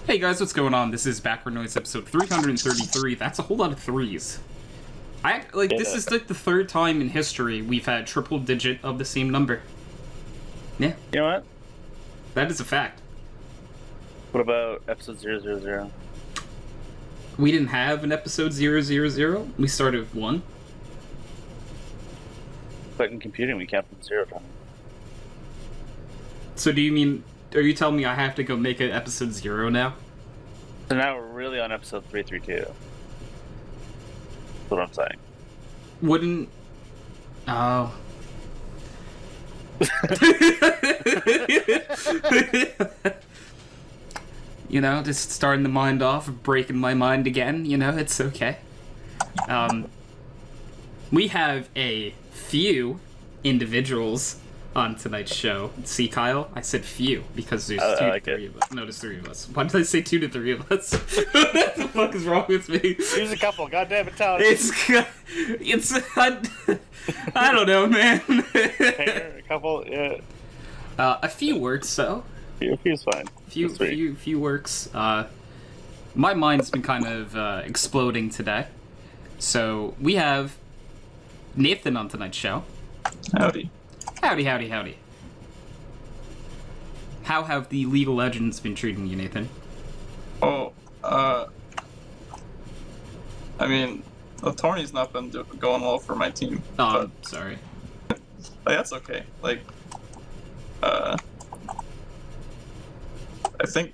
Hey guys, what's going on? This is Background Noise episode 333. That's a whole lot of threes. This is like the third time in history we've had triple digit of the same number. Yeah. You know what? That is a fact. What about episode 000? We didn't have an episode 000. We started with 1. But in computing, we count from 0 time. So do you mean... Are you telling me I have to go make an episode 0 now? So now we're really on episode 332. That's what I'm saying. Wouldn't... Oh... You know, just starting the mind off, breaking my mind again, you know, it's okay. We have a few individuals on tonight's show. See, Kyle? I said few, because there's 2 to 3 of us. No, there's 3 of us. Why did I say 2 to 3 of us? What the fuck is wrong with me? There's a couple, goddamn it, Tyler. I don't know, man. A couple, yeah. A few works, so. A few's fine. Few works. My mind's been kind of exploding today. So, we have Nathan on tonight's show. Howdy. Howdy. How have the League of Legends been treating you, Nathan? Oh, I mean, the tourney's not been going well for my team. Oh, I'm sorry. That's okay. I think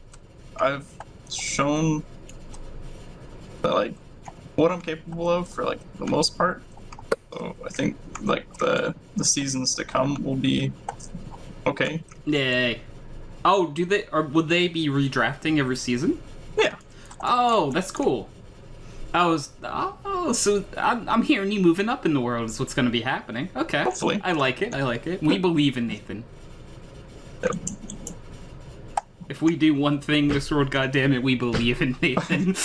I've shown that, what I'm capable of for, the most part. So I think, the seasons to come will be okay. Yay. Oh, would they be redrafting every season? Yeah. Oh, that's cool. So I'm hearing you moving up in the world is what's going to be happening. Okay. Hopefully. I like it. We believe in Nathan. If we do one thing this world, goddammit, we believe in Nathan.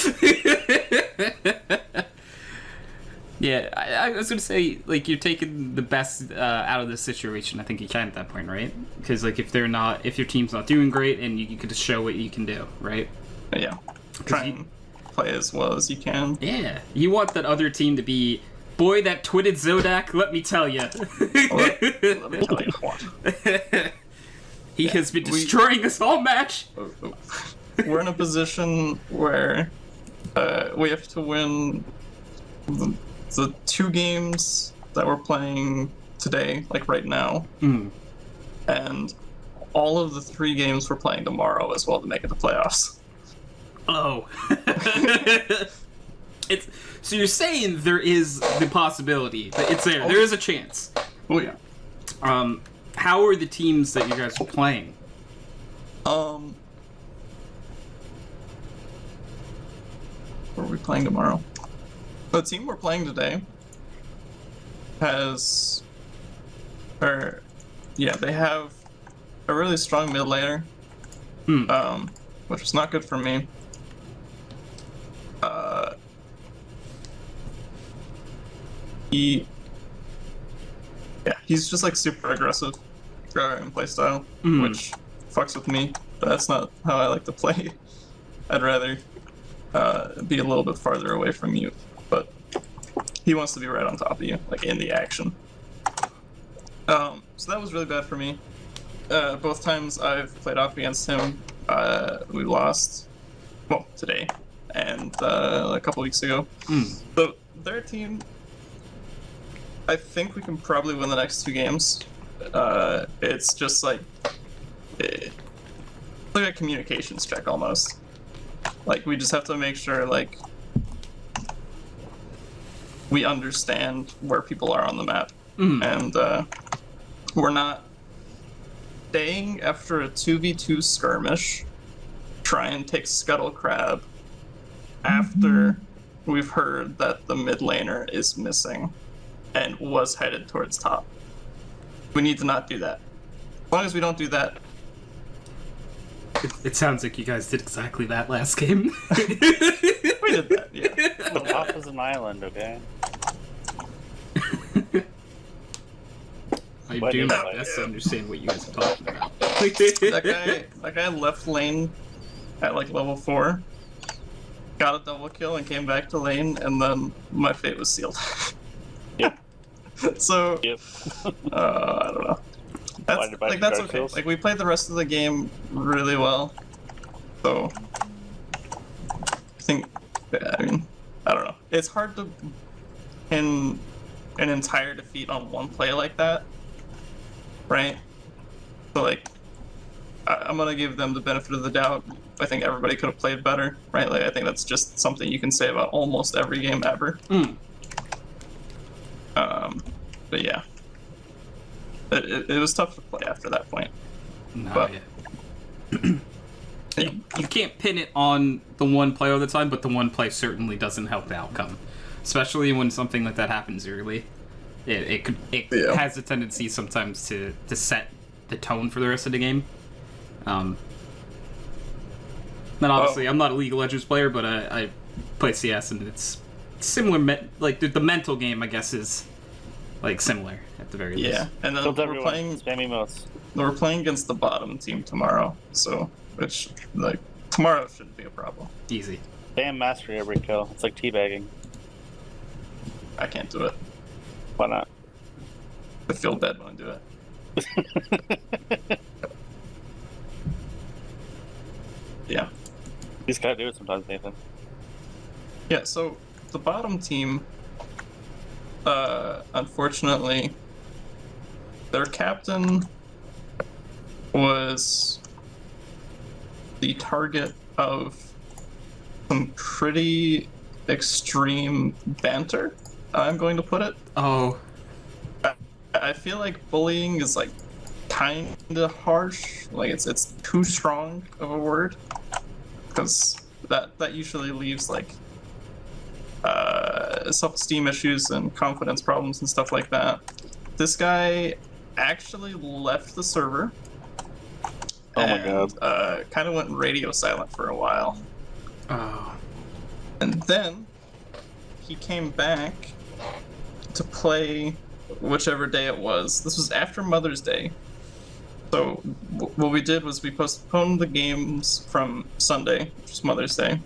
Yeah, I was gonna say, you're taking the best out of this situation. I think you can at that point, right? Because, if your team's not doing great, and you can just show what you can do, right? Yeah. Try and play as well as you can. Yeah. You want that other team to be, boy, that twitted Zodak, let me tell you. Let me tell you what. He has been destroying us all match. We're in a position where we have to win the 2 games that we're playing today, right now, and all of the 3 games we're playing tomorrow as well to make it to playoffs. Oh. So you're saying there is the possibility, but it's there. There is a chance. Oh yeah. How are the teams that you guys are playing? What are we playing tomorrow? The team we're playing today they have a really strong mid laner, which is not good for me. He's just super aggressive in playstyle, which fucks with me. But that's not how I like to play. I'd rather be a little bit farther away from you, but he wants to be right on top of you, in the action. So that was really bad for me. Both times I've played off against him, we lost. Well, today, and a couple weeks ago. So their team, I think we can probably win the next 2 games. It's just like a communications check almost. We just have to make sure we understand where people are on the map, and we're not staying after a 2v2 skirmish, try and take Scuttle Crab after we've heard that the mid laner is missing and was headed towards top. We need to not do that. As long as we don't do that. It sounds like you guys did exactly that last game. We did that, yeah. The top is an island, okay? I do my best to understand what you guys are talking about. That guy left lane at like level 4, got a double kill and came back to lane, and then my fate was sealed. Yep. So, Yep. I don't know. That's okay. Like, we played the rest of the game really well. So, I think, I mean, I don't know. It's hard to pin an entire defeat on one play like that, right? So, like, I'm gonna give them the benefit of the doubt. I think everybody could have played better, right? Like, I think that's just something you can say about almost every game ever. But yeah, it was tough to play after that point. No, but, yeah. You can't pin it on the one play all the time, but the one play certainly doesn't help the outcome, especially when something like that happens early. It has a tendency sometimes to set the tone for the rest of the game. Then obviously, I'm not a League of Legends player, but I play CS, and it's similar. Like the mental game, I guess, is like similar at the very least. Yeah, and then we're playing spammy modes. We're playing against the bottom team tomorrow, so which like tomorrow shouldn't be a problem. Easy. Spam mastery every kill. It's like teabagging. I can't do it. Why not? I feel bad when I do it. Yeah. You just gotta do it sometimes, Nathan. Yeah, so the bottom team, unfortunately, their captain was the target of some pretty extreme banter, I'm going to put it. Oh. I feel like bullying is like kinda harsh, like it's too strong of a word, because that usually leaves like self-esteem issues and confidence problems and stuff like that. This guy actually left the server. Oh my god. Kind of went radio silent for a while. Oh. And then he came back to play whichever day it was. This was after Mother's Day. So what we did was we postponed the games from Sunday, which was Mother's Day.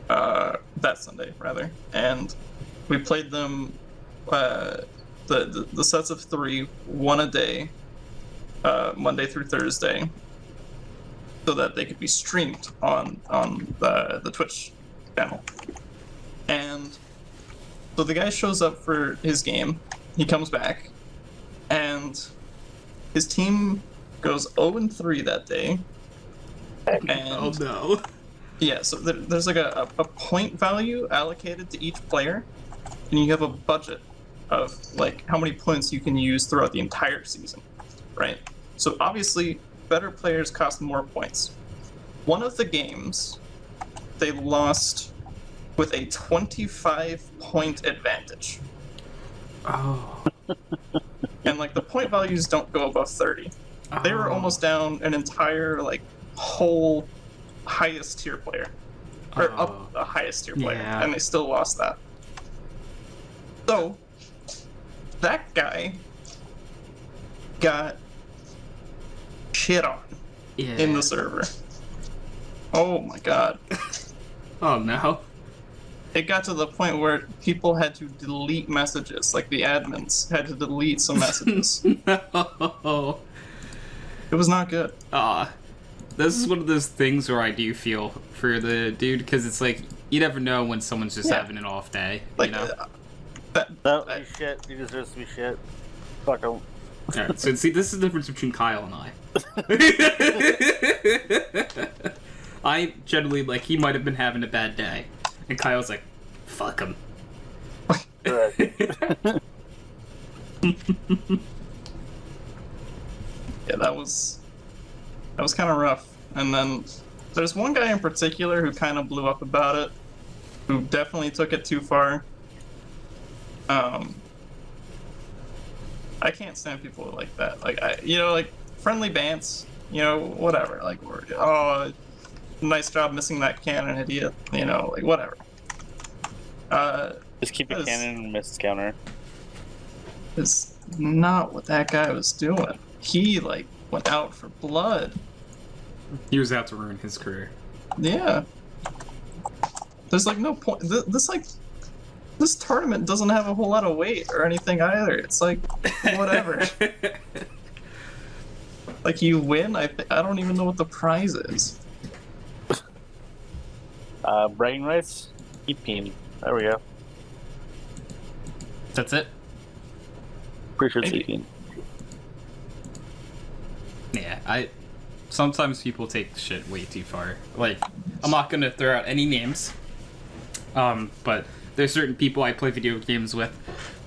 That Sunday, rather. And we played them, the sets of 3, one a day, Monday through Thursday, so that they could be streamed on the Twitch channel. And so the guy shows up for his game, he comes back, and his team goes 0-3 that day. And oh no. Yeah, so there's like a point value allocated to each player, and you have a budget of like how many points you can use throughout the entire season, right? So obviously, better players cost more points. One of the games, they lost with a 25-point advantage. Oh. And like the point values don't go above 30. They were almost down an entire like whole highest tier player, or up a highest tier player, and they still lost that. So that guy got shit on in the server. Oh my god. Oh no. It got to the point where people had to delete messages, like the admins had to delete some messages. No. It was not good. This is one of those things where I do feel for the dude, because it's like, you never know when someone's just having an off day, like, you know? No, he's shit. He deserves to be shit. Fuck him. Alright, so see, this is the difference between Kyle and I. I generally, like, he might have been having a bad day, and Kyle's like, fuck him. Yeah, that was kind of rough. And then there's one guy in particular who kind of blew up about it, who definitely took it too far. I can't stand people like that. Like, like friendly bants, whatever. Like, oh, nice job missing that cannon, idiot. Like whatever. Just keep a cannon and miss counter. Is not what that guy was doing. He like went out for blood. He was out to ruin his career. Yeah. There's like no point. This tournament doesn't have a whole lot of weight or anything either. It's like whatever. Like you win. I don't even know what the prize is. Bragging rights. EP. There we go. That's it? Pretty sure it's Maybe. 18. Yeah, sometimes people take shit way too far. Like, I'm not gonna throw out any names, but there's certain people I play video games with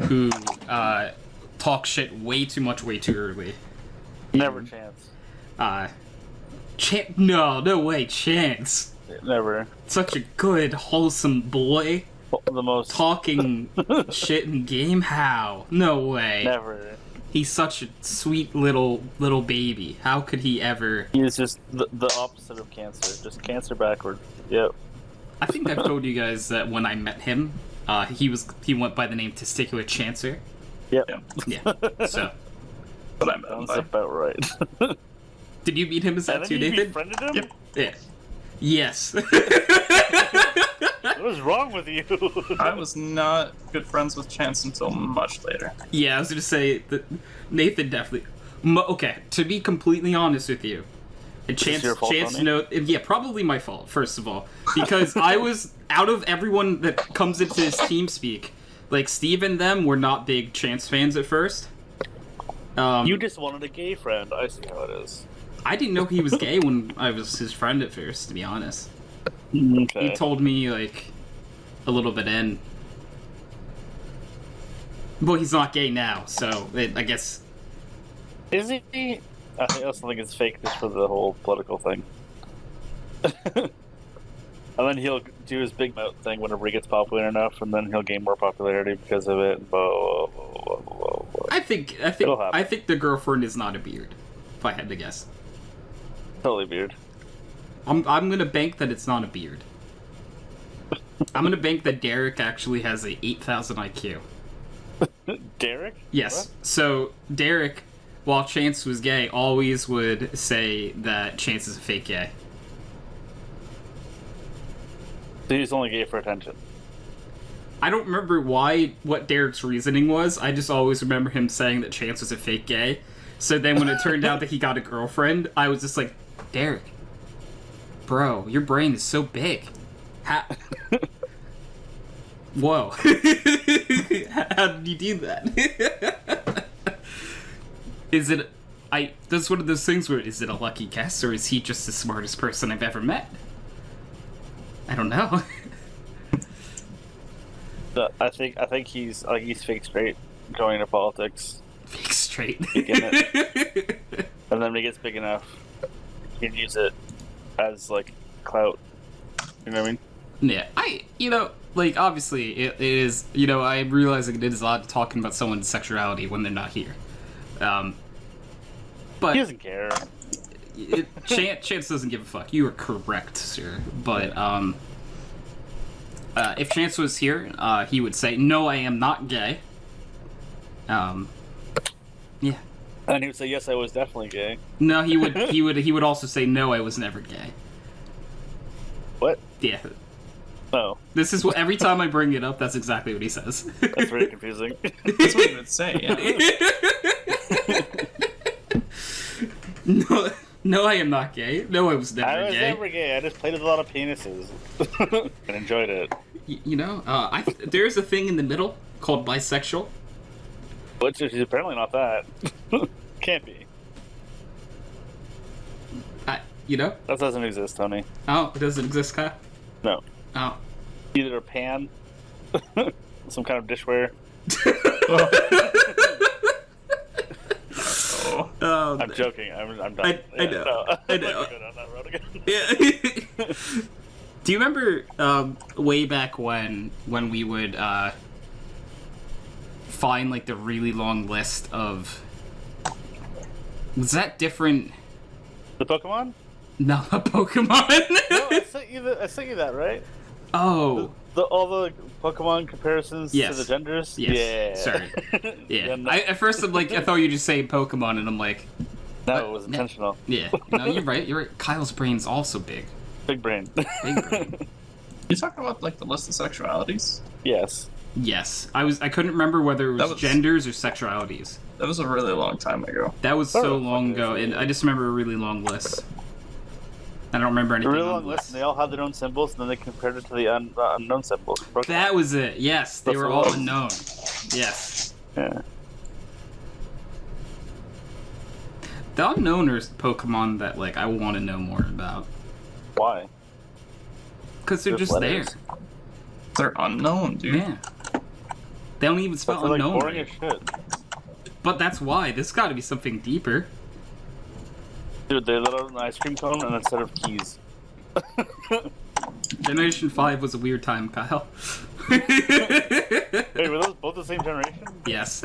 who talk shit way too much, way too early. Never Chance. No way, Chance. Never. Such a good, wholesome boy. The most Talking shit in game? How? No way. Never. He's such a sweet little baby. How could he ever? He is just the opposite of cancer. Just cancer backward. Yep. I think I've told you guys that when I met him, he went by the name Testicular Chancer. Yep. Yeah. So. But I met him Sounds by. about right. Did you meet him as that And too, then you Nathan? befriended him? Yep. Yeah. Yes. What is wrong with you? I was not good friends with Chance until much later. Yeah, I was gonna say that Nathan definitely. Okay, to be completely honest with you, this your fault, Tony? yeah, probably my fault. First of all, because I was out of everyone that comes into his team speak. Like Steve and them were not big Chance fans at first. You just wanted a gay friend. I see how it is. I didn't know he was gay when I was his friend at first, to be honest. Okay. He told me, like, a little bit in. Well, he's not gay now, so I guess... Is he? I also think it's fake just for the whole political thing. And then he'll do his big mouth thing whenever he gets popular enough, and then he'll gain more popularity because of it. Blah, blah, blah, blah, blah. I think the girlfriend is not a beard, if I had to guess. Totally weird. I'm gonna bank that it's not a beard. I'm gonna bank that Derek actually has a 8,000 IQ. Derek? Yes. What? So Derek, while Chance was gay, always would say that Chance is a fake gay. So he's only gay for attention. I don't remember what Derek's reasoning was. I just always remember him saying that Chance was a fake gay. So then when it turned out that he got a girlfriend, I was just like, Derek, bro, your brain is so big. Whoa. How did you do that? That's one of those things where, is it a lucky guess, or is he just the smartest person I've ever met? I don't know. I think he's fake straight going into politics. Fake straight. And then when he gets big enough, he can use it as, like, clout. You know what I mean? Yeah, obviously, it is, I'm realizing it is odd talking about someone's sexuality when they're not here. But He doesn't care. Chance doesn't give a fuck. You are correct, sir. But, if Chance was here, he would say, no, I am not gay. Yeah. And he would say, yes, I was definitely gay. No, he would also say, no, I was never gay. What? Yeah. No. This is what, every time I bring it up, that's exactly what he says. That's very confusing. That's what he would say, yeah. No, I am not gay. No, I was never gay. I was never gay. I just played with a lot of penises and enjoyed it. There's a thing in the middle called bisexual. Which is apparently not that. Can't be. That doesn't exist, Tony. Oh, it doesn't exist, Kyle? No. Oh. Either a pan, some kind of dishware. I'm joking. I'm done. I know. I know. Go down that road again. Yeah. Do you remember way back when we would find like the really long list of? Was that different? The Pokemon? No, a Pokemon. No, I sent you that, right? Oh. All the Pokemon comparisons to the genders? Yes. Yeah. Sorry. Yeah. Yeah, no. At first, I thought you were just saying Pokemon, and I'm like, No, it was intentional. Yeah, no, you're right. You're right. Kyle's brain's also big. Big brain. Big brain. You talking about like the list of sexualities? Yes. Yes, I couldn't remember whether it was genders or sexualities. That was a really long time ago. That was so long ago, and I just remember a really long list. I don't remember anything. A really on long the list. And they all had their own symbols, and then they compared it to the unknown symbols. That was it. Yes, they were all unknown. Yes. Yeah. The unknown are Pokemon that like I want to know more about. Why? Because they're just there. They're unknown, dude. Yeah. They don't even spell Like unknown. boring Right. as shit. But that's why. There's got to be something deeper. Dude, they let out an ice cream cone and a set of keys. Generation 5 was a weird time, Kyle. Wait, were those both the same generation? Yes.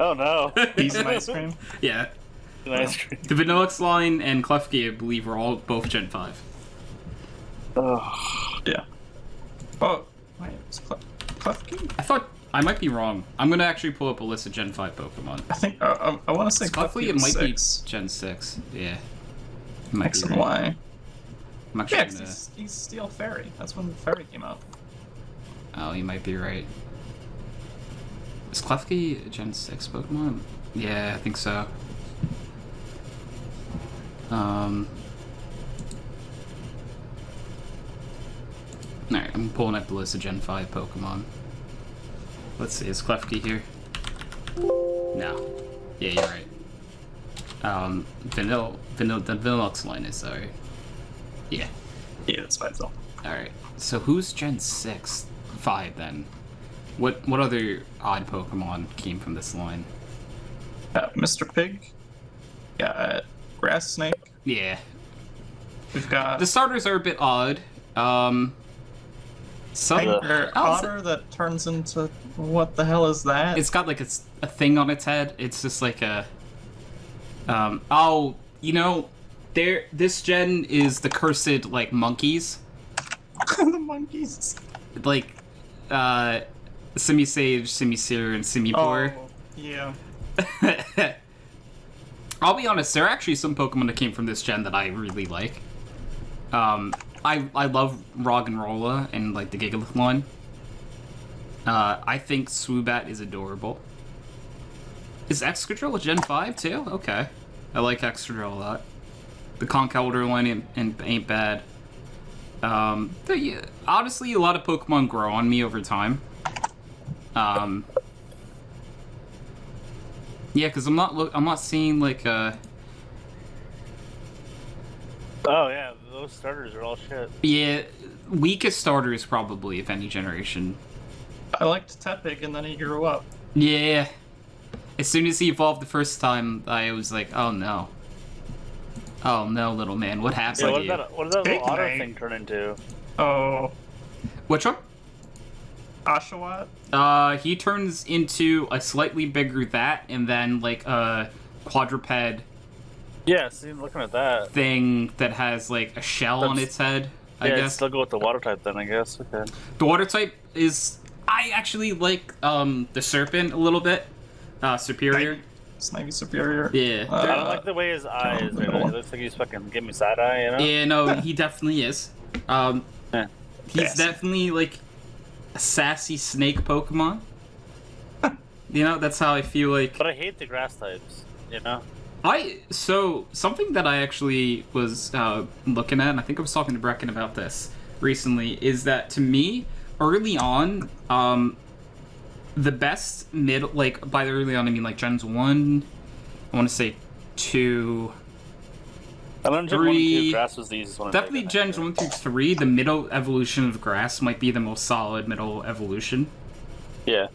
Oh no. Keys and ice cream. Yeah. An ice cream. The Vanillix line and Klefki, I believe, were all both Gen 5. Oh. Yeah. Oh, wait, it's Klefki? I thought... I might be wrong. I'm going to actually pull up a list of Gen 5 Pokemon. I think, I want to say Klefki, Klefki it might 6. be Gen 6. Yeah. It might X be and right. Y. I'm actually Yeah, gonna... 'cause he's Steel Fairy. That's when Fairy came out. Oh, you might be right. Is Klefki a Gen 6 Pokemon? Yeah, I think so. Alright, I'm pulling up the list of Gen 5 Pokemon. Let's see, is Klefki here? No. Yeah, you're right. The Vanillux line is alright. Yeah. Yeah, that's what I thought. Alright. So who's Gen 6? 5 then? What other odd Pokemon came from this line? Mr. Pig. Got Grass Snake. Yeah. We've got The starters are a bit odd. Some otter that turns into what the hell is that? it's got like a thing on its head. It's just like a oh, you know, this gen is the cursed like monkeys. The monkeys. Like Simisage, Simisir, and Simipore. Oh, yeah. I'll be honest, there are actually some Pokemon that came from this gen that I really like. I love Roggenrola and like the Gigalith line. I think Swoobat is adorable. Is Excadrill a Gen 5 too? Okay. I like Excadrill a lot. The Conkeldurr line ain't bad. Honestly, a lot of Pokemon grow on me over time. Yeah, because I'm not seeing like Oh yeah, those starters are all shit. yeah, weakest starters probably if any generation. I liked Tepig and then he grew up. Yeah. As soon as he evolved the first time, I was like, oh no. Oh no, little man, what happened to you? What did that Big little otter Knight. thing turn into? Oh, Which one? Oshawott? He turns into a slightly bigger that, and then like a quadruped Yeah, see, looking at that. thing that has like a shell on its head, I Yeah, I'd guess. still go with the water type then, I guess. Okay. The water type is... I actually like the serpent a little bit. Superior. Snivy Superior. Yeah. I don't like the way his eyes are. It looks like he's fucking giving me side eye, you know? Yeah, no, he definitely is. Yeah. He's Yes. definitely like a sassy snake Pokemon. You know, that's how I feel like. But I hate the grass types, you know? So something that I actually was looking at, and I think I was talking to Brecken about this recently, is that to me, early on, the best like by the early on I mean like gens 1, I want to say 2, I learned Gen 1 and 3, 2, grass was the easiest one. to definitely take, I gens think. 1 through 3, the middle evolution of grass might be the most solid middle evolution. Yeah.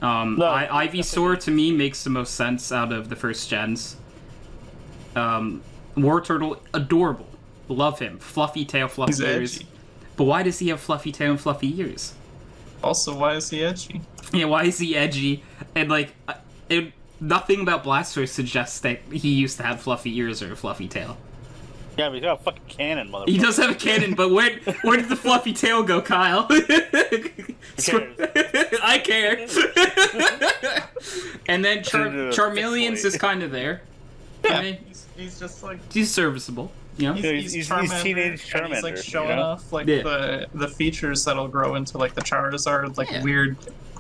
No, Ivysaur to me makes the most sense out of the first gens. Wartortle, adorable. Love him. Fluffy tail, fluffy He's ears. edgy. But why does he have fluffy tail and fluffy ears? Also, why is he edgy? Yeah, why is he edgy? And like, nothing about Blastoise suggests that he used to have fluffy ears or a fluffy tail. Yeah, but he's got a fucking cannon, motherfucker. He does have a cannon, but where did the fluffy tail go, Kyle? I care. And then Charmeleon's is kind of there. for me. He's just like He's serviceable. You know? He's teenage Charmander. And he's like showing you know? off like the features that'll grow into like the Charizard, like weird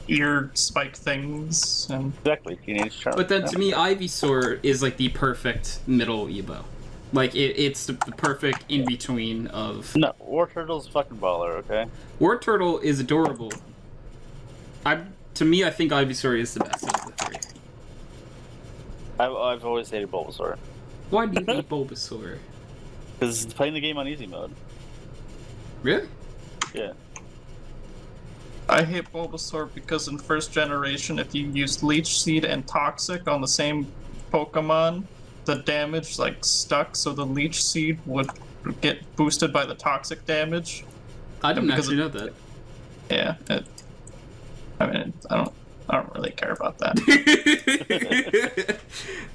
ear spike things. And exactly, teenage Charmander. But then to me, Ivysaur is like the perfect middle Evo. Like it's the perfect in between of. No, War Turtle's fucking baller. Okay. War Turtle is adorable. To me, I think Ivysaur is the best of the three. I've always hated Bulbasaur. Why do you hate Bulbasaur? Because it's playing the game on easy mode. Really? Yeah. I hate Bulbasaur because in first generation, if you used Leech Seed and Toxic on the same Pokemon, the damage like stuck, so the Leech Seed would get boosted by the Toxic damage. I didn't actually know that. Yeah. I mean, I don't really care about that.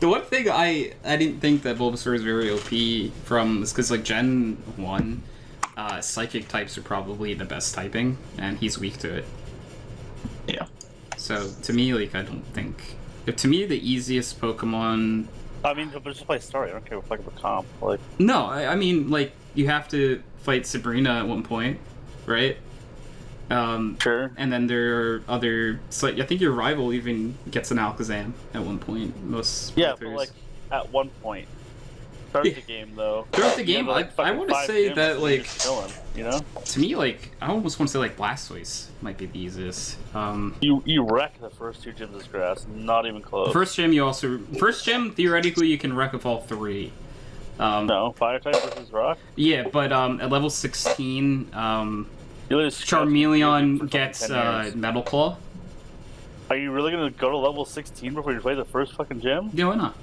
The one thing I didn't think that Bulbasaur is very OP from is because like Gen 1, Psychic types are probably the best typing, and he's weak to it. Yeah. So to me, like I don't think. To me, the easiest Pokemon. I mean, but just play story. I don't care what fucking the comp. Like. No, I mean like you have to fight Sabrina at one point, right? Sure. And then there are other. So I think your rival even gets an Alakazam at one point. Most. Yeah, but like at one point. Start the game though. Throughout the game, I want to say that like. Chilling, you know. To me, like I almost want to say like Blastoise might be the easiest. You wreck the first two gyms as grass. Not even close. First gym theoretically you can wreck with all three. No, fire type versus rock. Yeah, but at level 16, Charmeleon gets Metal Claw. Are you really gonna go to level 16 before you play the first fucking gym? Yeah, why not?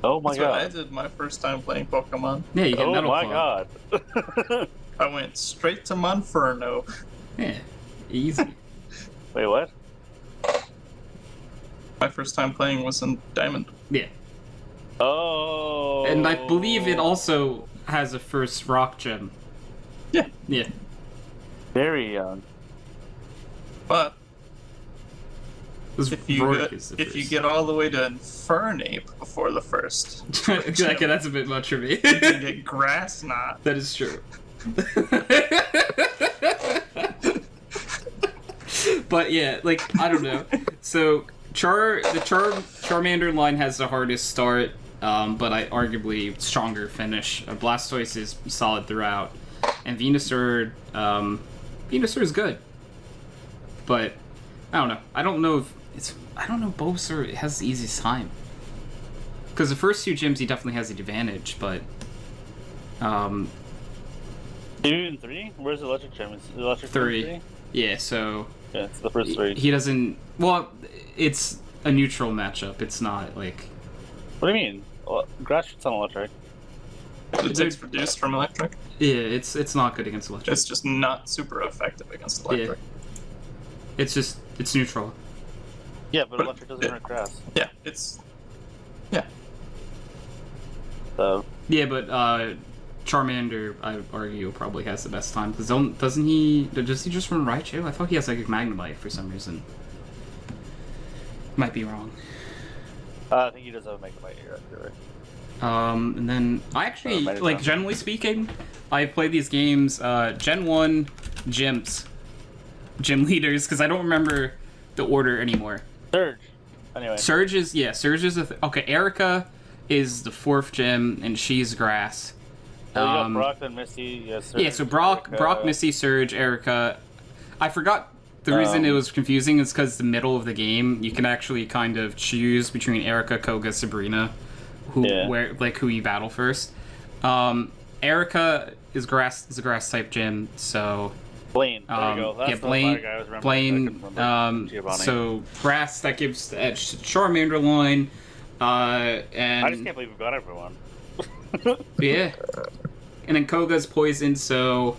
Oh my That's god! what I did my first time playing Pokemon. Yeah, you get Metal Claw. Oh my god! I went straight to Monferno. Yeah, easy. Wait, what? My first time playing was in Diamond. Yeah. Oh. And I believe it also has a first rock gem. Yeah. Yeah. Very young. But if you get all the way to Infernape before the first, okay, that's a bit much for me. you can get Grass Knot. That is true. But yeah, like I don't know. So the Charmander line has the hardest start, but I arguably stronger finish. Blastoise is solid throughout, and Venusaur is good. But I don't know. I don't know if Bulbasaur has the easiest time. Because the first two gyms he definitely has the advantage, but Even 3? Where's the electric gym? Is the electric 3? Yeah, so yeah, it's the first 3. He doesn't. Well, it's a neutral matchup. It's not like. What do you mean? Well, grass shit's on electric. It takes reduced from electric. Yeah, it's not good against electric. It's just not super effective against electric. Yeah. It's neutral. Yeah, but electric doesn't hurt grass. Yeah, yeah. So. Yeah, but Charmander, I would argue, probably has the best time. Because does he just run Raichu? I thought he has like a Magnemite for some reason. Might be wrong. I think he does have a Magnemite here, right? And then I actually, like, generally speaking, I played these games, Gen 1 gym leaders, because I don't remember the order anymore. Surge. Anyway. Surge is okay, Erica is the 4th gym, and she's grass. You got Brock, then Misty, Surge, yeah, so Brock, Misty, Surge, Erica. I forgot the reason it was confusing is because the middle of the game, you can actually kind of choose between Erica, Koga, Sabrina, who you battle first. Erica is a grass type gym, so Blaine. There you go. That's Blaine. So grass, that gives the edge to Charmander line. And I just can't believe we've got everyone. Yeah. And then Koga's poison, so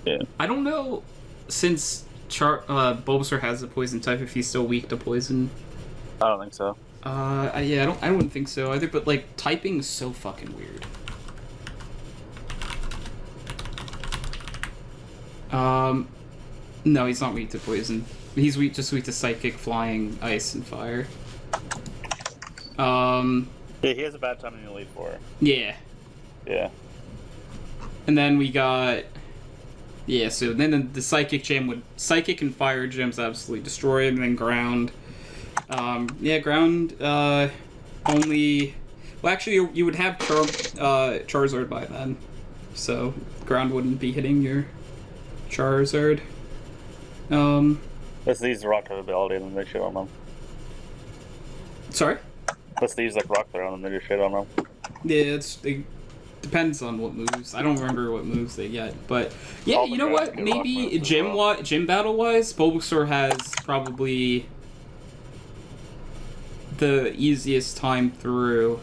yeah. I don't know since Bulbasaur has a poison type if he's still weak to poison. I don't think so. Yeah, I wouldn't think so either, but like typing is so fucking weird. No, he's not weak to poison. He's just weak to psychic, flying, ice, and fire. Yeah, he has a bad time in the Elite Four. Yeah. Yeah. And then we got... Yeah, so then the Psychic Gem would... Psychic and Fire Gems absolutely destroyed, and then Ground. Ground, only... Well, actually, you would have Charizard by then. So, Ground wouldn't be hitting your Charizard. Let's use the rock ability and then they shit on them. Sorry? Let's use like rock throw and then they just shit on them. Yeah, it depends on what moves. I don't remember what moves they get, but yeah, you know what? Maybe gym battle wise, Bulbasaur has probably the easiest time through.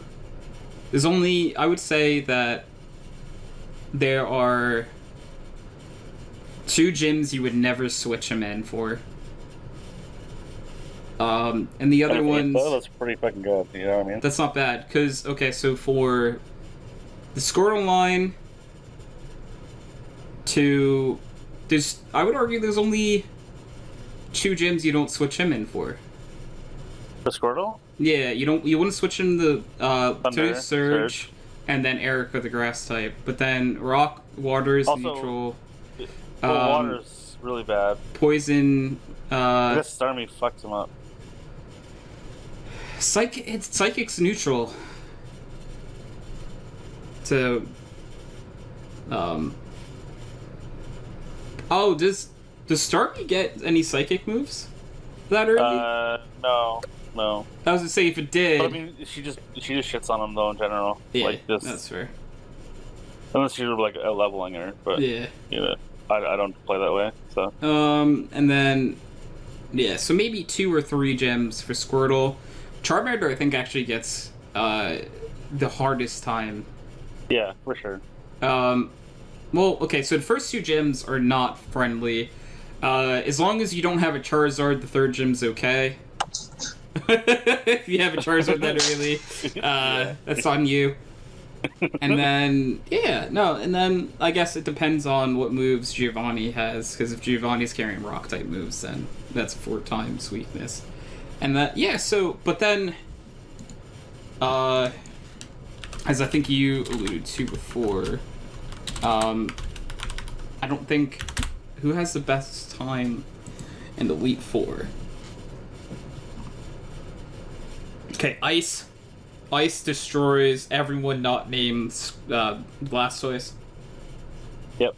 There's only, I would say that there are 2 gyms you would never switch him in for. And the other ones... That's pretty fucking good, you know what I mean? That's not bad, because, okay, so for the Squirtle line I would argue there's only 2 gyms you don't switch him in for. The Squirtle? Yeah, you wouldn't switch him to Thunder, Surge, and then Eric with the grass type, but then Rock, Water is also, neutral. Water's really bad. Poison. I guess Starmie fucks him up. Psychic's neutral. To. Oh, does Starmie get any Psychic moves that early? No. I was gonna say if it did. But I mean, she just shits on him though in general. Yeah, like this, that's fair. Unless you're like leveling her, but yeah, you know, I don't play that way. So. And then, yeah, so maybe 2 or 3 gems for Squirtle. Charmander, I think, actually gets the hardest time. Yeah, for sure. Well, okay, so the first 2 gyms are not friendly. As long as you don't have a Charizard, the 3rd gym's okay. If you have a Charizard that early, that's on you. And then, and then I guess it depends on what moves Giovanni has, because if Giovanni's carrying Rock-type moves, then that's 4 times weakness. And that, but then, as I think you alluded to before, I don't think, who has the best time in the Elite Four? Okay, Ice. Ice destroys everyone not named Blastoise. Yep.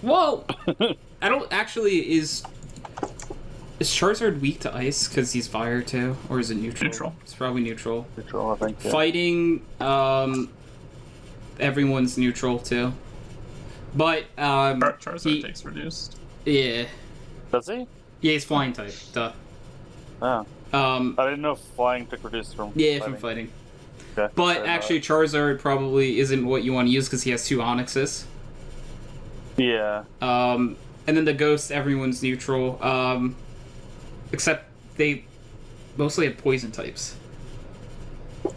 Well, I don't actually, is Charizard weak to Ice because he's fire too? Or is it neutral? Neutral. It's probably neutral. Neutral, I think. Yeah. Fighting, everyone's neutral too. But, Charizard takes reduced. Yeah. Does he? Yeah, he's flying type. Duh. Oh. I didn't know flying took reduced from fighting. From fighting. Okay. But actually, Charizard probably isn't what you want to use because he has 2 Onyxes. Yeah. And then the Ghost, everyone's neutral. Except they mostly have poison types. I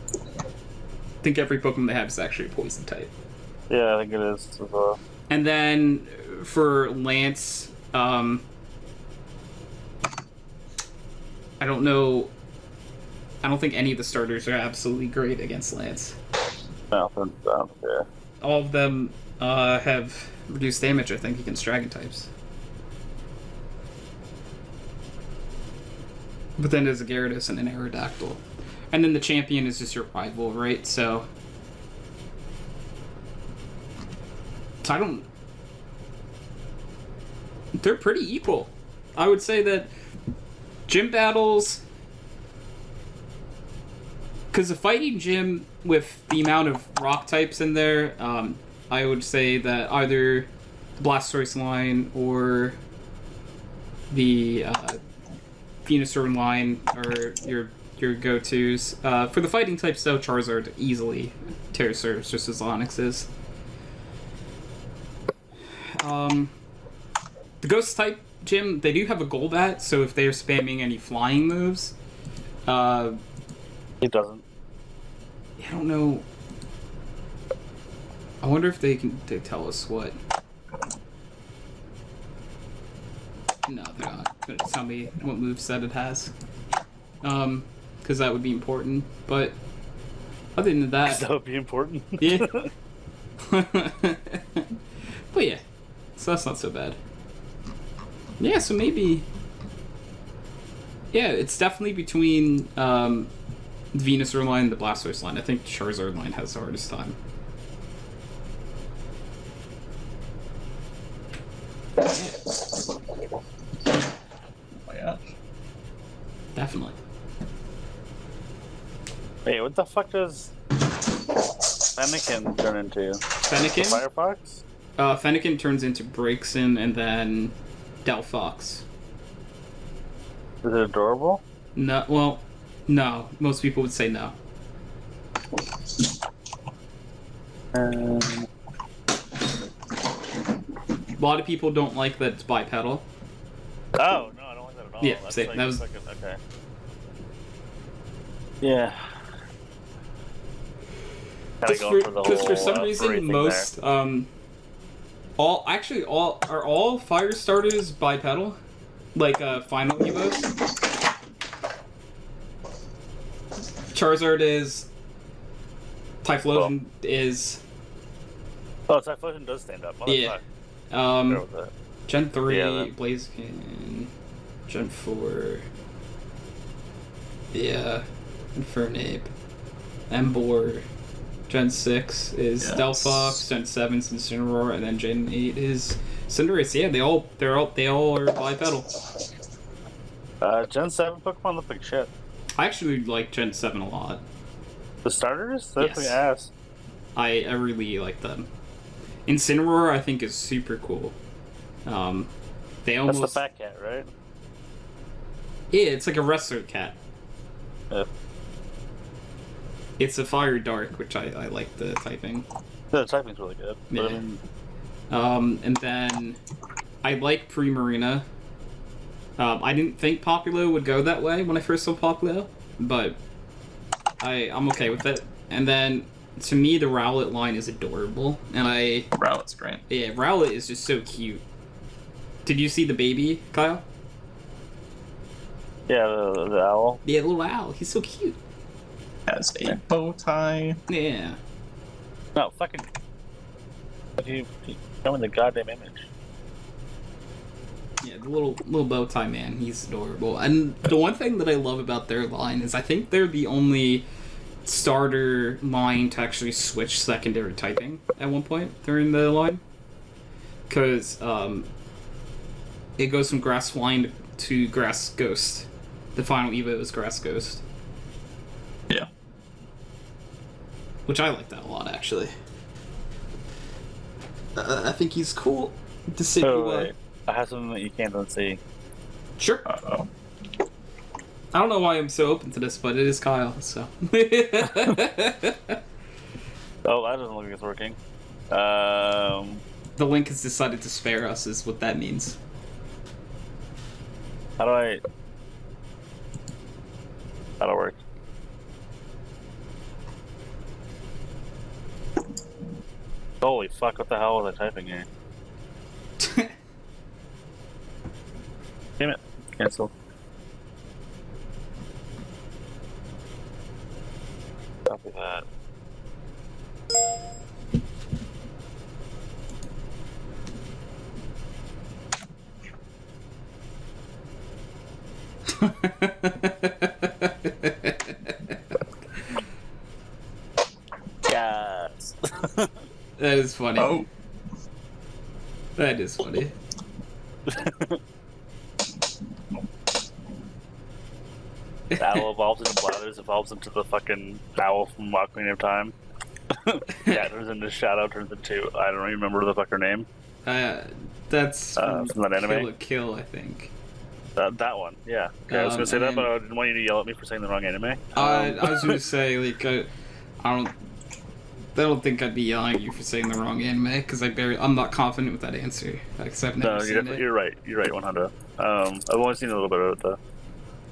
think every Pokemon they have is actually a poison type. Yeah, I think it is as well. And then for Lance, I don't know. I don't think any of the starters are absolutely great against Lance. No, yeah. All of them have reduced damage, I think, against Dragon types. But then there's a Gyarados and an Aerodactyl. And then the champion is just your rival, right? So I don't... They're pretty equal. I would say that gym battles... Because the fighting gym, with the amount of rock types in there, I would say that either Blastoise line or the Venusaur line are your go-tos. For the fighting types, though, Charizard easily Terraserves just as Onix. The Ghost type gym, they do have a Golbat, so if they're spamming any flying moves, it doesn't. I don't know. I wonder if they tell us what. No, they're not going to tell me what moveset it has. Because that would be important. But Other than that, That would be important. yeah. But yeah, so that's not so bad. Yeah, so maybe. Yeah, it's definitely between the Venusaur line and the Blastoise line. I think Charizard line has the hardest time. Oh my gosh. Definitely. Wait, what the fuck does Fennekin turn into? Fennekin? Firefox? Fennekin turns into Braixen and then Delphox. Is it adorable? No, well, no. Most people would say no. A lot of people don't like that it's bipedal. Oh, no, I don't like that at all. Yeah, That's same. like, That was- okay. Yeah. Gotta go for the Because whole, for some furry reason, thing most there. all fire starters bipedal, like final Evos. Charizard is. Typhlosion is. Oh, Typhlosion does stand up. Yeah. Go with that. Gen 3, Yeah, that- Blaziken, Gen 4. Yeah. Infernape. Emboar. Gen 6 is Yes. Delphox, Gen 7 is Incineroar, and then Gen 8 is Cinderace. Yeah, they all are bipedal. Gen 7 Pokemon look like shit. I actually like Gen 7 a lot. The starters? They're Yes. pretty ass. I really like them. Incineroar I think is super cool. They That's almost the fat cat, right? yeah, it's like a wrestler cat. Yeah. It's a fire dark, which I like the typing. The typing's really good. But, Yeah. I mean, And then I like Primarina. I didn't think Populo would go that way when I first saw Populo, but I'm okay with it. And then to me, the Rowlet line is adorable, and Rowlet's great. yeah, Rowlet is just so cute. Did you see the baby, Kyle? yeah, the owl. Yeah, little owl. He's so cute. Has a bow tie. Yeah. No, fucking. You show me the goddamn image. Yeah, the little bow tie man, he's adorable. And the one thing that I love about their line is I think they're the only starter line to actually switch secondary typing at one point during the line. Because it goes from Grass Flying to Grass Ghost. The final Evo is Grass Ghost. Yeah. Which I like that a lot, actually. I think he's cool to see. Oh, wait. I have something that you can't unsee. Sure. Uh-oh. I don't know why I'm so open to this, but it is Kyle, so. Oh, that doesn't look like it's working. The link has decided to spare us, is what that means. How do I... That'll work. Holy fuck, what the hell was I typing here? Damn it. Cancel. Copy that. Yes. That is funny. Oh. That is funny. The owl evolves into Blathers, evolves into the fucking owl from Ocarina of Time. Yeah, turns into Shadow, turns into, I don't even remember the fucker name. That's From that anime? Kill la Kill, I think. That one, yeah. Okay, I was gonna say that, but I didn't want you to yell at me for saying the wrong anime. I was gonna say, like, I don't think I'd be yelling at you for saying the wrong anime, because I'm not confident with that answer, because I've never No, seen it. you're right. You're right, 100. I've only seen a little bit of it, though.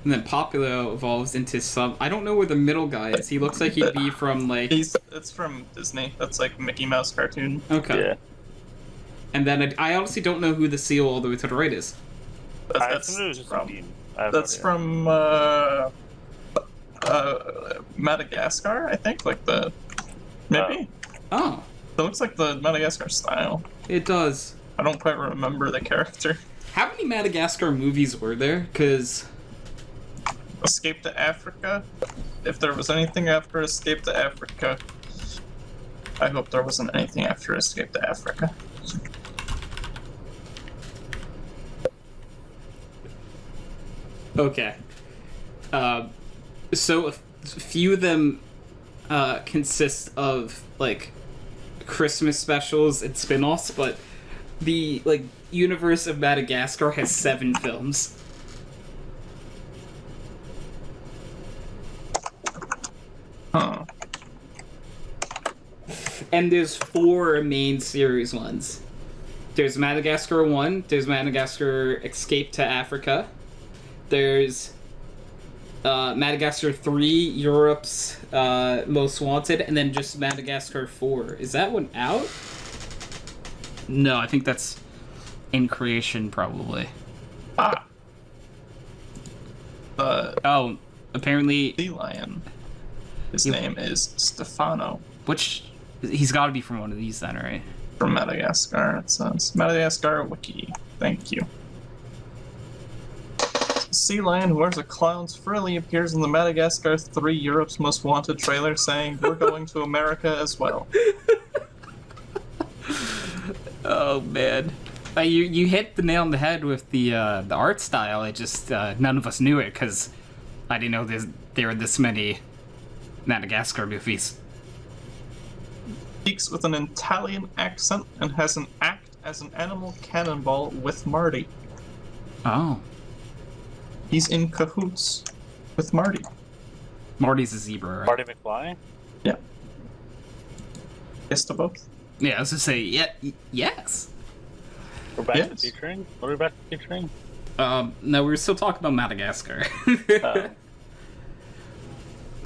And then Populo evolves into some... I don't know where the middle guy is. He looks like he'd be from, like... It's from Disney. That's like Mickey Mouse cartoon. Okay. Yeah. And then I honestly don't know who the seal all the way to the right is. That's I assumed it was just from, a meme. I have that's no idea. from Madagascar, I think, like the maybe. Oh, It looks like the Madagascar style. it does. I don't quite remember the character. How many Madagascar movies were there? Because Escape to Africa. If there was anything after Escape to Africa, I hope there wasn't anything after Escape to Africa. okay, so a few of them consist of like Christmas specials and spin-offs, but the like universe of Madagascar has 7 films. Huh. And there's 4 main series ones. There's Madagascar 1, there's Madagascar Escape to Africa, there's Madagascar 3, Europe's Most Wanted, and then just Madagascar 4. Is that one out? No, I think that's in creation, probably. Ah. Oh, apparently... Sea lion. His name is Stefano. Which... He's got to be from one of these then, right? From Madagascar, it says. Madagascar Wiki. Thank you. Sea lion who wears a clown's frilly appears in the Madagascar 3 Europe's Most Wanted trailer saying, "We're going to America as well." Oh, man. You hit the nail on the head with the art style. It just, none of us knew it, because I didn't know there were this many Madagascar movies. Speaks with an Italian accent and has an act as an animal cannonball with Marty. Oh. He's in cahoots with Marty. Marty's a zebra, right? Marty McFly? Yeah. Yes to both. Yeah, I was gonna say, yes. We're back Yes. to featuring? What are we back to featuring? No, we were still talking about Madagascar.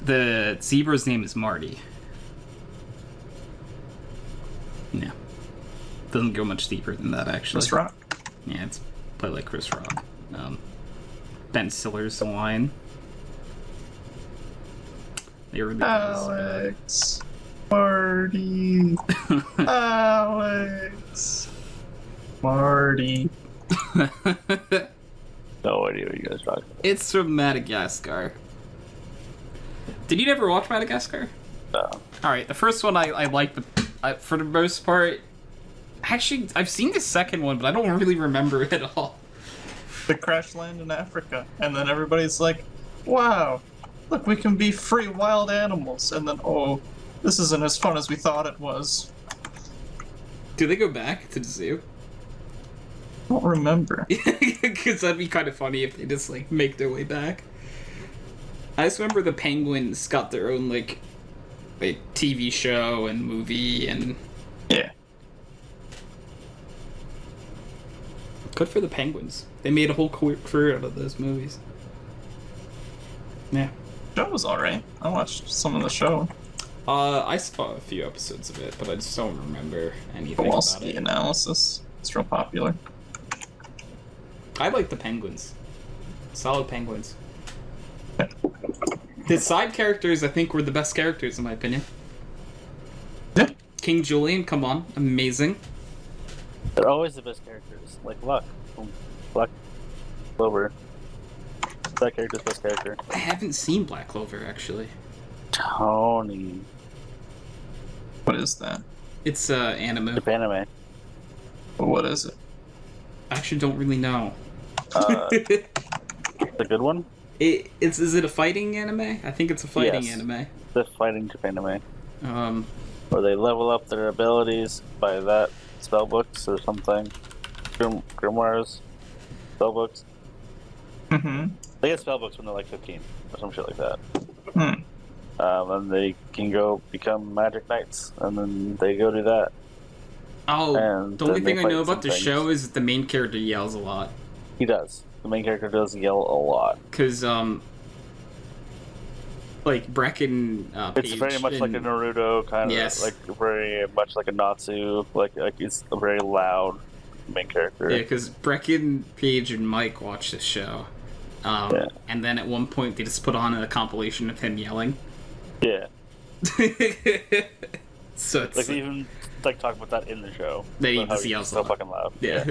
The zebra's name is Marty. Yeah. Doesn't go much deeper than that, actually. Chris Rock. Yeah, it's played like Chris Rock. Ben Stiller's the line. They were the Alex. Marty. Alex. Marty. No idea what you guys are talking about. It's from Madagascar. Did you ever watch Madagascar? No. Alright, the first one I like, but for the most part... Actually, I've seen the second one, but I don't really remember it at all. The crash land in Africa, and then everybody's like, "Wow, look, we can be free wild animals," and then, oh, this isn't as fun as we thought it was. Do they go back to the zoo? I don't remember. Because that'd be kind of funny if they just, like, make their way back. I just remember the penguins got their own, like TV show and movie, and... Yeah. Good for the penguins. They made a whole career out of those movies. Yeah. The show was alright. I watched some of the show. I saw a few episodes of it, but I just don't remember anything about Kowalski it. analysis. It's real popular. I like the penguins. Solid penguins. The side characters, I think, were the best characters, in my opinion. Yeah. King Julian, come on. Amazing. They're always the best characters. Like Luck. From Black Clover. That character's best character. I haven't seen Black Clover, actually. Tony. What is that? It's anime. Japanime. What is it? I actually don't really know. The good one? Is it a fighting anime? I think it's a fighting Yes. anime. The fighting Japanime. Where Where they level up their abilities by that spellbooks or something. Grimoires. Spellbooks. Mm-hmm. They get spellbooks when they're like 15 or some shit like that. Hmm. And they can go become magic knights, and then they go do that. Oh, And the only then they thing I know fight about the some show things. is that the main character yells a lot. He does. The main character does yell a lot. Because, like, Brecken, It's Paige very much like a and- Naruto kind of, Yes. like very much like a Natsu. Like it's a very loud main character. Yeah, because Brecken, Paige, and Mike watch this show. And then at one point they just put on a compilation of him yelling. Yeah. So it's like they even like talk about that in the show. They about how just yell he's so fucking loud. Yeah.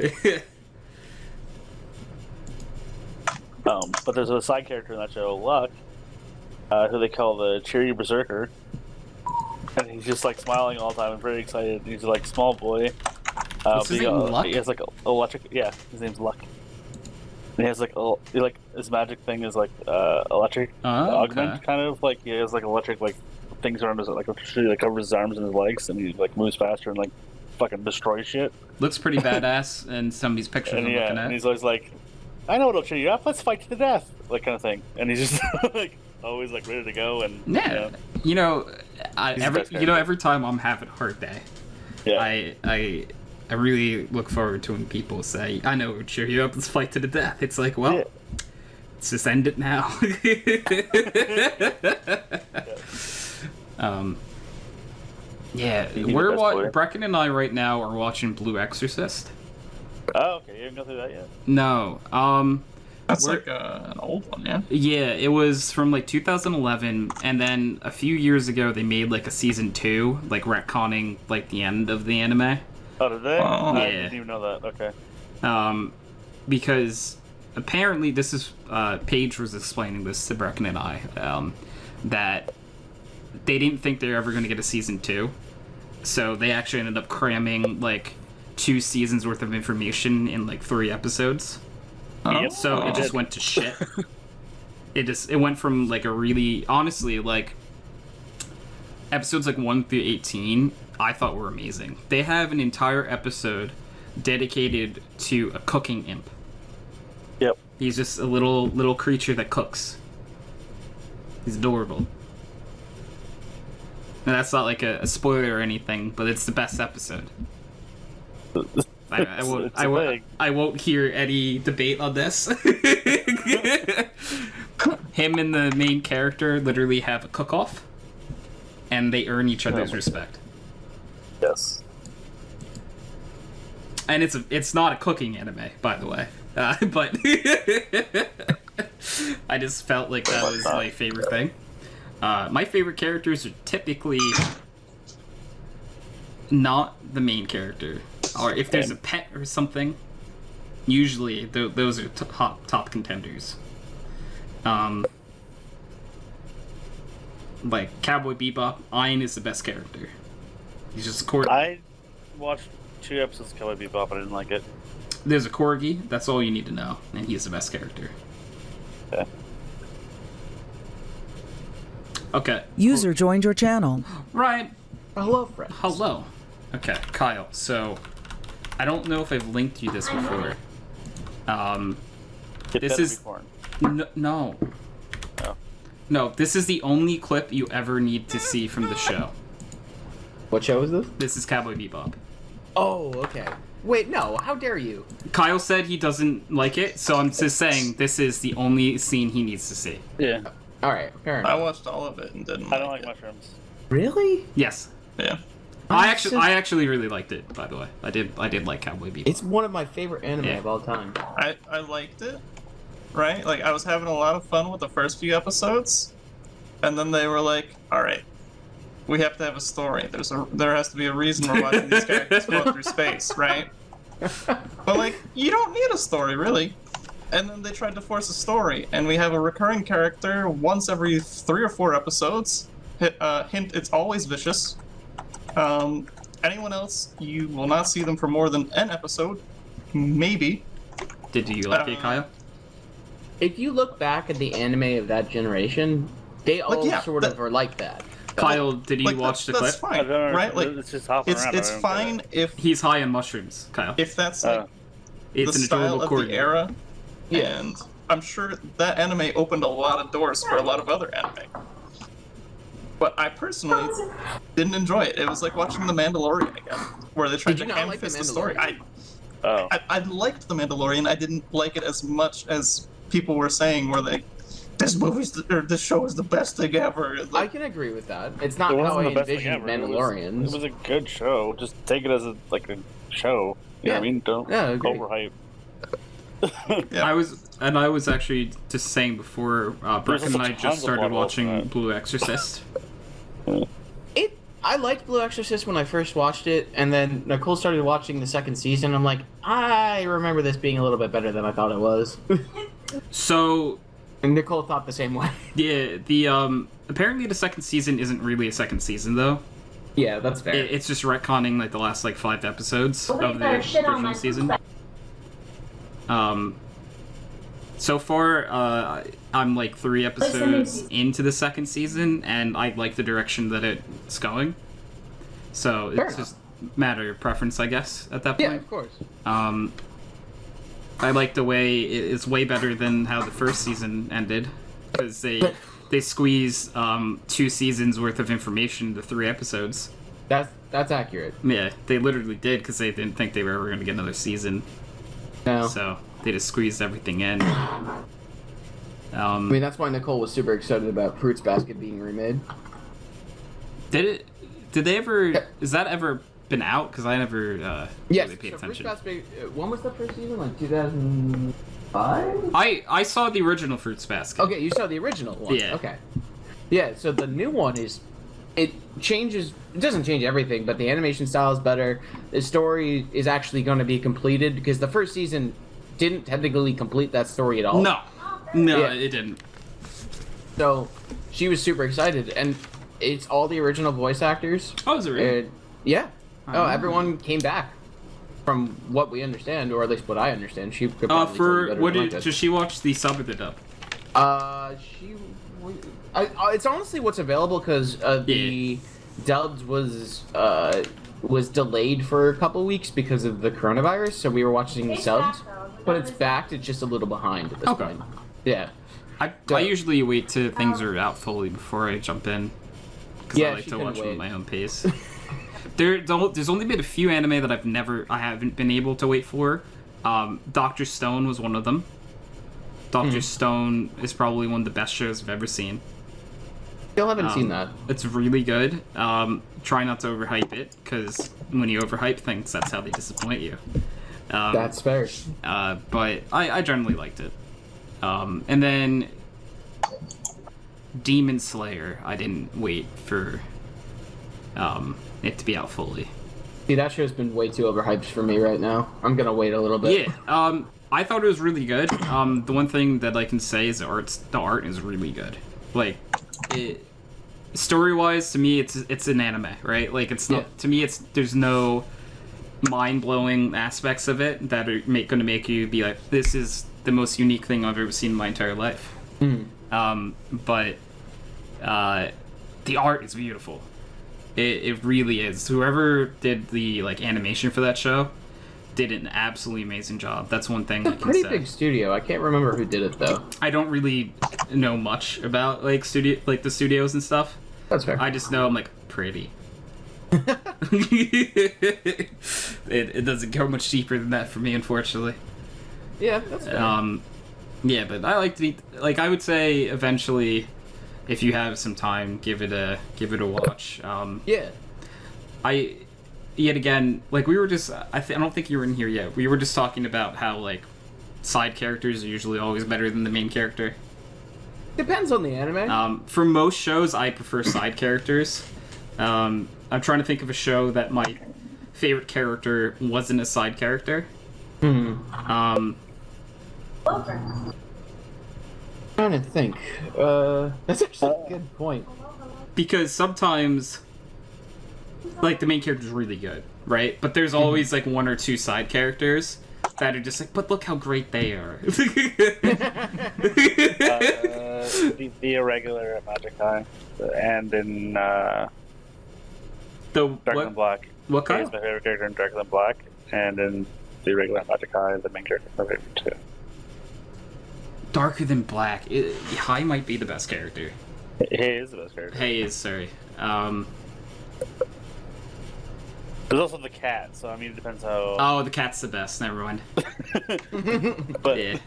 But there's a side character in that show, Luck, who they call the cheery berserker, and he's just like smiling all the time and very excited. He's like small boy. What's his name? Luck? He has like electric. Yeah, his name's Luck. And he has like his magic thing is like electric augment kind of like he has like electric like things around his like covers his arms and his legs, and he like moves faster and like fucking destroys shit. Looks pretty badass in some of these pictures I'm looking at. And he's always like, I know what'll cheer you up. Let's fight to the death, like kind of thing. And he's just like always like ready to go. And every time I'm having a hard day, I really look forward to when people say, I know what'll cheer you up. Let's fight to the death. It's like, well, let's just end it now. Brecken and I right now are watching Blue Exorcist. Oh, okay. You haven't gone through that yet? No. That's like an old one, yeah? Yeah, it was from like 2011, and then a few years ago they made like a season 2, like retconning like the end of the anime. Oh, did they? Yeah. I didn't even know that. Okay. Because apparently this is Paige was explaining this to Brecken and I, that they didn't think they were ever going to get a season 2, so they actually ended up cramming like 2 seasons worth of information in like 3 episodes. So it just went to shit. It went from like a really, honestly, like episodes like 1 through 18 I thought were amazing. They have an entire episode dedicated to a cooking imp. Yep. He's just a little creature that cooks. He's adorable. And that's not like a spoiler or anything, but it's the best episode. I won't hear any debate on this. Him and the main character literally have a cook-off, and they earn each other's respect. Yes. And it's not a cooking anime, by the way. But I just felt like that was my favorite thing. My favorite characters are typically not the main character. Or if there's a pet or something, usually those are top contenders. Like Cowboy Bebop, Ein is the best character. He's just a corgi. I watched 2 episodes of Cowboy Bebop, but I didn't like it. There's a corgi, that's all you need to know, and he's the best character. Okay. User joined your channel. Right. Hello, friends. Hello. Okay, Kyle, so I don't know if I've linked you this before. This is no. Oh. No, this is the only clip you ever need to see from the show. What show is this? This is Cowboy Bebop. Oh, okay. Wait, no, how dare you? Kyle said he doesn't like it, so I'm just saying this is the only scene he needs to see. Yeah. Alright, fair enough. I watched all of it and didn't I don't like like it. mushrooms. Really? Yes. Yeah. I actually really liked it, by the way. I did like Cowboy Bebop. It's one of my favorite anime of all time. I liked it, right? Like, I was having a lot of fun with the first few episodes, and then they were like, alright, we have to have a story. There has to be a reason we're watching these characters go through space, right? But, like, you don't need a story, really. And then they tried to force a story, and we have a recurring character once every 3 or 4 episodes. Hint, it's always Vicious. Anyone else, you will not see them for more than an episode. Maybe. Did you like it, Kyle? If you look back at the anime of that generation, they all sort of are like that. Kyle, did you watch the clip? That's fine, right? Like, it's just hopping around. It's fine if he's high on mushrooms, Kyle. if that's like It's the an style adorable of the era. And I'm sure that anime opened a lot of doors for a lot of other anime. But I personally didn't enjoy it. It was like watching The Mandalorian again, where they tried to ham-fist the story. I liked The Mandalorian. I didn't like it as much as people were saying, where they, this show is the best thing ever. Like, I can agree with that. It's not how I envisioned Mandalorians. It was a good show. Just take it as a show. You know what I mean? Don't overhype. Yeah. I was actually just saying before, Brooklyn and I just started watching Blue Exorcist. I liked Blue Exorcist when I first watched it, and then Nicole started watching the second season. I'm like, I remember this being a little bit better than I thought it was. So, and Nicole thought the same way. Yeah, apparently the second season isn't really a second season though. Yeah, that's fair. It's just retconning like the last like 5 episodes of the original season. So far, I'm like 3 episodes into the second season, and I like the direction that it's going. So it's just a matter of preference, I guess, at that point. Yeah, of course. I like the way it's way better than how the first season ended, because they squeeze 2 seasons worth of information into 3 episodes. That's accurate. Yeah, they literally did, because they didn't think they were ever going to get another season. No. So they just squeezed everything in. I mean, that's why Nicole was super excited about Fruits Basket being remade. Did they ever? Is that ever been out? Because I never really paid attention. Fruits Basket. When was the first season? Like 2005. I saw the original Fruits Basket. Okay, you saw the original one. Yeah. Okay. Yeah. So the new one it changes. It doesn't change everything, but the animation style is better. The story is actually going to be completed because the first season didn't technically complete that story at all. No, Yeah. it didn't. So she was super excited, and it's all the original voice actors. Oh, is it really? Yeah. Oh, everyone came back, from what we understand, or at least what I understand. She could probably tell you better what than I does she watch the sub or the dub? It's honestly what's available because the dubs was delayed for a couple weeks because of the coronavirus, so we were watching the subs. But it's backed. It's just a little behind at this point. Yeah. I usually wait till things are out fully before I jump in, because I like to watch them at my own pace. There's only been a few anime that I haven't been able to wait for. Dr. Stone was one of them. Dr. Stone is probably one of the best shows I've ever seen. Still haven't seen that. It's really good. Try not to overhype it, because when you overhype things, that's how they disappoint you. That's fair. But I generally liked it. And then Demon Slayer, I didn't wait for it to be out fully. See, that show's been way too overhyped for me right now. I'm gonna wait a little bit. Yeah, I thought it was really good. The one thing that I can say is the art is really good. Like, story-wise, to me, it's an anime, right? Like, it's not to me. There's no mind-blowing aspects of it that are going to make you be like, this is the most unique thing I've ever seen in my entire life. But the art is beautiful. It really is. Whoever did the animation for that show did an absolutely amazing job. That's one thing I can say. Pretty big studio. I can't remember who did it though. I don't really know much about the studios and stuff. That's fair. I just know I'm pretty. It doesn't go much deeper than that for me, unfortunately. Yeah, that's fair. Yeah, but I like to I would say eventually, if you have some time, give it a watch. Yeah. Yet again, we were just I don't think you were in here yet. We were just talking about how side characters are usually always better than the main character. Depends on the anime. For most shows, I prefer side characters. I'm trying to think of a show that my favorite character wasn't a side character. Trying to think. That's actually a good point. Because sometimes, the main character is really good, right? But there's always one or two side characters that are just but look how great they are. The irregular at Magic High, and in Darker Than Black. What kind? He's my favorite character in Darker Than Black, and in the irregular Magic High, the main character is my favorite too. Darker Than Black. High might be the best character. Hey is the best character. Hey is, sorry. There's also the cat, so it depends how... Oh, the cat's the best, never mind. But yeah.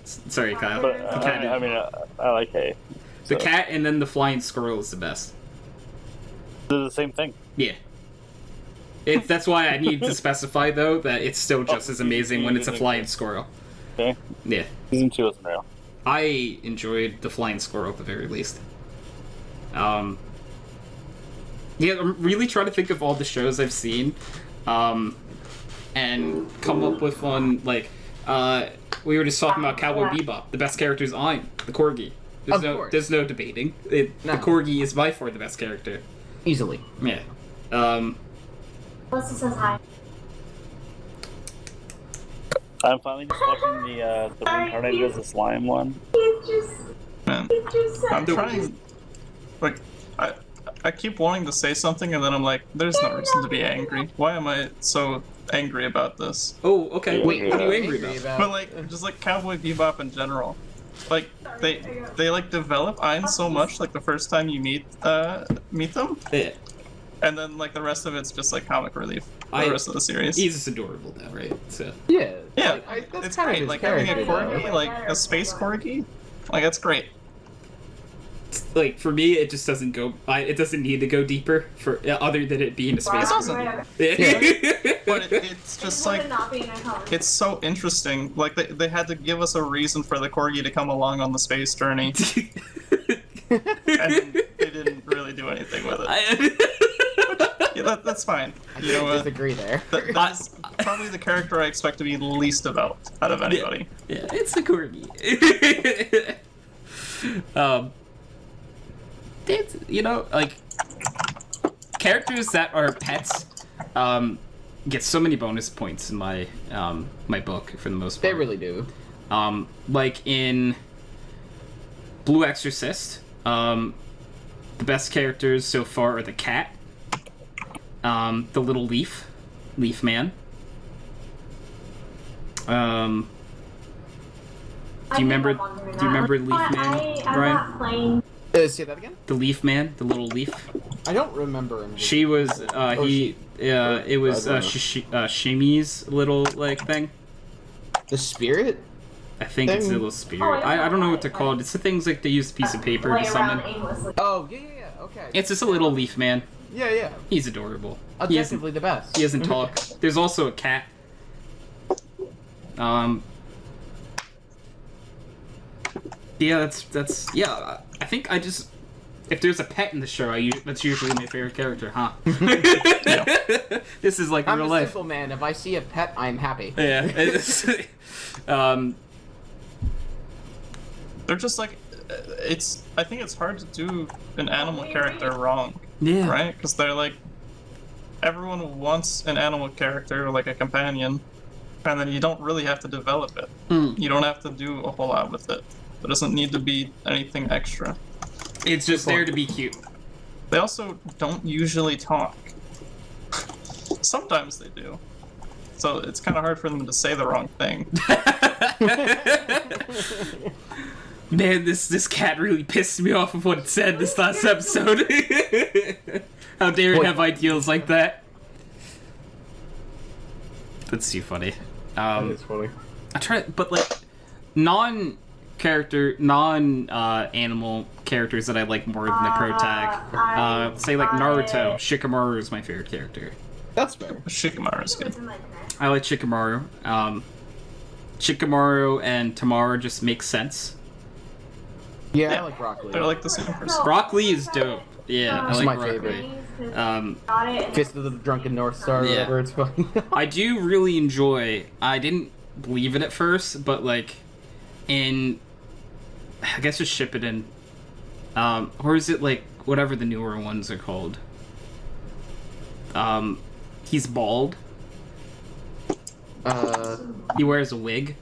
Sorry, Kyle. But, the cat I like Hay. The cat and then the flying squirrel is the best. They're the same thing. Yeah. That's why I need to specify, though, that it's still just as amazing when it's a flying squirrel. Okay. Yeah. Season 2 wasn't real. I enjoyed the flying squirrel at the very least. Yeah, I'm really trying to think of all the shows I've seen, and come up with one, like, we were just talking about Cowboy Bebop. The best character is Ein, the Corgi. There's no debating. The Corgi is by far the best character. Easily. Yeah. Melissa says hi. I'm finally just watching the reincarnated as a slime one. Man, I'm trying. Like, I keep wanting to say something, and then I'm like, there's no reason to be angry. Why am I so angry about this? Oh, okay. Wait, what are you angry about? But like, just like Cowboy Bebop in general. Like, they like develop Ein so much, like the first time you meet them. Yeah. And then like the rest of it's just like comic relief. The rest of the series. He's just adorable though, right? So. Yeah. Yeah, That's it's kind of great. his Like having a character, corgi, though. like a space corgi, like that's great. Like for me, it just doesn't go. It doesn't need to go deeper for other than it being a space. It doesn't. Yeah. But it's just like it's so interesting. Like they had to give us a reason for the corgi to come along on the space journey, and they didn't really do anything with it. Yeah, that's fine. I You know can't what? disagree there. That's probably the character I expect to be least developed out of anybody. Yeah, it's a corgi. It's, you know, like characters that are pets get so many bonus points in my my book for the most part. They really do. Like in Blue Exorcist, the best characters so far are the cat, the little leaf man. Do you remember Leaf Man, Brian? Say that again? The Leaf Man, the little leaf. I don't remember him. She was it was Shimi's little like thing. The spirit? I think it's a little spirit. I don't know what they're called. It's the things like they use a piece of paper to summon. Oh, yeah, okay. It's just a little leaf man. Yeah. He's adorable. Objectively the best. He doesn't talk. There's also a cat. Yeah, that's yeah. I think I just if there's a pet in the show, that's usually my favorite character, huh? This is like I'm real a life. simple man. If I see a pet, I'm happy. Yeah. They're just like I think it's hard to do an animal character wrong. Yeah. Right? Because they're like everyone wants an animal character like a companion, and then you don't really have to develop it. You don't have to do a whole lot with it. There doesn't need to be anything extra. It's just there to be cute. They also don't usually talk. Sometimes they do. So it's kind of hard for them to say the wrong thing. Man, this cat really pissed me off with what it said this last episode. How dare it have ideals like that? That's too funny. That is funny. I try, but like non-animal characters that I like more than the protag. Say like Naruto. Shikamaru is my favorite character. That's fair. Shikamaru is good. I like Shikamaru. Shikamaru and Tamara just make sense. Yeah, I like Rock Lee. They're like the same person. Rock Lee is dope. Yeah, I That's like my Rock favorite. Lee. Fist of the Drunken North Star, or Yeah. whatever it's called. I do really enjoy. I didn't believe it at first, but like in, I guess just ship it in. Or is it like whatever the newer ones are called? He's bald. He wears a wig.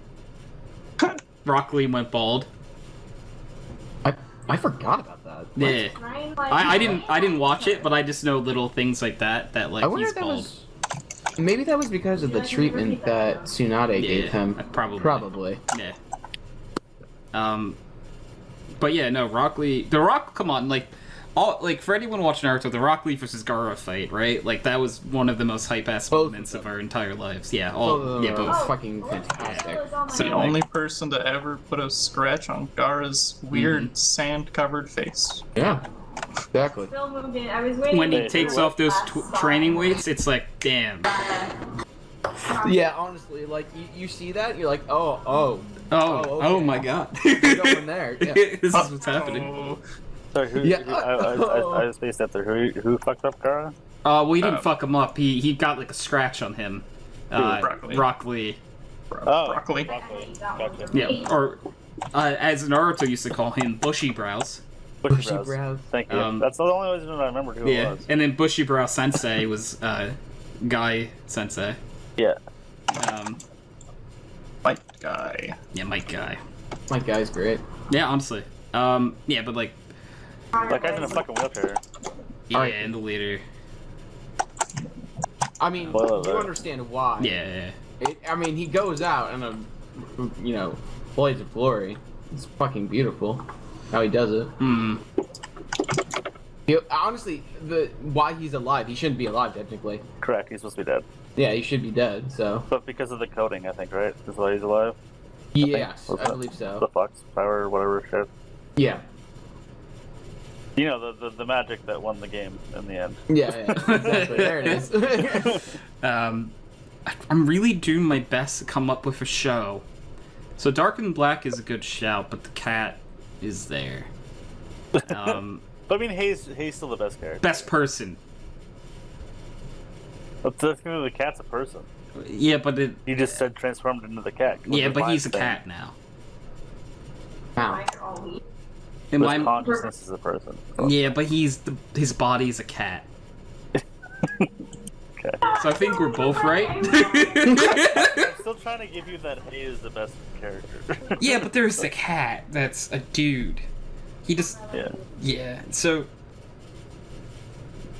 Rock Lee went bald. I forgot about that. Yeah, I didn't watch it, but I just know little things like that like I wonder he's if that bald. was. Maybe that was because of the treatment that Tsunade gave him. Probably. Yeah. But yeah, no, Rock Lee. The Rock, come on, like for anyone watching Naruto, the Rock Lee versus Gaara fight, right? Like that was one of the most hype ass moments of our entire lives. Yeah, both. Fucking fantastic. So the only person to ever put a scratch on Gaara's weird sand-covered face. Yeah, exactly. When he takes off those training weights, it's like, damn. Yeah, honestly, like you see that, you're like, oh, Oh my god. we're going there. Yeah. This is what's happening. Sorry, who? Yeah. I spaced out there. Who fucked up Kara? Well, he didn't fuck him up. He got like a scratch on him. Broccoli. Rock Lee. Broccoli. Gotcha. Yeah, or as Naruto used to call him, Bushy Brows. Bushy Brows. brows. Thank you. That's the only reason I remembered who it was. And then Bushy Brow Sensei was Guy Sensei. Yeah. Mike guy. Yeah, Mike Guy. My guy's great. Yeah, honestly. Yeah, but like. That guy's in a fucking wheelchair. Yeah, Alright. and the leader. I mean, Well, you understand why. Yeah. I mean, he goes out in a, blaze of glory. It's fucking beautiful how he does it. Hmm. Honestly, why he's alive, he shouldn't be alive technically. Correct. He's supposed to be dead. Yeah, he should be dead. So. But because of the coding, I think, right? Is why he's alive. Yes, What's I that? believe The so. Fox power, or whatever shit. Yeah. You know, the magic that won the game in the end. Yeah, exactly. There it is. I'm really doing my best to come up with a show. So Dark and Black is a good shout, but the cat is there. But I mean, Hayes still the best character. Best person. But the cat's a person. Yeah, but it. You just said transformed into the cat. Yeah, but he's a Thing. cat now. Wow. And His consciousness is a person. yeah, but his body's a cat. Okay. So I think we're both right. I'm still trying to give you that Hay is the best character. Yeah, but there's the cat that's a dude. He just. Yeah. Yeah, so.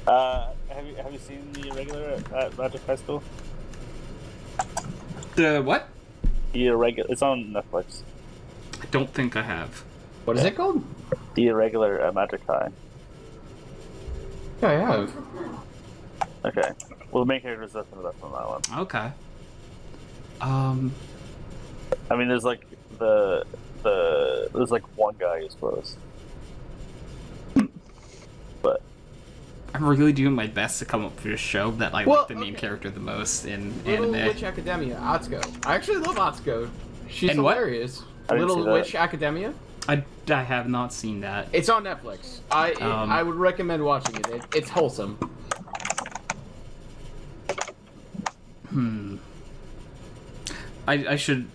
Have you seen the Irregular at Magic High School? The what? The Irregular. It's on Netflix. I don't think I have. What is it called? The Irregular at Magic High. Yeah, I have. Okay. Well, the main character is definitely that from that one. Okay. I mean, there's like there's like one guy who's close. But I'm really doing my best to come up with a show that I like the main character the most in Little anime. Witch Academia, Atsuko. I actually love Atsuko. She's And what? hilarious. I didn't see Little that. Witch Academia. I have not seen that. It's on Netflix. I would recommend watching it. It's wholesome. I should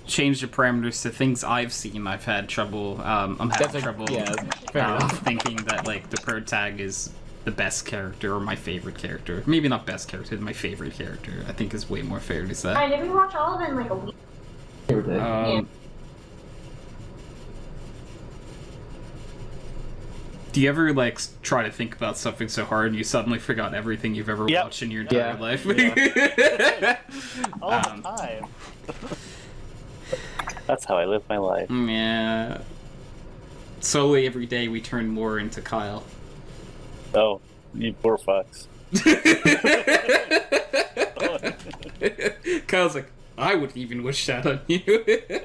change the parameters to things I've seen. I've had trouble. I'm having trouble. Fair enough. Thinking that like the bird tag is the best character or my favorite character. Maybe not best character, my favorite character. I think is way more fair to say. Alright, did we watch all of it in like a week? Do you ever like try to think about something so hard and you suddenly forgot everything you've ever watched in your entire life? All the time. That's how I live my life. Yeah. Slowly every day we turn more into Kyle. Oh, you poor fucks. Kyle's like, I wouldn't even wish that on you.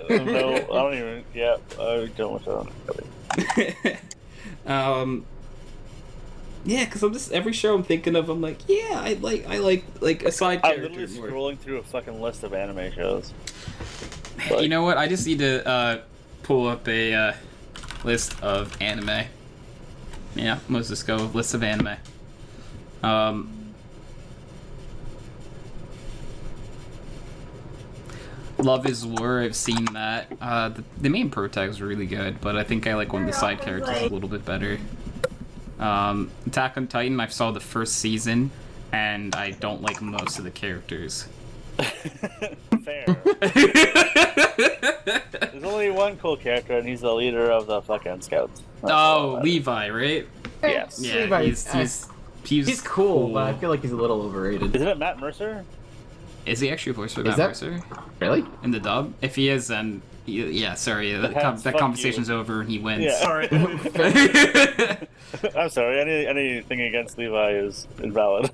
No, I don't even. Yeah, I don't wish that on anybody. Yeah, because I'm just every show I'm thinking of, I'm like, yeah, I like a side I'm character literally more. scrolling through a fucking list of anime shows. You know what? I just need to pull up a list of anime. Yeah, let's just go with list of anime. Love is War, I've seen that. The main protag is really good, but I think I like one of the side characters a little bit better. Attack on Titan, I saw the first season, and I don't like most of the characters. Fair. There's only one cool character, and he's the leader of the fucking scouts. That's all that Levi, right? Yes. Yeah, Levi, he's cool, but I feel like he's a little overrated. Isn't it Matt Mercer? Is he actually voiced by Is Matt that- Mercer Really? in the dub? If he is, then yeah, sorry, that fuck conversation's you. over and he wins. Yeah. Sorry. I'm sorry. Anything against Levi is invalid.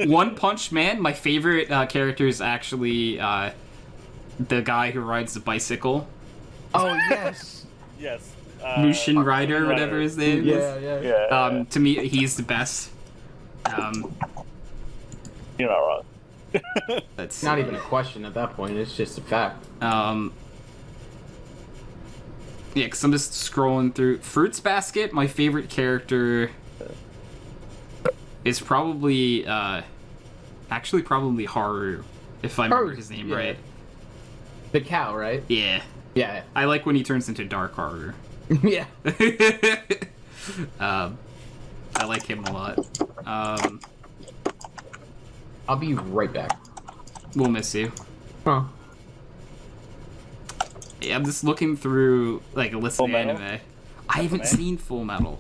One Punch Man, my favorite character is actually the guy who rides the bicycle. Oh yes. Yes. Mushin Rider, whatever his name is. Yeah. To me, he's the best. You're not wrong. That's Not even a question at that point. It's just a fact. Yeah, because I'm just scrolling through Fruits Basket. My favorite character is probably actually probably Haru, if I remember his name right. The cow, right? Yeah. Yeah. I like when he turns into Dark Haru. Yeah. I like him a lot. I'll be right back. We'll miss you. Huh. Yeah, I'm just looking through like a list of anime. I haven't seen Full Metal.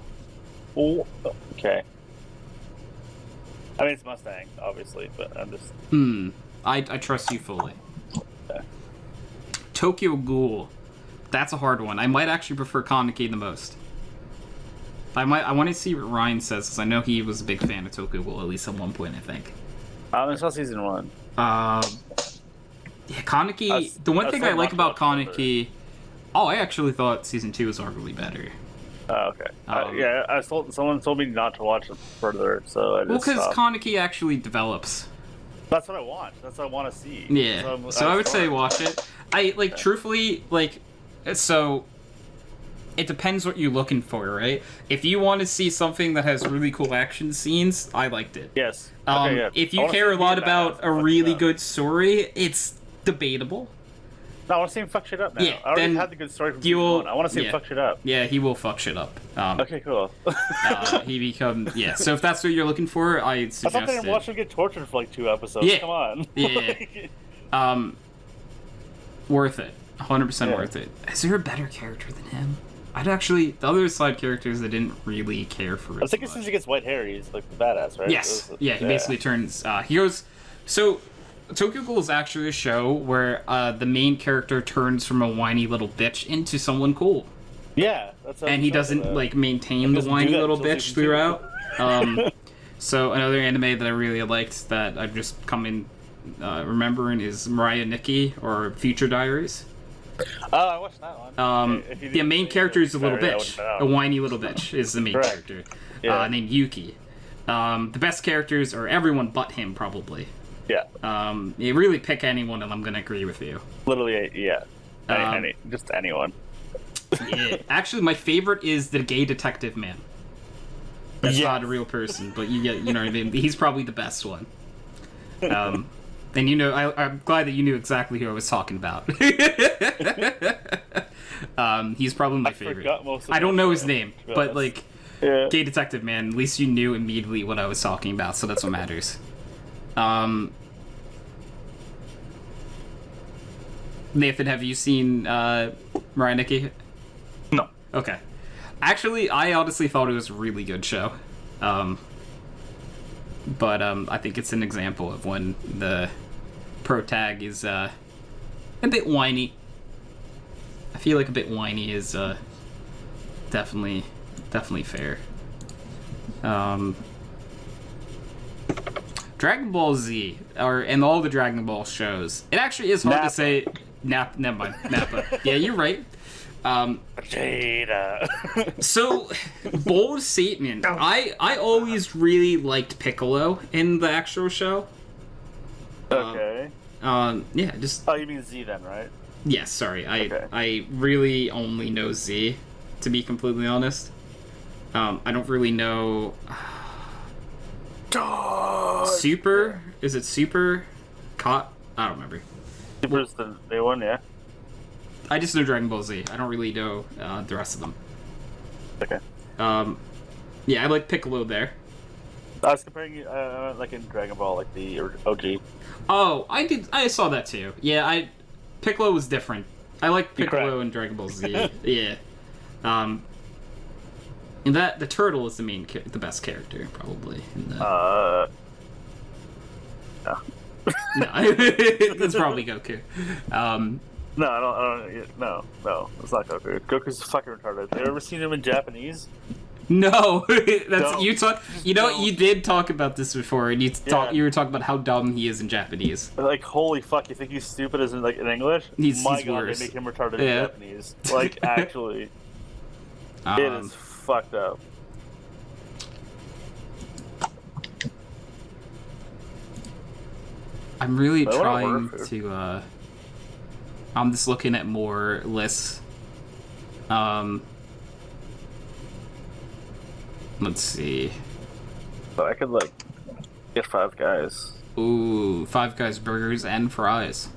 Oh, okay. I mean, it's Mustang, obviously, but I'm just... I trust you fully. Okay. Tokyo Ghoul. That's a hard one. I might actually prefer Kaneki the most. I want to see what Ryan says, because I know he was a big fan of Tokyo Ghoul, at least at one point, I think. I saw season 1. Yeah, Kaneki... The one thing I like about Kaneki... Oh, I actually thought season 2 was arguably better. Oh, okay. Yeah, someone told me not to watch it further, so I just... Well, because Kaneki actually develops. That's what I want. That's what I want to see. Yeah. So I would say watch it. Truthfully, so it depends what you're looking for, right? If you want to see something that has really cool action scenes, I liked it. Yes. Okay, yeah. If you care a lot about a really good story, it's debatable. No, I want to see him fuck shit up now. Yeah, I already had the good story from season 1. I want to see him fuck shit up. Yeah, he will fuck shit up. Okay, cool. He becomes... Yeah, so if that's what you're looking for, I suggest I thought they watched him get tortured for like 2 episodes. Yeah. Come on. Yeah. Worth it. 100% worth it. Is there a better character than him? I'd actually... The other side characters I didn't really care for. I was thinking since he gets white hair, he's like the badass, right? Yes. Yeah, he basically turns... he goes... So... Tokyo Ghoul is actually a show where the main character turns from a whiny little bitch into someone cool. Yeah, that's. And he doesn't maintain the whiny little bitch throughout. So another anime that I really liked that I've just come in remembering is Mariah Nikki or Future Diaries. Oh, I watched that one. The main character is a little bitch. A whiny little bitch is the main character. Named Yuki. The best characters are everyone but him, probably. Yeah. You really pick anyone, and I'm gonna agree with you. Literally, yeah. Just anyone. Yeah. Actually, my favorite is the gay detective man. That's not a real person, but you know what I mean. He's probably the best one. And I'm glad that you knew exactly who I was talking about. He's probably my favorite. I don't know his name, but gay detective man. At least you knew immediately what I was talking about, so that's what matters. Nathan, have you seen Mariah Nikki? No. Okay. Actually, I honestly thought it was a really good show. But I think it's an example of when the protag is a bit whiny. I feel like a bit whiny is definitely fair. Dragon Ball Z, and all the Dragon Ball shows. It actually is hard to say. Never mind. Nappa. Yeah, you're right. Jada. So, bold statement. I always really liked Piccolo in the actual show. Okay. Yeah, just... Oh, you mean Z then, right? Yes, sorry. I really only know Z, to be completely honest. I don't really know... Super? Is it Super? I don't remember. Super's the new one, yeah? I just know Dragon Ball Z. I don't really know the rest of them. Okay. Yeah, I like Piccolo there. I was comparing you, like in Dragon Ball, like the OG. Oh, I saw that too. Yeah, Piccolo was different. I like Piccolo in Dragon Ball Z. Yeah. And the turtle is the best character probably. No. No, that's probably Goku. No, I don't. No, it's not Goku. Goku's fucking retarded. Have you ever seen him in Japanese? No, that's you talk. You know, you did talk about this before, and you were talking about how dumb he is in Japanese. Like, holy fuck! You think he's stupid as in English? He's God, worse. They make him retarded in Japanese. Like, actually, it is fucked up. I'm really I wanna trying order food. to. I'm just looking at more lists. Let's see. But I could like get Five Guys Ooh, Five Guys burgers and fries.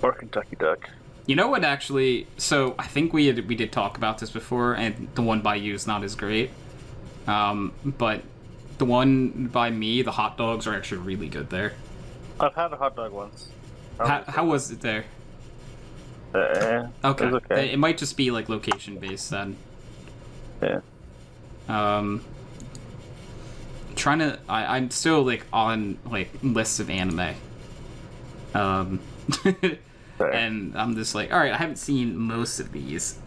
or Kentucky Duck. You know what? Actually, so I think we did talk about this before, and the one by you is not as great. But the one by me, the hot dogs are actually really good there. I've had a hot dog once. How was it there? Okay. Okay. It was okay. It might just be like location based then. Yeah. Trying to. I'm still like on like lists of anime. And I'm just like, all right, I haven't seen most of these.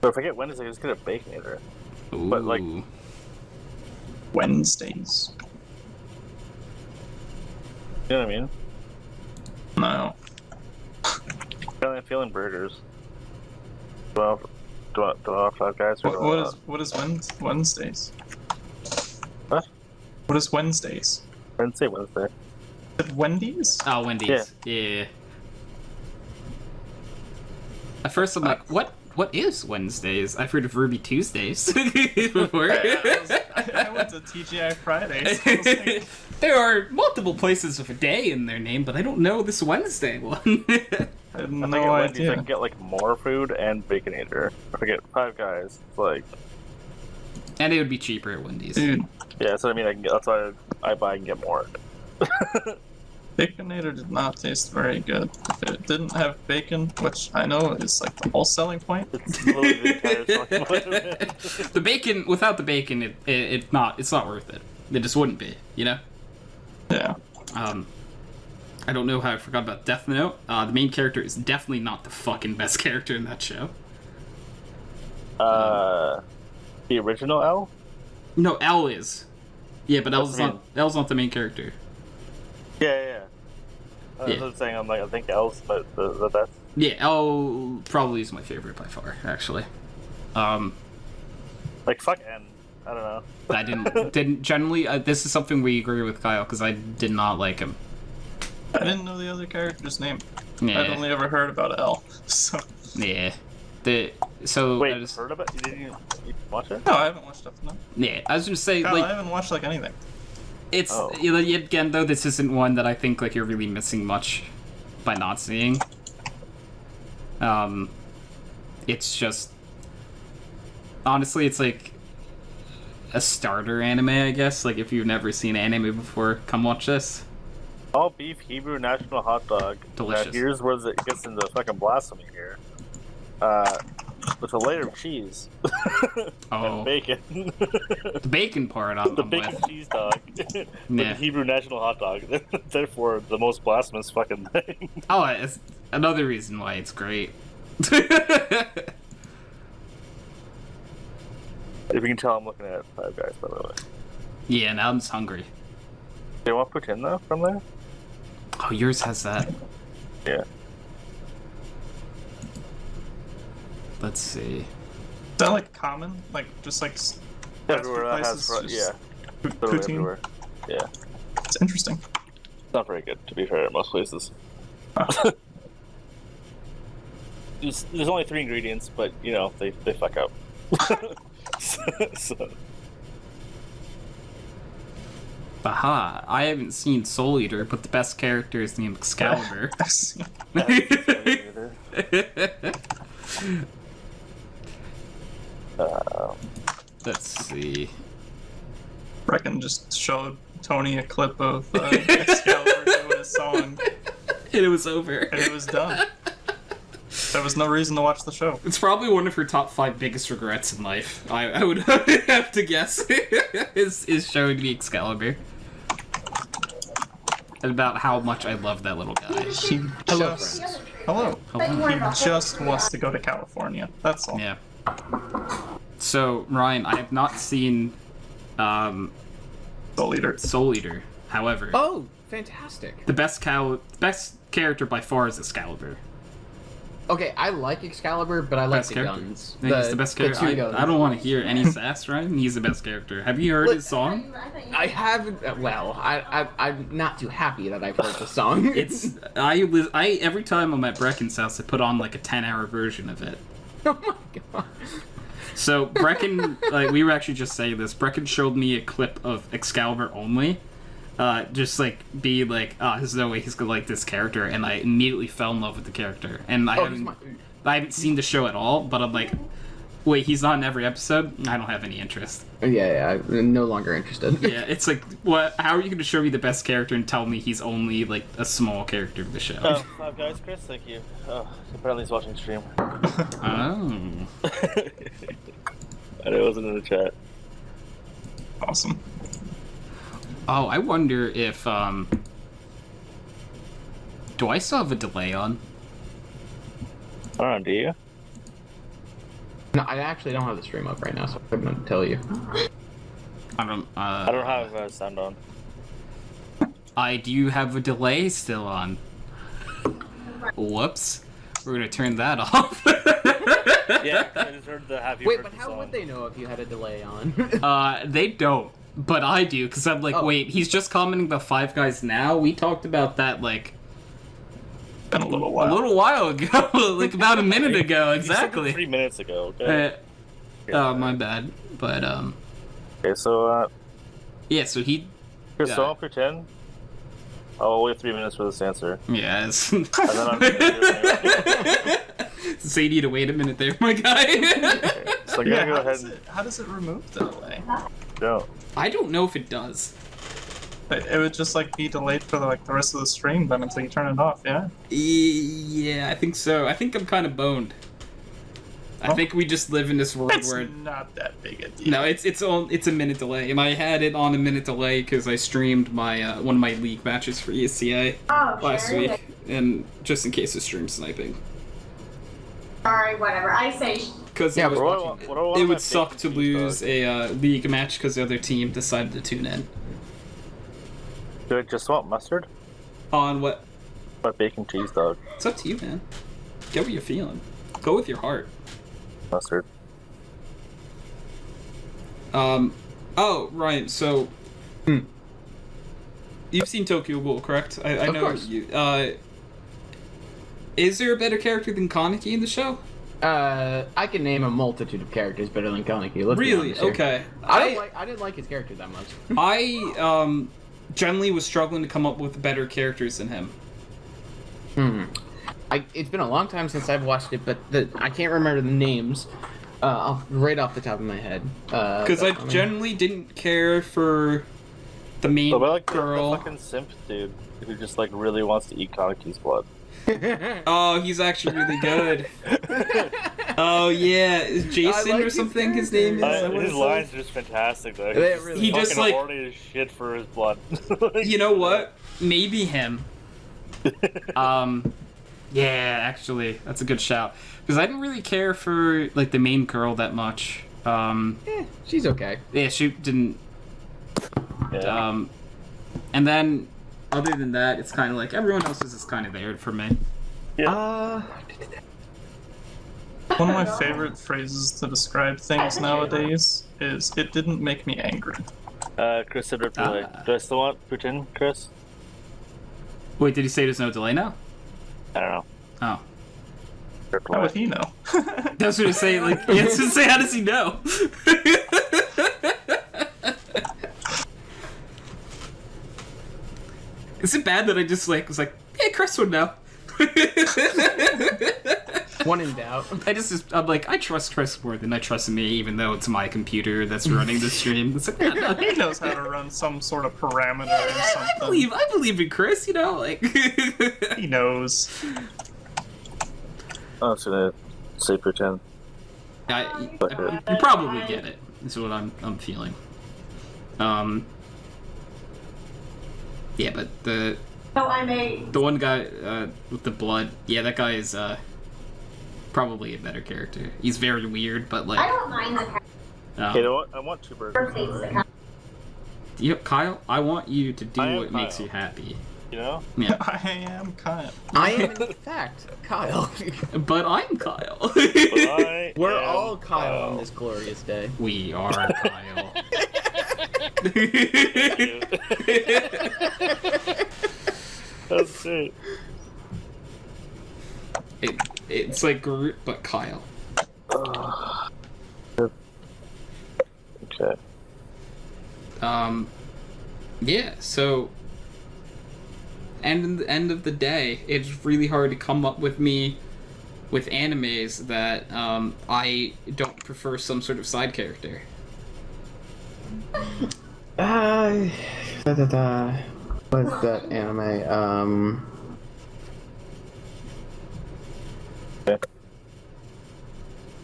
So if I get Wednesday, just get a Baconator. Ooh. But, like- Wednesdays. You know what I mean? No. I'm feeling burgers. Do I have Five Guys? Or What is Wednesdays? What? What is Wednesdays? Wednesday. Is it Wendy's? Oh, Wendy's. Yeah. At first, I'm like, what is Wednesdays? I've heard of Ruby Tuesdays before. I went to TGI Fridays. I was like, There are multiple places with a day in their name, but I don't know this Wednesday one. I had I think no at Wendy's I idea. can get like more food and Baconator. If I get Five Guys, it's like And it would be cheaper at Wendy's. Dude, yeah. That's what I mean. That's why I buy and get more. Baconator did not taste very good. If it didn't have bacon, which I know is like the whole selling point. It's literally the entire selling point of it. The bacon, without the bacon, it's not worth it. It just wouldn't be, you know? Yeah. I don't know how I forgot about Death Note. The main character is definitely not the fucking best character in that show. The original L. No, L is. Yeah, but What's L's not the main character. Yeah. I Yeah. was saying I'm like I think L's, but that's Yeah, L probably is my favorite by far, actually. like fuck N. I don't know. I didn't generally. This is something we agree with Kyle because I did not like him. I didn't know the other character's name. Yeah, I'd only ever heard about L. So yeah. Wait, I just, heard of it? You didn't watch it? no, I haven't watched Death Note. yeah, I was gonna say God, I like haven't watched like anything. it's Oh. you know, yet again though this isn't one that I think like you're really missing much by not seeing. It's just honestly it's like a starter anime, I guess. Like if you've never seen anime before, come watch this. All beef Hebrew national hot dog. Delicious. Now, here's where it gets into fucking blasphemy here. With a layer of cheese Oh, and bacon. the bacon part I'm The with. bacon cheese dog. With Yeah. the Hebrew national hot dog. Therefore, the most blasphemous fucking thing. Oh, it's another reason why it's great. If you can tell, I'm looking at Five Guys, by the way. Yeah, now I'm just hungry. Do you want poutine though from there? Oh, yours has that. Yeah. Let's see. Is that like common? Like just like Everywhere that has places just literally poutine? everywhere. Yeah. It's interesting. It's not very good, to be fair, at most places. Huh. There's only 3 ingredients, but you know they fuck up. so, Aha, I haven't seen Soul Eater, but the best character is named Excalibur. I've seen- Let's see. Reckon just showed Tony a clip of Excalibur doing his song, And it was over. and it was done. There was no reason to watch the show. It's probably one of her top 5 biggest regrets in life. I would have to guess is showing me Excalibur. And about how much I love that little guy. He Hello, just friends. hello. Hello. He just wants to go to California. That's all. Yeah. So Ryan, I have not seen Soul Eater. Soul Eater. However, Oh, fantastic. the best character by far is Excalibur. Okay, I like Excalibur, but I like Best the character. guns. He's the best character. I don't want to hear any sass, right? He's the best character. Have you heard his song? I haven't. Well, I'm not too happy that I've heard the song. I every time I'm at Brecken's house, I put on like a 10-hour version of it. Oh my god. So Brecken, like we were actually just saying this. Brecken showed me a clip of Excalibur only. Just like be like, there's no way he's gonna like this character, and I immediately fell in love with the character. And I haven't seen the show at all, but I'm like, wait, he's not in every episode? I don't have any interest. Yeah, I'm no longer interested. Yeah, it's like, what? How are you gonna show me the best character and tell me he's only like a small character of the show? Oh, Five Guys, Chris, thank you. Oh, apparently he's watching stream. Oh. And it wasn't in the chat. Awesome. Oh, I wonder if, do I still have a delay on? I don't know, do you? No, I actually don't have the stream up right now, so I couldn't tell you. I don't have sound on. I do have a delay still on. Whoops. We're gonna turn that off. Yeah, I just heard the happy Wait, birthday but how song. would they know if you had a delay on? They don't. But I do, because I'm like, wait, he's just commenting about Five Guys now? We talked about that, like... Been a little while. A little while ago. Like, about a minute ago, You said exactly. 3 minutes ago, okay? Oh, my bad. But, Okay, so, yeah, so he... Chris, don't pretend. I'll wait 3 minutes for this answer. Yes. And then I'm So you need to wait a minute there, my guy. So I'm gonna go ahead and How does it remove the delay? go. I don't know if it does. It would just like be delayed for the rest of the stream then until you turn it off, yeah? Yeah, I think so. I think I'm kind of boned. I think we just live in this world It's where... not that big a deal. No, it's a minute delay, and I had it on a minute delay because I streamed my one of my league matches for ESCA last week, and just in case of stream sniping. Sorry, whatever. I say. Because Yeah, it but would suck to lose a league match because the other team decided to tune in. Do I just want mustard? On what? My bacon cheese dog. It's up to you, man. Get what you're feeling. Go with your heart. Mustard. Oh, Ryan, so... You've seen Tokyo Ghoul, correct? I Of know course. you... Is there a better character than Kaneki in the show? I can name a multitude of characters better than Kaneki. Let's be Really? honest here. Okay. I didn't like his character that much. I generally was struggling to come up with better characters than him. It's been a long time since I've watched it, but I can't remember the names right off the top of my head. Because I generally didn't care for the main But I like girl. the fucking simp dude who just like really wants to eat Kaneki's blood. Oh, he's actually really good. Oh yeah, is Jason like or his something? His name is. His lines are just fantastic though. They He's really He are. just, fucking like- horny as shit for his blood. You know what? Maybe him. Yeah, actually, that's a good shout. Because I didn't really care for like the main girl that much. She's okay. Yeah, she didn't. Yeah. And then, other than that, it's kind of like everyone else is just kind of there for me. One of my favorite phrases to describe things nowadays is, it didn't make me angry. Chris said delay. Do I still want Putin, Chris? Wait, did he say there's no delay now? I don't know. Oh. How would he know? That's what I say. Like, yeah, I was gonna say, how does he know? Is it bad that I just like was like, hey, Chris would know? One in doubt. I'm like, I trust Chris more than I trust me, even though it's my computer that's running the stream. It's like, no. He knows how to run some sort of parameter or I something. believe in Chris. You know, like. He knows. I was gonna say Putin. You probably get it. Is what I'm feeling. Yeah, but the one guy with the blood, yeah, that guy is probably a better character. He's very weird, but like. I don't mind the You know what? I want two burgers. Kyle, I want you to do I am what makes Kyle. you happy. you know? Yeah. I am Kyle. I am in fact Kyle. But I'm Kyle. But I We're am all Kyle on this glorious day. We are Kyle. That's it. It's like Groot, but Kyle. Okay. Yeah, so and in the end of the day, it's really hard to come up with animes that I don't prefer some sort of side character. What's that anime?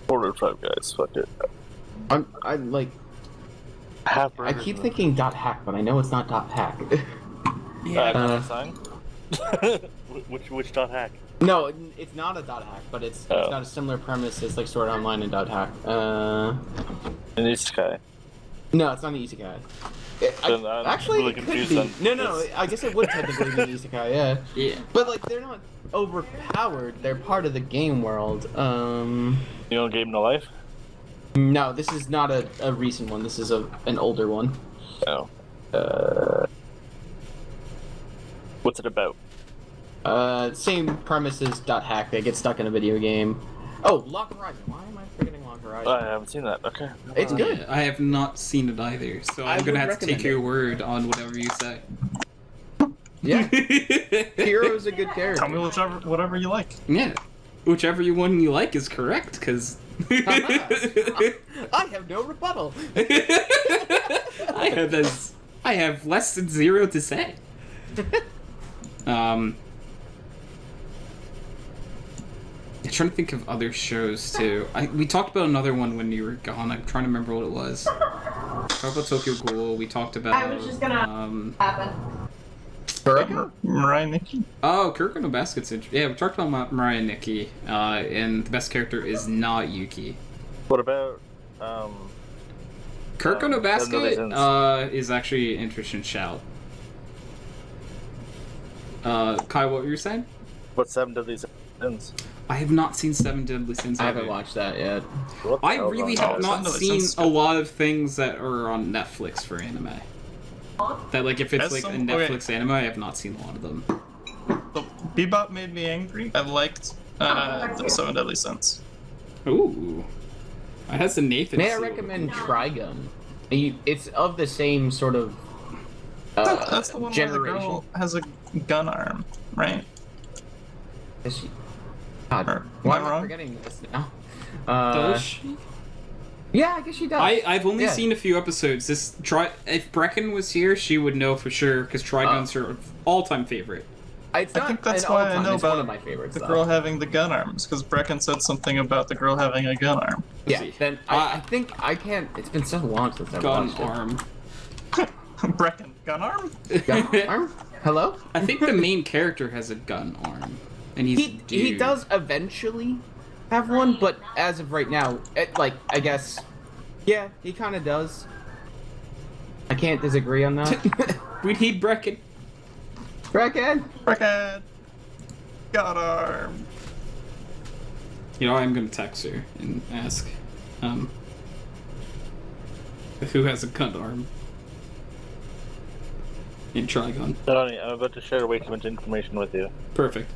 Four or five guys, fuck it. I like. I keep thinking dot hack, but I know it's not dot hack. Sign? which dot hack? No, it's not a dot hack, but it's got a similar premise as like Sword Art Online and dot hack. An isekai. No, it's not an isekai. Actually, really it could confused be. then. No, I guess it would technically be an isekai, yeah. Yeah. But like, they're not overpowered. They're part of the game world. You know Game No Life? No, this is not a recent one. This is an older one. No. What's it about? Same premise as dot hack. They get stuck in a video game. Oh, Lock Horizon. Why am I forgetting Lock Horizon? I haven't seen that. Okay. It's good. Yeah, I have not seen it either, so I'm gonna have to take your word on whatever you say. Yeah. Hero's a good character. Tell me whatever you like. Yeah, whichever one you like is correct, because I have no rebuttal. I have less than zero to say. I'm trying to think of other shows too. We talked about another one when you were gone. I'm trying to remember what it was. We talked about Tokyo Ghoul. We talked about. I was just gonna happen. Mariah Nikki. Oh, Kuroko no Basket's yeah, we talked about Mariah Nikki, and the best character is not Yuki. What about Kuroko no Basket Reasons. is actually an interesting shout. Kai, what were you saying? What's 7 Deadly Sins? I have not seen Seven Deadly Sins. I haven't watched that yet. What the I hell's really on have that? not Deadly seen Sins. a lot of things that are on Netflix for anime. That like if it's That's like a some- Netflix anime, I have not seen a lot of them. So, Bebop made me angry. I liked the 7 Deadly Sins. Ooh, it has the Nathan. May I seal. recommend Trigun? It's of the same sort of That's the one generation. where the girl has a gun arm, right? Is she? God, Or, why am I am I wrong? forgetting this now? Does she? Yeah, I guess she does. I've only Yeah. seen a few episodes. If Brecken was here, she would know for sure because Trigun's her all-time favorite. It's not I think that's an why I all-time, know it's one about of my favorites. the though. girl having the gun arms, because Brecken said something about the girl having a gun arm. Yeah, see. then I think I can't. It's been so long since I've Gun watched arm. Brecken, gun arm? it. Gun arm? Hello? I think the main character has a gun arm, and he's a He dude. does eventually have one, but as of right now, I guess, yeah, he kind of does. I can't disagree on that. We need Brecken. Bracken. Brecken! Gun arm! You know, I'm gonna text her and ask, who has a gun arm in Trigun. Donnie, I'm about to share way too much information with you. Perfect.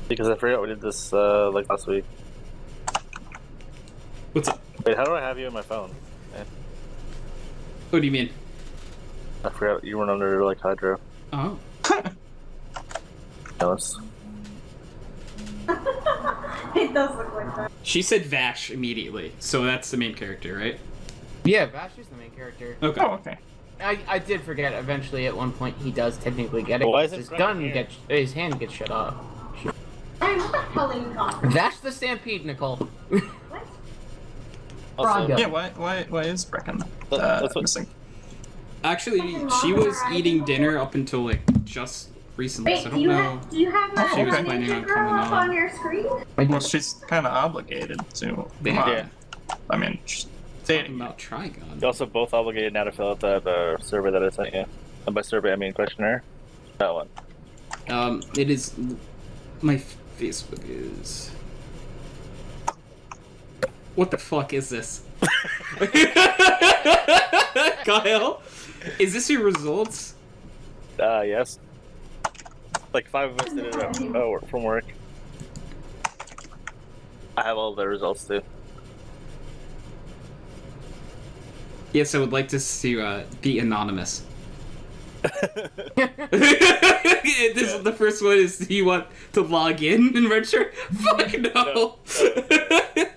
Because I forgot we did this like last week. What's up? Wait, how do I have you on my phone? What do you mean? I forgot you weren't under like Hydro. Oh. Jealous. It does look like that. She said Vash immediately, so that's the main character, right? Yeah, Vash is the main character. Okay. Oh, okay. I did forget. Eventually, at one point, he does technically get it. Why is it his right gun here? his hand gets shut off. Hey, what the hell are you talking Vash the Stampede, Nicole. What? Also, Frog. Yeah, why is Brecken That's what- missing? Actually, she was eating dinner up until like just recently, Wait, so I do don't you know. have that She was planning on girl coming up on. on your screen? Well, she's kind of obligated to. Come on. Yeah. I mean, she's Talking dating. about Trigun. You're also both obligated now to fill out that survey that I sent you. And by survey, I mean questionnaire. That one. It is. My Facebook is. What the fuck is this? Kyle, is this your results? Yes. Like 5 of us did it from work. I have all the results too. Yes, I would like this to be anonymous. The first one is, do you want to log in Redshirt? Fuck no!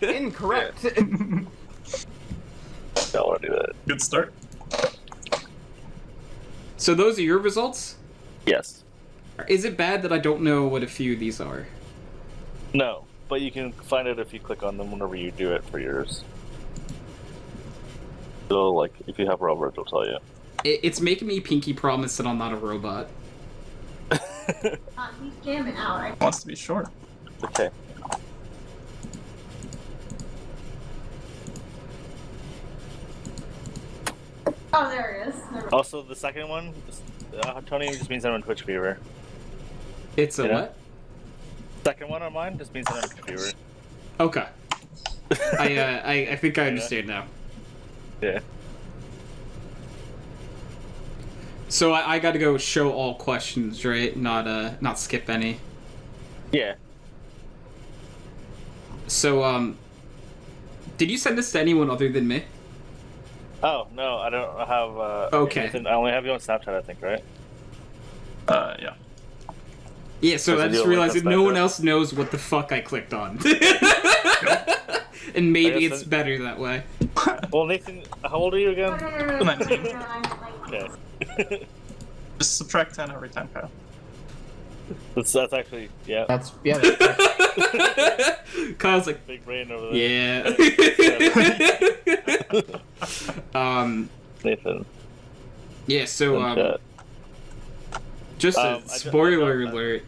Incorrect. Don't want to do that. Good start. So those are your results? Yes. Is it bad that I don't know what a few of these are? No, but you can find it if you click on them whenever you do it for yours. So, like, if you have Robert, it'll tell you. It's making me pinky promise that I'm not a robot. He's jamming out. Right? Wants to be short. Okay. Oh, there it is. Also, the second one, Tony, just means I'm in Twitch Fever. It's a Yeah. what? Second one on mine just means I'm in Twitch Fever. Okay. I think I understand now. Yeah. So I got to go show all questions, right? Not skip any. Yeah. So did you send this to anyone other than me? Oh, no, I don't have, Okay. anything. I only have you on Snapchat, I think, right? Yeah. Yeah, so Does I it just do a link realized on that no one Snapchat? else knows what the fuck I clicked on. And maybe it's better that way. Well, Nathan, how old are you again? No. 19. Okay. Just subtract 10 every time, Kyle. That's actually, yeah. That's Kyle's like, Big brain over there. yeah. Nathan. Yeah, so, Chat. just a I don't- spoiler alert,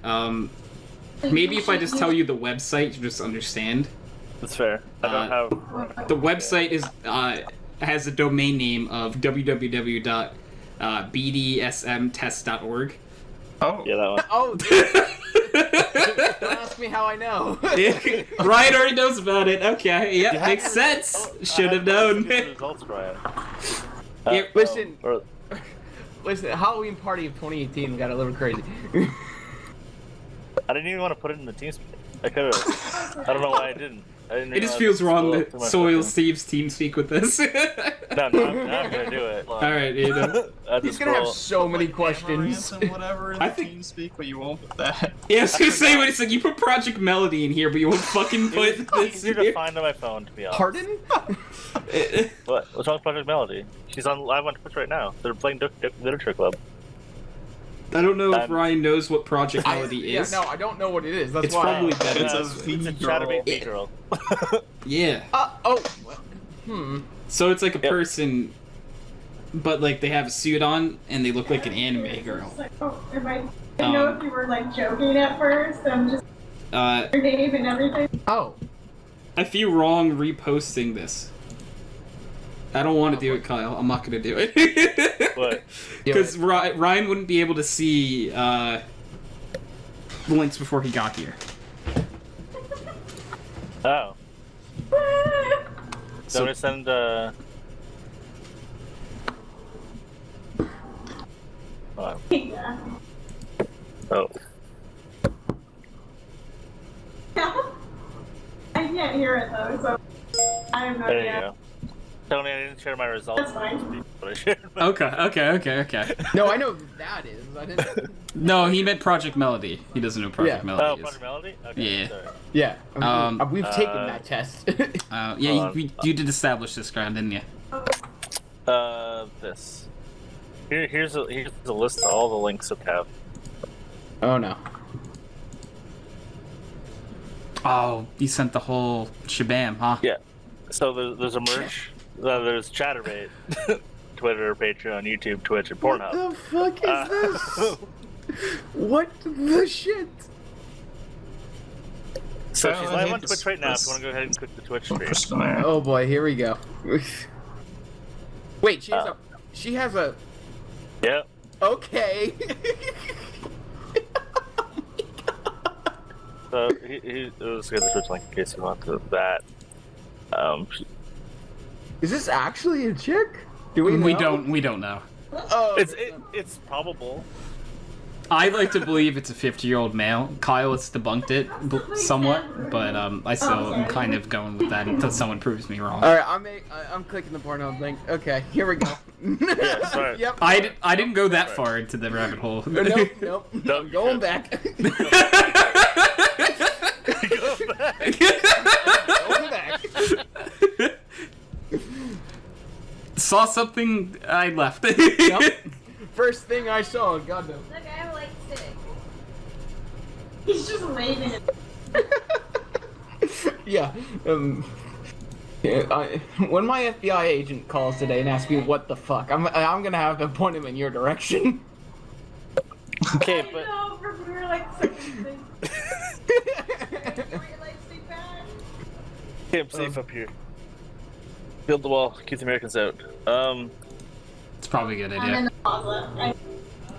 maybe if I just tell you the website, you just understand. That's fair. I don't have. The website is, has a domain name of www.bdsmtest.org. Oh, Yeah, that one. Oh, don't ask me how I know. Ryan already knows about it. Okay, yeah, have makes the sense. results? Should have I known. the results, Ryan. Yeah, listen. Or- Listen, the Halloween party of 2018 got a little crazy. I didn't even want to put it in the TeamSpeak. I could have. I don't know why I didn't. It just feels wrong to soil Steve's TeamSpeak with this. No, I'm gonna do it. Alright, you know. He's gonna have so many questions. and whatever in I the think- TeamSpeak, but you won't put that. Yeah, I was gonna say, when it's like, you put Project Melody in here, but you won't fucking put It's this easier in to here. find on my phone, to be honest. Pardon? What? What's wrong with Project Melody? She's on live on Twitch right now. They're playing Literature Club. I don't know if Ryan knows what Project Melody is. Yeah, no, I don't know what it is. That's It's why. probably better. It's a It's a V Chatterbait girl. V girl. Yeah. So it's like a person, but like they have a suit on and they look like an anime girl. It's like, oh, if I didn't know if you were like joking at first, I'm just your name and everything. Oh. I feel wrong reposting this. I don't want to do it, Kyle. I'm not gonna do it. What? Because Ryan wouldn't be able to see the links before he got here. Oh. So So- I'm gonna send. Yeah. Oh. I can't hear it though, so I have no There you idea. go. Tony, I didn't share my results. That's fine. But I shared my Okay. No, I know who that is. I didn't. No, he meant Project Melody. He doesn't know Project Yeah. Melody Oh, is. Project Melody? Okay, Yeah. sorry. Yeah. We've taken uh, that test. Yeah, Hold you did establish this ground, didn't you? This. Here's a list of all the links that have. Oh no. Oh, you sent the whole shabam, huh? Yeah. So there's a merch. There's Chatterbait, Twitter, Patreon, YouTube, Twitch, and Pornhub. What the fuck is this? What the shit? So Kyle, she's I live hate on this- Twitch right now. If this- you want to go ahead and click the Twitch stream. Push them there. Oh boy, here we go. Wait, she has a. Yeah. Okay. So he was going to switch link in case you want to that. Is this actually a chick? Do we know? We don't know. Oh, It's probable. I like to believe it's a 50-year-old male. Kyle has debunked it somewhat, but I still am kind of going with that until someone proves me wrong. All right, I'm clicking the porno link. Okay, here we go. Yeah, sorry. Yep. I didn't go that far into the rabbit hole. Nope. Don't Going back. Go back. Going back. Saw something, I left. Yep. First thing I saw, God knows. Look, I have like 6. He's just waving it. Yeah. When my FBI agent calls today and asks me what the fuck, I'm gonna have to point him in your direction. Okay, I but know, we were like saying okay, I'm safe up here. Build the wall. Keep the Americans out. It's probably a good I'm in idea. the closet.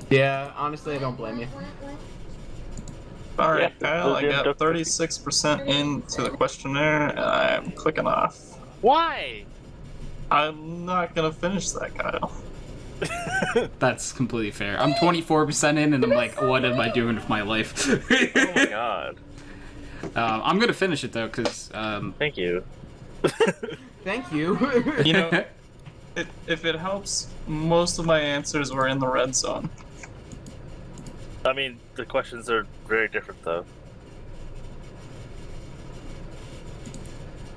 Yeah, honestly, I don't blame you. Alright, Yeah, Kyle, I those got are- 36% into the questionnaire, and I'm clicking off. Why? I'm not gonna finish that, Kyle. That's completely fair. I'm 24% in, and I'm like, what am I doing with my life? Oh my god. I'm gonna finish it though, cause Thank you. Thank you. You know, if it helps, most of my answers were in the red zone. I mean, the questions are very different, though.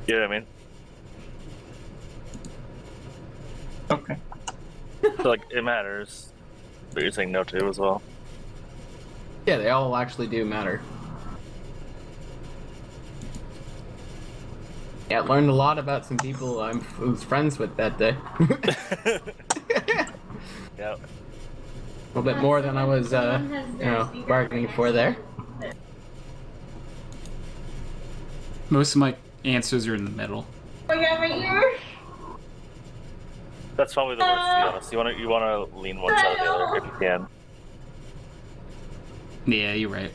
You know what I mean? Okay. So, like, it matters. But you're saying no to as well. Yeah, they all actually do matter. Yeah, I learned a lot about some people I was friends with that day. Yeah. A little bit more than I was, bargaining for there. most of my answers are in the middle. I got my ear. That's probably the worst, to be honest. You wanna lean one side or the other if you can. Yeah, you're right.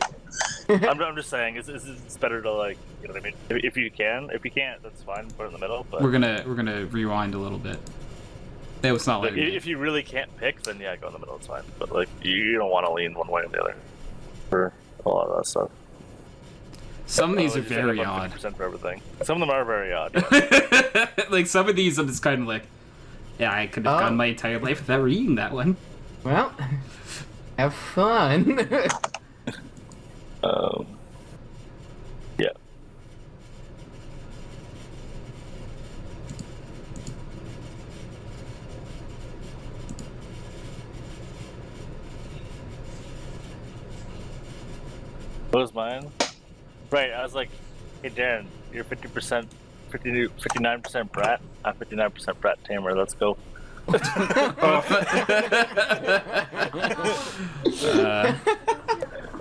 I'm just saying, it's better to, like, you know what I mean? If you can. If you can't, that's fine. Put it in the middle. But We're gonna rewind a little bit. It was not like, like if you really can't pick, then yeah, go in the middle. It's fine. But like, you don't want to lean one way or the other for a lot of that stuff. some of these are Otherwise, you end up very on odd. 50% for everything. Some of them are very odd. Yeah. Like some of these, I'm just kind of like, yeah, I could have gone my entire life without reading that one. Well, have fun. Yeah. What was mine? Right, I was like, hey Darren, you're 50%, 59% brat. I'm 59% brat tamer. Let's go.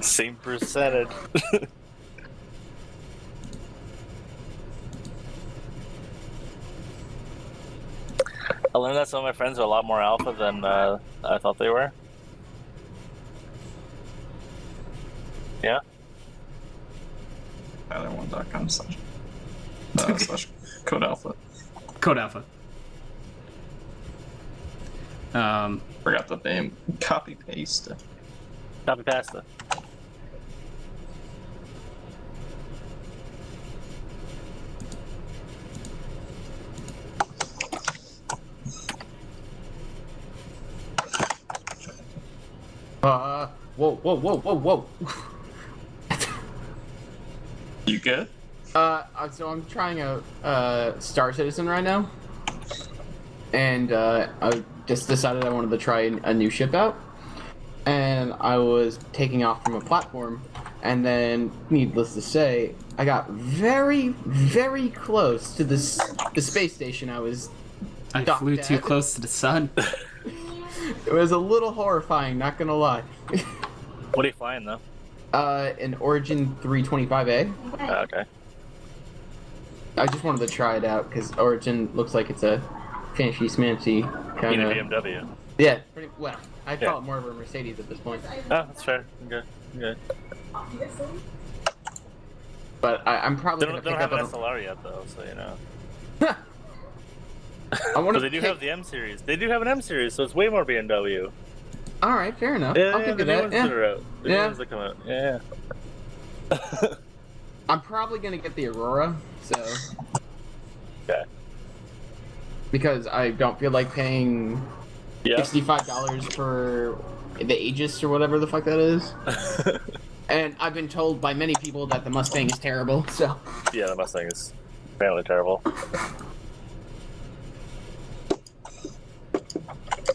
Same percentage. I learned that some of my friends are a lot more alpha than I thought they were. Yeah? Tyler1.com slash code alpha. Code Alpha. Forgot the name. Copy paste. Copy pasta. Whoa. You good? So I'm trying a Star Citizen right now, and I just decided I wanted to try a new ship out, and I was taking off from a platform, and then, needless to say, I got very, very close to the space station I was. I docked flew too at. close to the sun. It was a little horrifying, not gonna lie. What are you flying though? An Origin 325A. Okay. I just wanted to try it out because Origin looks like it's a fancy smancy You kind need a of. BMW. Yeah, pretty well. I Yeah. call it more of a Mercedes at this point. Oh, that's fair. Okay. Okay. Obviously. But I'm probably They gonna don't pick have up an on. SLR yet, though, so you know. I want But to. they do have the M series. They do have an M series, so it's way more BMW. All right, fair enough. Yeah, I'll give the you new that. ones Yeah. that are out. The new Yeah. ones that come out. Yeah. I'm probably gonna get the Aurora, so Okay. because I don't feel like paying Yeah. $65 for the Aegis or whatever the fuck that is. And I've been told by many people that the Mustang is terrible. So Yeah, the Mustang is apparently terrible.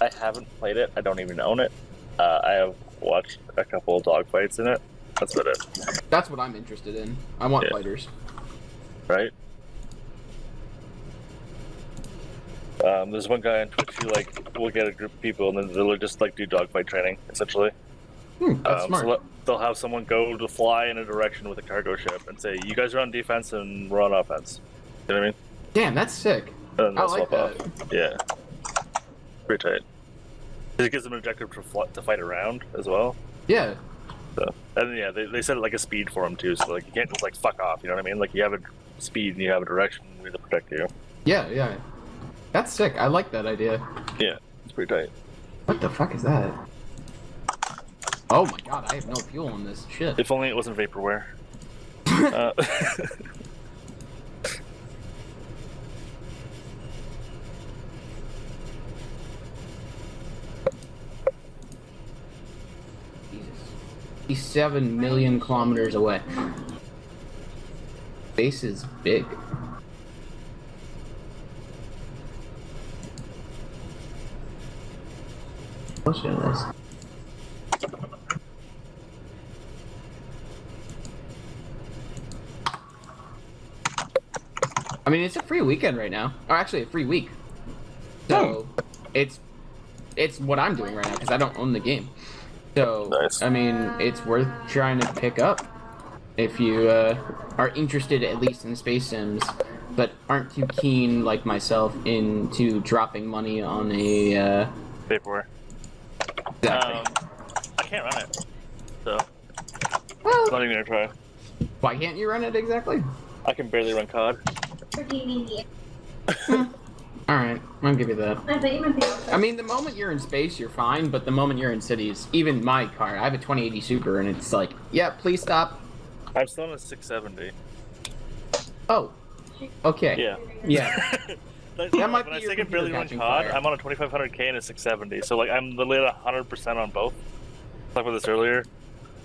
I haven't played it. I don't even own it. I have watched a couple of dogfights in it. That's about it. that's what I'm interested in. I want Yeah. fighters. Right? There's one guy on Twitch who will get a group of people and then they'll just do dogfight training essentially. That's smart. So they'll have someone go to fly in a direction with a cargo ship and say, "You guys are on defense and we're on offense." You know what I mean? Damn, that's sick. And then I they'll like swap that. off. Yeah. Pretty tight. It gives them an objective to fight around as well. Yeah. So, and then, yeah, they set it like a speed for them too, so you can't just fuck off. You know what I mean? You have a speed and you have a direction to protect you. Yeah. That's sick. I like that idea. Yeah, it's pretty tight. What the fuck is that? Oh my god, I have no fuel on this shit. If only it wasn't vaporware. Jesus. He's 7 million kilometers away. Base is big. What's this? I mean, it's a free weekend right now. Or actually, a free week. So, it's what I'm doing right now because I don't own the game. So, Nice. I mean, it's worth trying to pick up if you are interested at least in space sims, but aren't too keen like myself into dropping money on a Vaporware. Exactly. I can't run it, so Well, not even gonna try. why can't you run it exactly? I can barely run COD. Alright, I'll give you that. I bet you might be able to. I mean, the moment you're in space, you're fine, but the moment you're in cities, even my car, I have a 2080 Super, and it's like, yeah, please stop. I'm still on a 670. Oh, okay. Yeah. Yeah. That might when be I your say I can barely computer run catching COD, fire. I'm on a 2500K and a 670, so I'm literally at 100% on both. Talked about this earlier.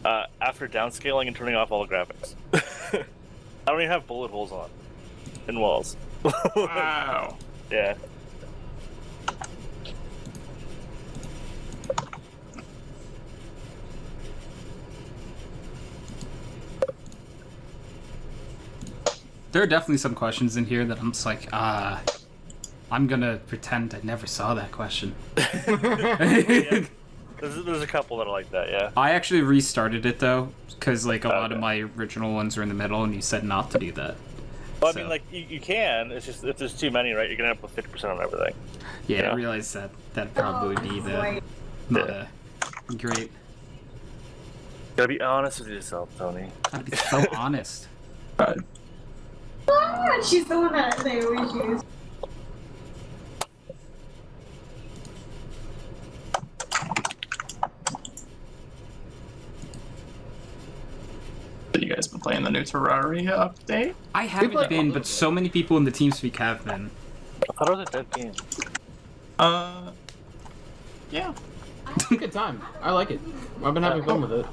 After downscaling and turning off all the graphics, I don't even have bullet holes on in walls. Wow. Yeah. There are definitely some questions in here that I'm just like, I'm gonna pretend I never saw that question. Yeah. There's a couple that are like that, yeah. I actually restarted it though, because a lot of Okay. my original ones are in the middle, and you said not to do that. Well, I So- mean, you can. It's just if there's too many, right? You're gonna end up with 50% on everything. Yeah, Yeah. I realized that that'd probably be not a great. Gotta be honest with yourself, Tony. Gotta be so honest. Ah, she's the one that they always use. You guys been playing the new Terraria update? I haven't played a been, little but so many people in the TeamSpeak have been. I thought it was a dead game. Yeah. Good time. I like it. I've been having fun with it.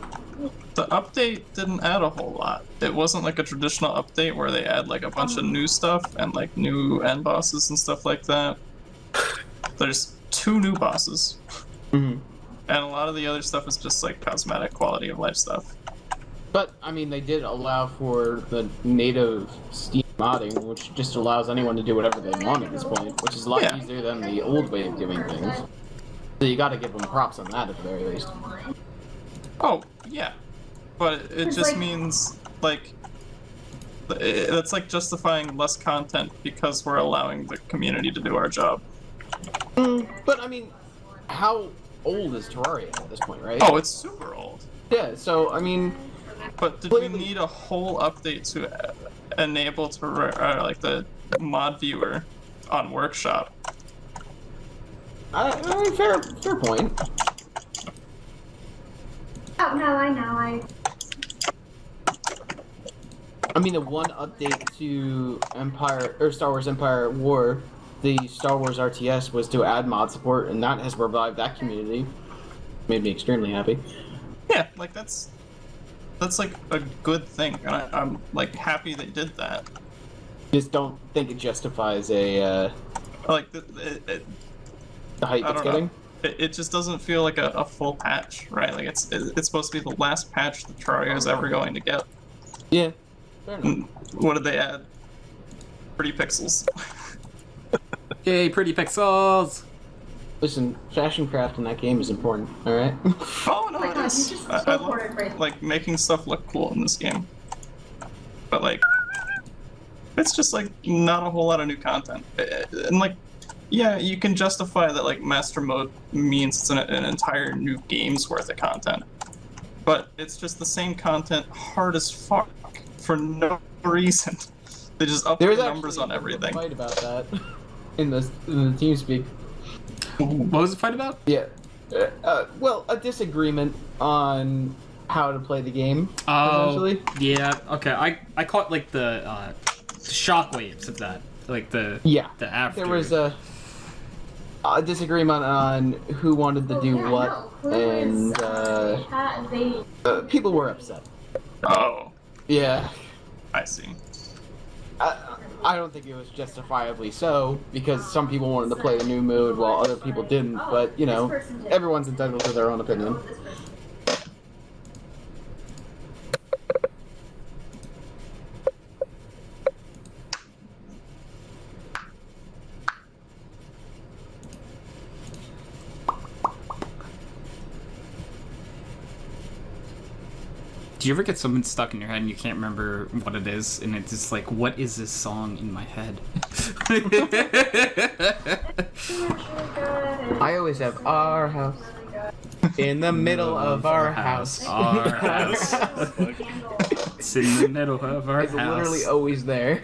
The update didn't add a whole lot. It wasn't like a traditional update where they add a bunch of new stuff and new end bosses and stuff like that. There's 2 new bosses. Mhm. And a lot of the other stuff is just cosmetic quality of life stuff. But, I mean, they did allow for the native Steam modding, which just allows anyone to do whatever they want at this point, which is a lot Yeah. easier than the old way of doing things. So you gotta give them props on that at the very least. Oh, yeah. But it It's just like- means, that's justifying less content because we're allowing the community to do our job. But, I mean, how old is Terraria at this point, right? Oh, it's super old. Yeah, so, I mean, But did we need a whole update to enable to like the mod viewer on Workshop? Fair point. Oh no, I know. I mean, the one update to Star Wars Empire War, the Star Wars RTS, was to add mod support, and that has revived that community. Made me extremely happy. Yeah, like that's like a good thing, and I'm like happy they did that. Just don't think it justifies a Like the hype it's getting. It just doesn't feel like a full patch, right? Like it's supposed to be the last patch that Terraria is ever going to get. Yeah. Fair enough. What did they add? Pretty pixels. Yay, pretty pixels! Listen, fashion craft in that game is important, alright? Oh no, my it God, is. you just I love teleported like making stuff look cool in this game. But like, it's just like not a whole lot of new content. And like, yeah, you can justify that like Master Mode means it's an entire new game's worth of content. But it's just the same content hard as fuck for no reason. They just up the numbers on everything. Fight about that in the TeamSpeak. What was the fight about? Yeah. Well, a disagreement on how to play the game. Oh, essentially. yeah. Okay, I caught like the shockwaves of that, like the after. There was a disagreement on who wanted to do what, and people were upset. Oh. Yeah. I see. I don't think it was justifiably so, because some people wanted to play the new mode while other people didn't, but, you know, everyone's entitled to their own opinion. Do you ever get something stuck in your head and you can't remember what it is, and it's just like, what is this song in my head? I always have our house in the middle of our house. Our house. It's in the middle of our It's house. literally always there.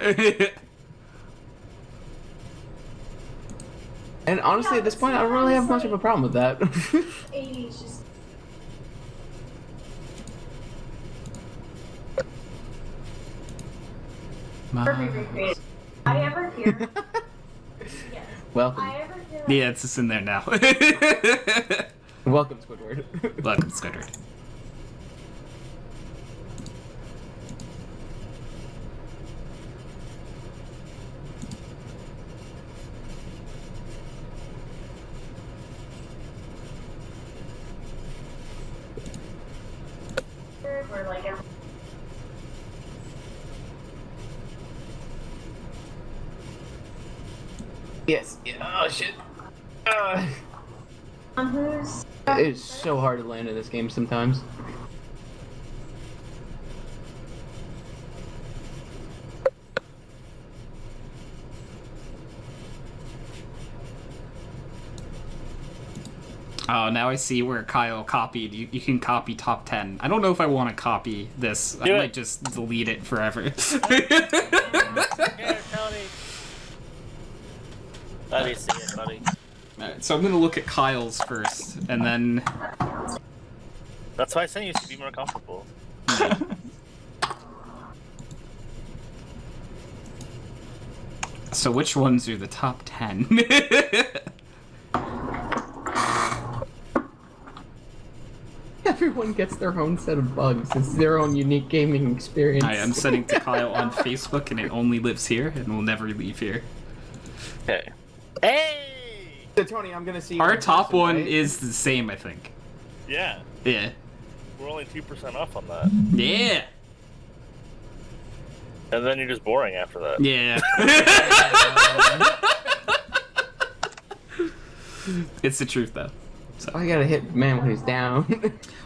And honestly, at this point, I don't really have much of a problem with that. 80s just. I ever hear. Yes. Welcome. I ever hear. Yeah, it's just in there now. Welcome, Squidward. Welcome, Squidward. We're like. Yes. Yeah. Oh shit. Who's? It is so hard to land in this game sometimes. Oh, now I see where Kyle copied. You can copy top 10. I don't know if I want to copy this. I might just delete it forever. Here, Tony. Let me see it, buddy. Alright, so I'm gonna look at Kyle's first, and then... That's why I sent you to be more comfortable. So which ones are the top 10? Everyone gets their own set of bugs. It's their own unique gaming experience. I am sending to Kyle on Facebook, and it only lives here, and will never leave here. Okay. Hey! So Tony, I'm gonna see. Our top one is the same, I think. Yeah. Yeah. We're only 2% off on that. Yeah! And then you're just boring after that. Yeah. It's the truth, though. So. I gotta hit man when he's down.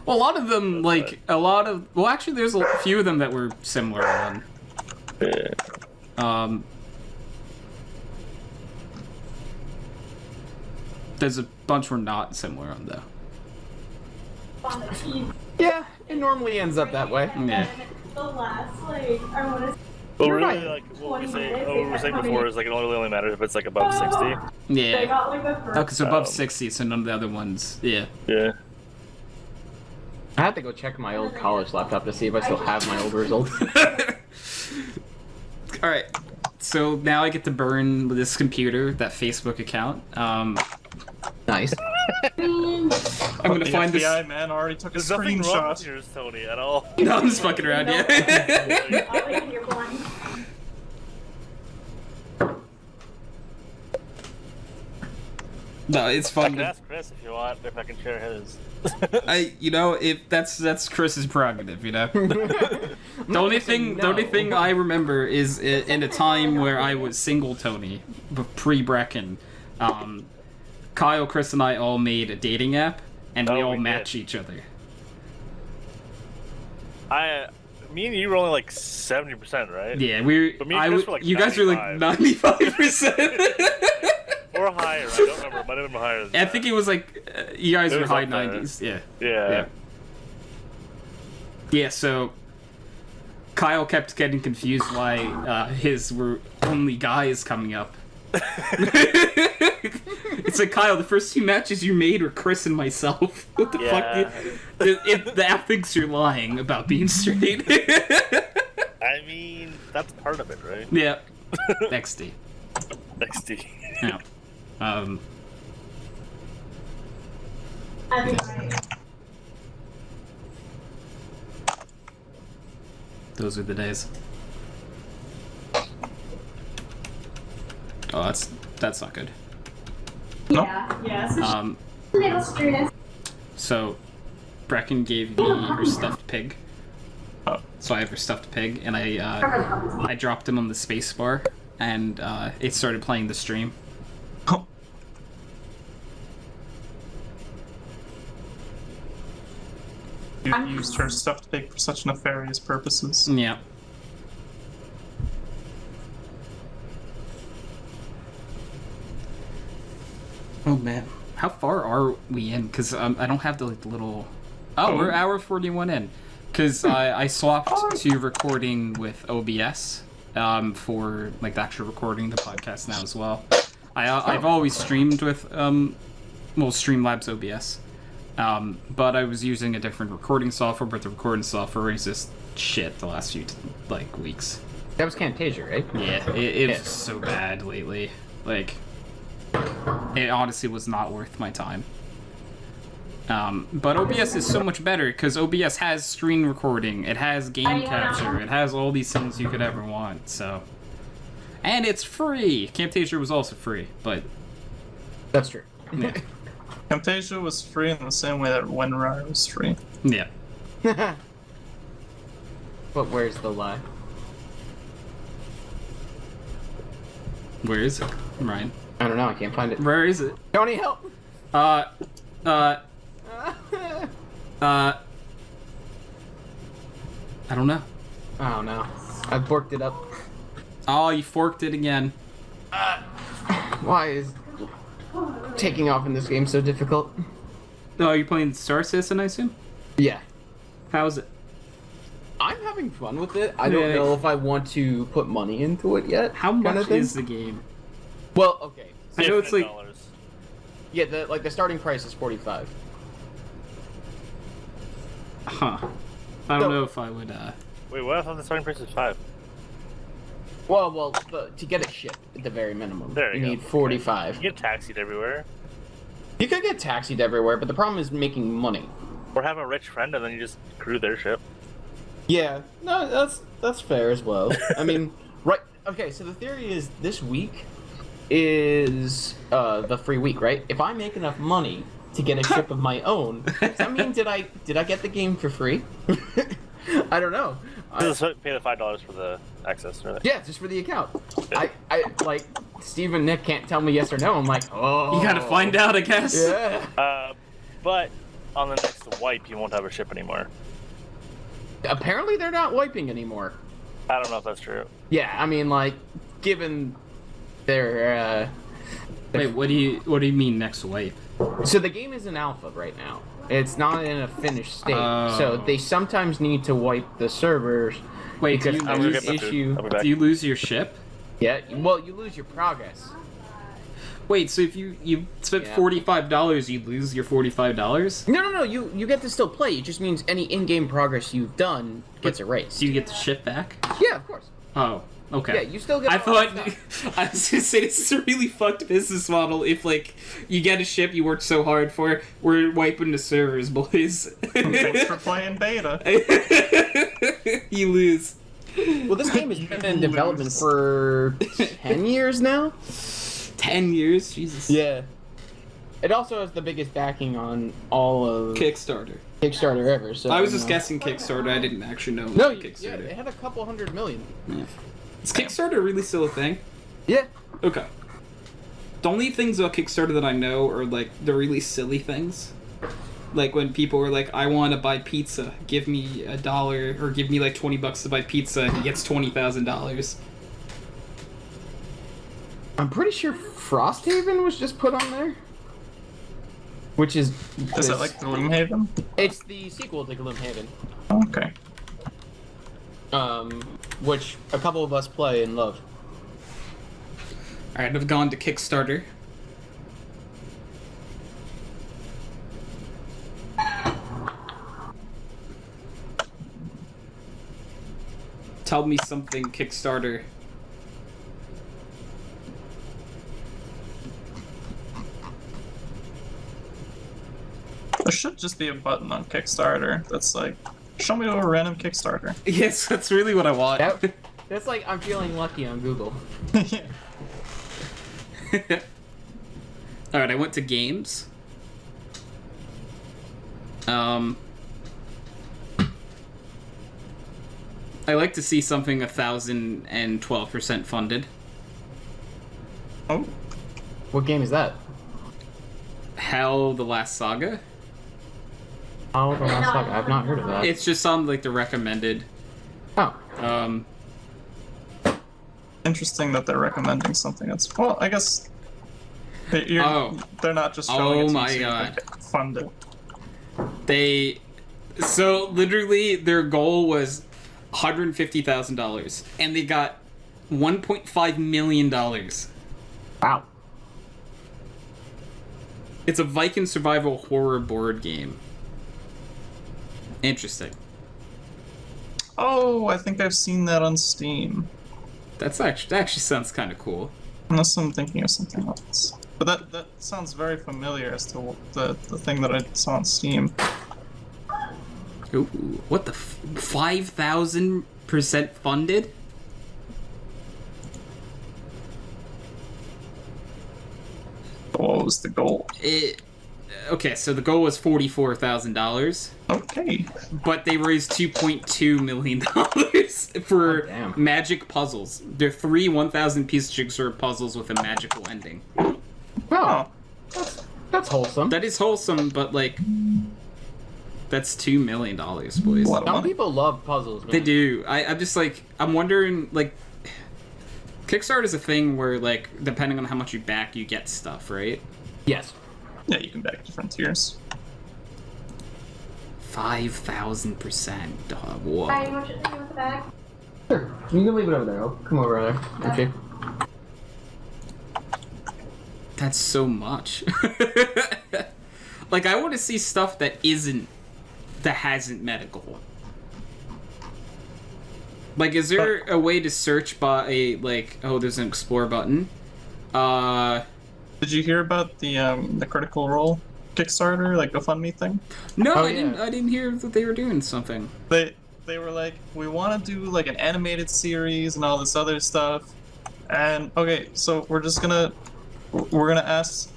Well, a lot of them, like, well, actually, there's a few of them that were similar on. Yeah. There's a bunch we're not similar on, though. Yeah, It normally ends up that way. Yeah. The last, like, I want to. Well, You're really, right. like what we were saying before is like it only matters if it's like above 60. They Yeah. got like the first. Oh, because above 60, so none of the other ones. Yeah. Yeah. I have to go check my old college laptop to see if I still have my old results. All right. So now I get to burn this computer, that Facebook account. Nice. I'm gonna The find FBI this. man already took a There's nothing wrong with screenshot. yours, Tony, at all. No, I'm just fucking around. Yeah. I like your one. No, it's I fun. can ask Chris if you want, if I can share his. If that's Chris's prerogative, the only thing I remember is in a time where I was single Tony, pre-Brecken, Kyle, Chris, and I all made a dating app, and we Oh, all we match did. each other. Me and you were only like 70%, right? Yeah, But me and Chris were like you guys were like 95%. Or higher, I don't remember. It might have been higher than I that. think it was like you guys It were was high up there. 90s. Yeah. Yeah. Yeah, so Kyle kept getting confused why his were only guys coming up. It's like, Kyle, the first two matches you made were Chris and myself. What the Yeah. fuck? The app thinks you're lying about being straight. I mean, that's part of it, right? Yeah. XD. XD. Yeah. Anyway. Those are the days. Oh, that's not good. Yeah. So middle students. So Brecken gave me her stuffed pig. So I have her stuffed pig, and I dropped him on the space bar, and it started playing the stream. You used her stuffed pig for such nefarious purposes. Yeah. Oh man, how far are we in? Because I don't have the little. Oh, we're hour 41 in. Because I swapped to recording with OBS for like the actual recording the podcast now as well. I've always streamed with Streamlabs OBS, but I was using a different recording software. But the recording software is just shit the last few weeks. That was Camtasia, right? Yeah, it was so bad lately. Like, it honestly was not worth my time. But OBS is so much better because OBS has screen recording, it has game capture, it has all these things you could ever want. So, and it's free. Camtasia was also free, but That's true. yeah, Camtasia was free in the same way that WinRAR was free. yeah. But where's the lie? Where is it, Ryan? I don't know. I can't find it. Where is it? Tony, help! I don't know. Oh no, I borked it up. Oh, you forked it again. Why is taking off in this game so difficult? Oh, you're playing Star Citizen, I assume? Yeah. How's it? I'm having fun with it. I don't Yeah. know if I want to put money into it yet. How kinda much thing. is the game? Well, okay. I know it's like $50. Yeah, the starting price is $45. Huh. I don't know if I would, Wait, what? I thought the starting price was $5. Well, to get it shipped at the very minimum, There you go. need 45. You get taxied everywhere. You could get taxied everywhere, but the problem is making money. Or have a rich friend and then you just crew their ship. Yeah, no, that's fair as well. I mean, right? Okay, so the theory is this week is the free week, right? If I make enough money to get a ship of my own, does that mean did I get the game for free? I don't know. Just pay the $5 for the access, really. Yeah, just for the account. I like Steve and Nick can't tell me yes or no. I'm like, oh, you gotta find out, I guess. Yeah. But on the next wipe, you won't have a ship anymore. Apparently, they're not wiping anymore. I don't know if that's true. Yeah, I mean, like, given their Wait, what do you mean next wipe? so the game is in alpha right now, It's not in a finished state. So they sometimes need to wipe the servers. Wait, do because you, there's issue. do you lose your ship? Yeah, well, you lose your progress. Wait, so if you spent $45, you lose your $45? No. You get to still play. It just means any in-game progress you've done gets erased. Do you get the ship back? Yeah, of course. Oh, okay. Yeah, you still get. I thought I was gonna say this is a really fucked business model. If like you get a ship you worked so hard for, we're wiping the servers, boys. Thanks for playing beta. You lose. Well, this game has been in development for 10 years now. 10 years, Jesus. Yeah. It also has the biggest backing on all of Kickstarter ever. So I was just guessing Kickstarter. I didn't actually know. No, Kickstarter. yeah, it had a couple $100 million. Yeah. Is Kickstarter really still a thing? Yeah. Okay. The only things about Kickstarter that I know are like the really silly things. Like when people are like, I want to buy pizza, give me $1 or give me like $20 to buy pizza and he gets $20,000. I'm pretty sure Frosthaven was just put on there. Which is... Is it like Gloomhaven? It's the sequel to Gloomhaven. Okay. Which a couple of us play and love. Alright, I've gone to Kickstarter. Tell me something, Kickstarter. There should just be a button on Kickstarter that's like, show me a random Kickstarter. Yes, that's really what I want. That's like I'm feeling lucky on Google. Yeah. Alright, I went to games. I like to see something 1,012% funded. Oh. What game is that? Hell, The Last Saga? Oh, the last saga. I've not heard of that. It's just on like the recommended. Oh. Interesting that they're recommending something that's, well, I guess they're not just showing it to my you so you God. can fund it. So literally their goal was $150,000 and they got $1.5 million. Wow. It's a Viking survival horror board game. Interesting. Oh, I think I've seen that on Steam. That actually sounds kind of cool. Unless I'm thinking of something else. But that sounds very familiar as to the thing that I saw on Steam. Ooh, what the 5,000% funded? What was the goal? Okay, so the goal was $44,000. Okay. But they raised $2.2 million for magic puzzles. They're 3 1,000-piece jigsaw puzzles with a magical ending. Oh, that's wholesome. That is wholesome, but like, that's $2 million, boys. Some people love puzzles, man. They do. I'm just like, I'm wondering, like, Kickstarter is a thing where, like, depending on how much you back, you get stuff, right? Yes. Yeah, you can back different tiers. 5,000%. Whoa. Hi, you want to do with the bag? Sure. You can leave it over there. I'll come over there. Okay. That's so much. Like, I want to see stuff that hasn't met a goal. Like, is there a way to search by, like, oh, there's an explore button? Did you hear about the Critical Role Kickstarter, like GoFundMe thing? No, Oh, I didn't hear that they were doing something. They were like, we want to do like an animated series and all this other stuff, and okay, so we're gonna ask,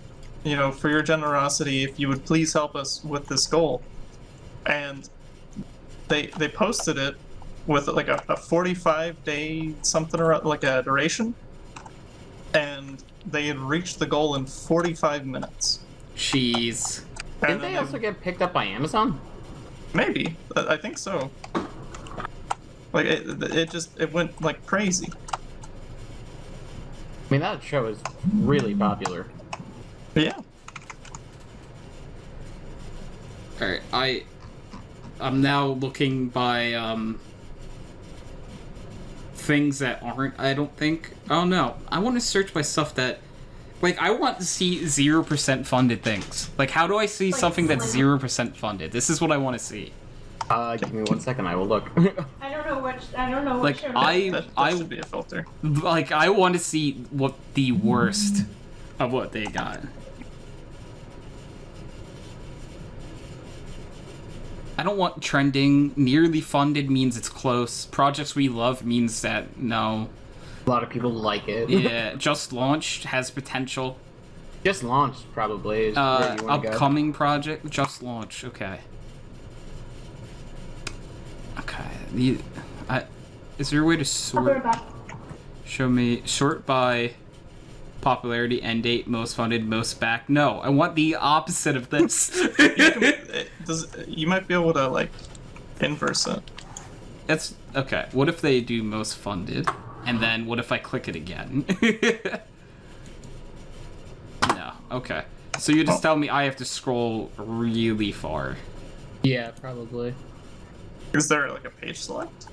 you know, for your generosity, if you would please help us with this goal, and they posted it with like a 45-day something or like a duration, and they had reached the goal in 45 minutes. Jeez. Didn't they also get picked up by Amazon? Maybe. I think so. Like, it went like crazy. I mean, that show is really popular. But yeah. Alright, I'm now looking by, things that aren't, I don't think. Oh no, I want to search by stuff that, like, I want to see 0% funded things. Like, how do I see something that's 0% funded? This is what I want to see. Give me 1 second, I will look. I don't know what Like, show that should be a filter. Like, I want to see what the worst of what they got. I don't want trending. Nearly funded means it's close. Projects we love means that, no. A lot of people like it. Yeah, just launched, has potential. Just launched, probably. Is where you want to go. Upcoming project, just launched, okay. Okay, is there a way to sort? Show me, sort by popularity, end date, most funded, most backed. No, I want the opposite of this. You might be able to, like, inverse it. That's, okay, what if they do most funded, and then what if I click it again? No, okay. So you just tell me I have to scroll really far. Yeah, probably. Is there, like, a page select?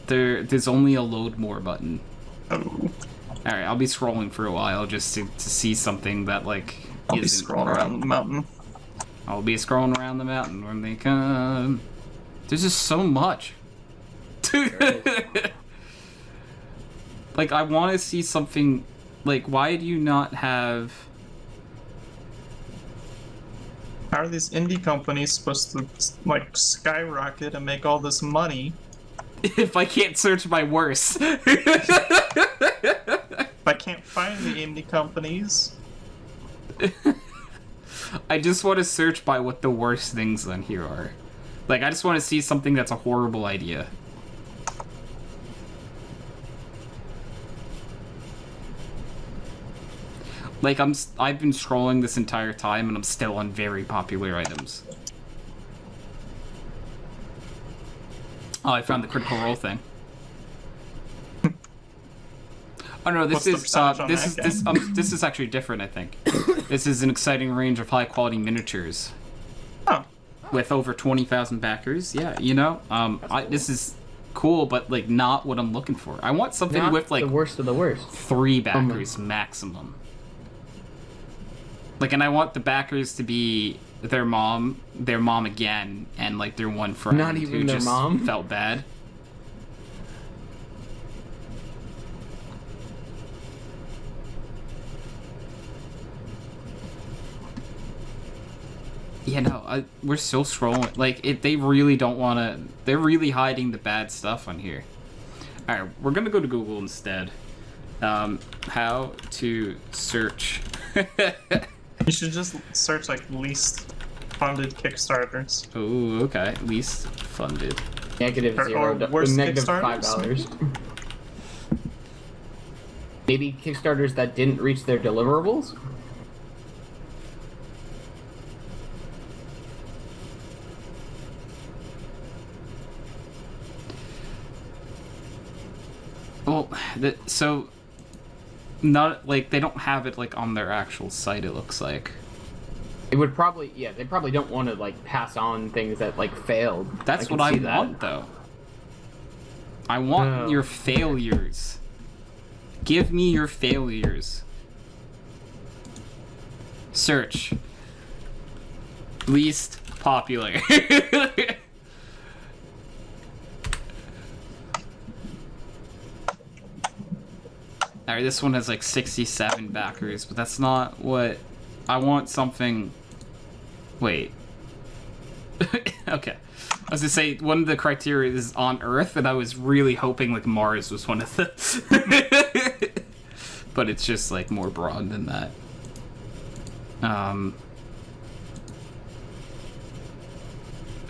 There's only a load more button. Oh. Alright, I'll be scrolling for a while just to see something that, like, I'll be scrolling around the mountain. I'll be scrolling around the mountain when they come. There's just so much. Like, I want to see something... Like, why do you not have... How are these indie companies supposed to, like, skyrocket and make all this money? If I can't search by worse. If I can't find the indie companies. I just want to search by what the worst things on here are. Like, I just want to see something that's a horrible idea. Like, I've been scrolling this entire time, and I'm still on very popular items. Oh, I found the Critical Role thing. Oh no, this is actually different, I think. This is an exciting range of high-quality miniatures. Oh. With over 20,000 backers. Yeah, you know, this is cool, but, like, not what I'm looking for. I want something Not with, like, the worst of the worst. 3 backers maximum. Like, and I want the backers to be their mom again, and, like, their one friend Not even who their just mom? felt bad. Yeah, no, we're still scrolling. Like, they really don't want to... They're really hiding the bad stuff on here. Alright, we're gonna go to Google instead. How to search... You should just search, like, least funded Kickstarters. Oh, okay. Least funded. Negative or worst negative Kickstarters? $5. Maybe Kickstarters that didn't reach their deliverables? Well, so... Not, like, they don't have it, like, on their actual site, it looks like. It would probably, yeah, they probably don't want to, like, pass on things that, like, failed. That's what I want, though. I want your failures. Give me your failures. Search. Least popular. Alright, this one has like 67 backers, but that's not what... I want something... Wait. Okay. I was gonna say, one of the criteria is on Earth, and I was really hoping like Mars was one of the... But it's just like more broad than that.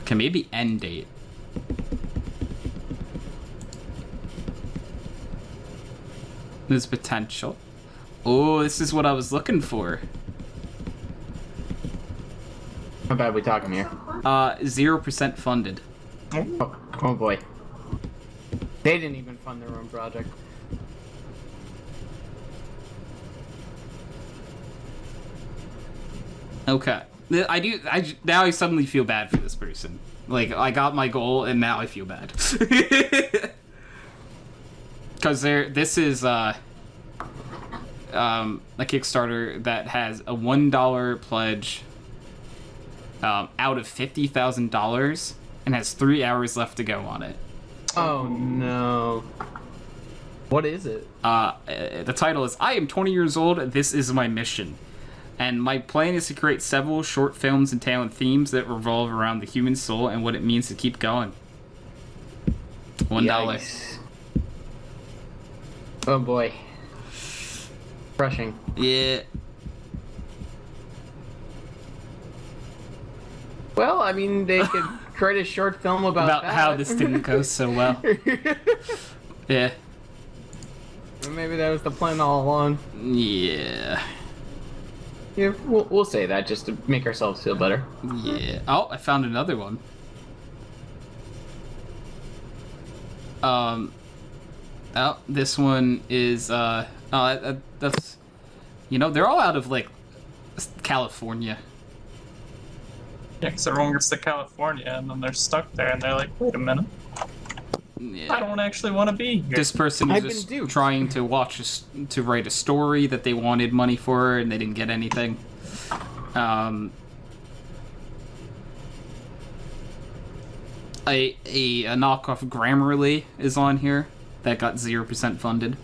Okay, maybe end date. There's potential. Oh, this is what I was looking for. How bad are we talking here? 0% funded. Oh boy. They didn't even fund their own project. Okay. Now I suddenly feel bad for this person. Like, I got my goal, and now I feel bad. Because this is a Kickstarter that has a $1 pledge out of $50,000 and has 3 hours left to go on it. Oh no. What is it? The title is, I am 20 years old, this is my mission. And my plan is to create several short films entailing themes that revolve around the human soul and what it means to keep going. $1. Yikes. Oh boy. Crushing. Yeah. Well, I mean, they could create a short film about how this didn't go so well. Yeah. Maybe that was the plan all along. Yeah. Yeah, we'll say that just to make ourselves feel better. Yeah. Oh, I found another one. Oh, this one is that's, you know, they're all out of like California. Yeah, because everyone gets to California and then they're stuck there and they're like, wait a minute. Yeah. I don't actually want to be here. This person was just trying to write a story that they wanted money for, and they didn't get anything. A knockoff Grammarly is on here that got 0% funded.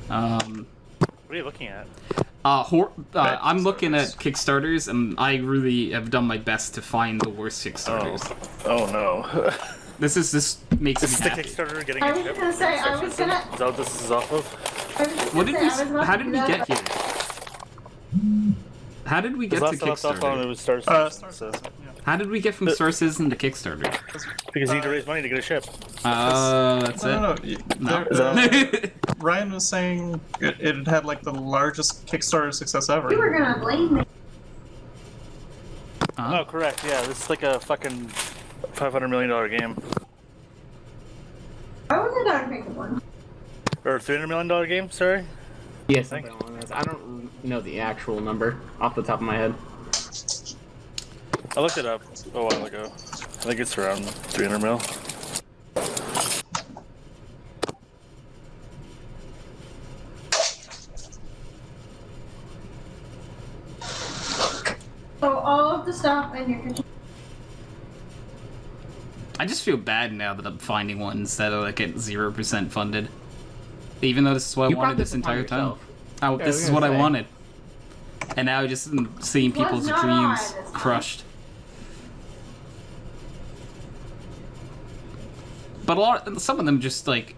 What are you looking at? I'm looking at Kickstarters, and I really have done my best to find the worst Kickstarters. Oh no. This makes me This is the happy. Kickstarter getting I a was ship? gonna say, I was gonna. Is that what this is off of? How did we get here? How did we get to Last time I saw Kickstarter? it was Star Star Citizen, Citizen, so. yeah. How did we get from Star Citizen to Kickstarter? Because you need to raise money to get a ship. That's No, it. no, No. Ryan was saying it had like the largest Kickstarter success ever. You were gonna blame me. Oh, correct. Yeah, this is like a fucking $500 million game. I wasn't done picking one. Or $300 million game, sorry? Yes, I don't know the actual number off the top of my head. I looked it up a while ago. I think it's around 300 mil. So all of the stuff in your kitchen. I just feel bad now that I'm finding ones that are like at 0% funded. Even though this is what I wanted this entire time. Oh, this is what I wanted. And now I just am seeing people's dreams crushed. But some of them just like,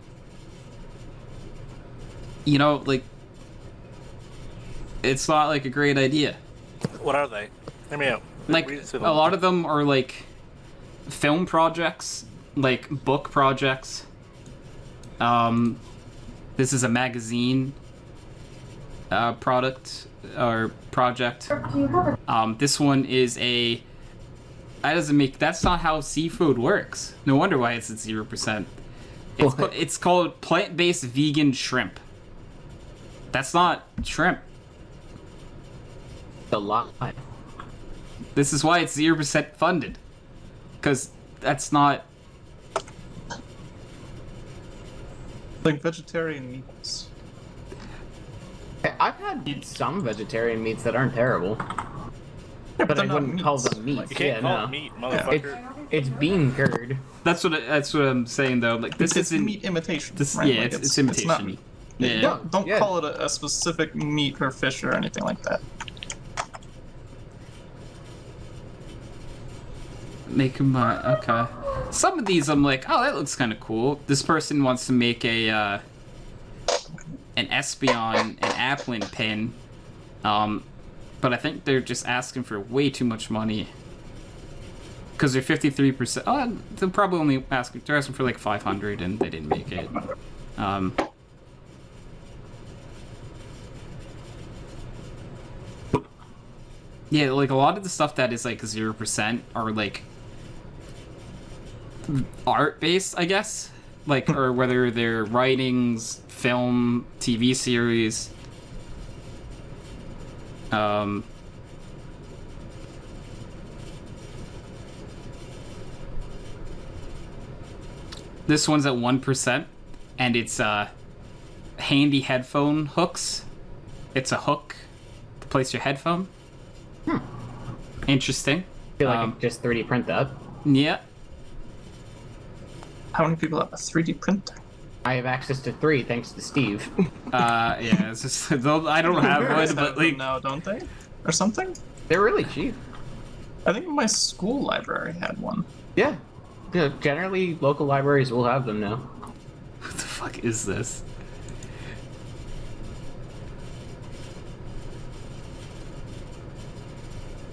you know, like, it's not like a great idea. What are they? Hear me out. Like, a lot of them are like film projects, like book projects. This is a magazine product or project. This one is a. That's not how seafood works. No wonder why it's at 0%. It's called plant-based vegan shrimp. That's not shrimp. The lie. This is why it's 0% funded. Because that's not. Like vegetarian meats. I've had some vegetarian meats that aren't terrible. Yeah, But I they're wouldn't not call meats. them meats. You can't call it meat, motherfucker. It's bean curd. That's what I'm saying though. Like this It's isn't meat imitation. This, right? yeah, Like, it's imitation. It's not meat. Yeah. Don't call it a specific meat or fish or anything like that. Make them okay. Some of these I'm like, oh, that looks kind of cool. This person wants to make a an Espeon and Applin pin, but I think they're just asking for way too much money because they're 53%. Oh, they'll probably only asking. They're asking for like 500, and they didn't make it. Yeah, like a lot of the stuff that is like 0% are like art based, I guess. Like, or whether they're writings, film, TV series. This one's at 1%, and it's handy headphone hooks. It's a hook to place your headphone. Interesting. I feel like I can just 3D print that. Yeah. How many people have a 3D printer? I have access to 3 thanks to Steve. Yeah, it's just, I don't have one, but like... now, don't they? Or something? They're really cheap. I think my school library had one. Yeah. Generally, local libraries will have them now. What the fuck is this?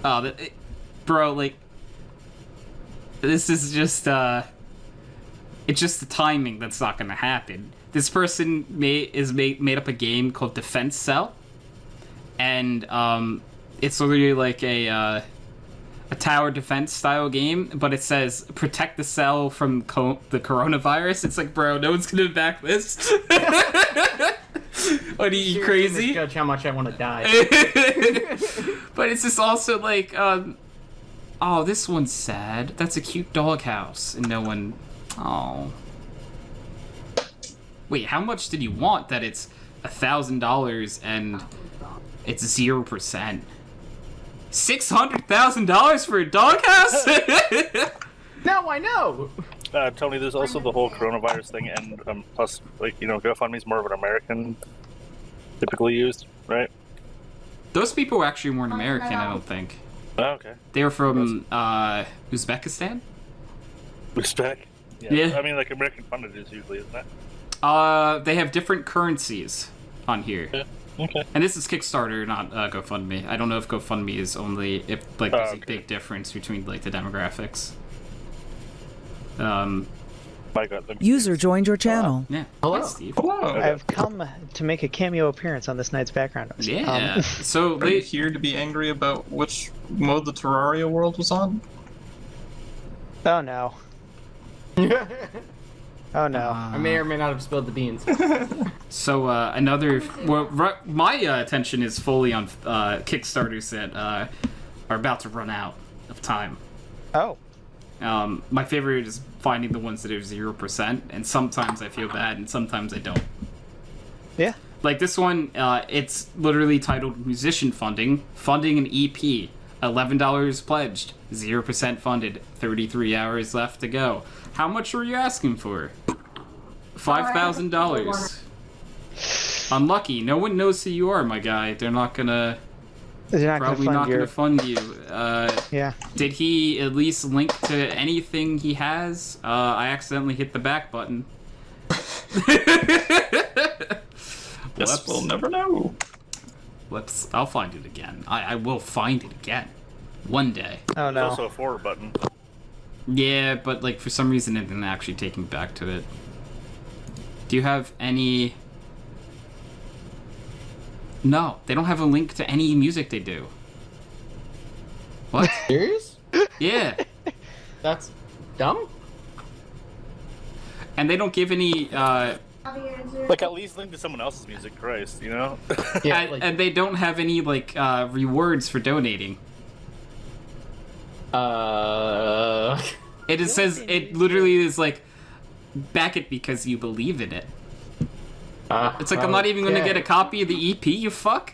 Oh, bro, like... This is just, it's just the timing that's not gonna happen. This person made up a game called Defense Cell, and it's literally like a tower defense style game, but it says protect the cell from the coronavirus. It's like, bro, no one's gonna back this. What are you crazy? Judge how much I want to die. But it's just also like, oh, this one's sad. That's a cute doghouse, and no one. Oh. Wait, how much did you want that it's $1,000 and it's 0%? $600,000 for a doghouse? Now I know! Tony, there's also the whole coronavirus thing, and plus, like, you know, GoFundMe's more of an American typically used, right? Those people actually weren't American, I don't think. Oh, okay. They were from Uzbekistan? Uzbek? Yeah. I mean, like, American funded is usually, isn't it? They have different currencies on here. Yeah. Okay. And this is Kickstarter, not GoFundMe. I don't know if GoFundMe is only if like there's a big difference between like the demographics. My God, User joined your channel. Yeah. Hello. Hi, Steve. Hello. I've come to make a cameo appearance on this night's background. Yeah. So Are you here to be angry about which mode the Terraria world was on? Oh no. Oh no. I may or may not have spilled the beans. So another. Well, my attention is fully on Kickstarters that are about to run out of time. Oh. My favorite is finding the ones that are 0%, and sometimes I feel bad, and sometimes I don't. Yeah. Like this one, it's literally titled Musician Funding an EP, $11 pledged, 0% funded, 33 hours left to go. How much were you asking for? $5,000. Unlucky. No one knows who you are, my guy. They're not gonna. They're not probably gonna not fund gonna fund you. Yeah. Did he at least link to anything he has? I accidentally hit the back button. Yes, we'll never know. I'll find it again. I will find it again. One day. Oh There's no. also a forward button. Yeah, but like for some reason it didn't actually take me back to it. Do you have any... No, they don't have a link to any music they do. What? Serious? Yeah. That's dumb? And they don't give any, Like, at least link to someone else's music, Christ, you know? Yeah, and, like, and they don't have any, like, rewards for donating. It just says, it literally is like, back it because you believe in it. It's like, I'm not even gonna get a copy of the EP, you fuck?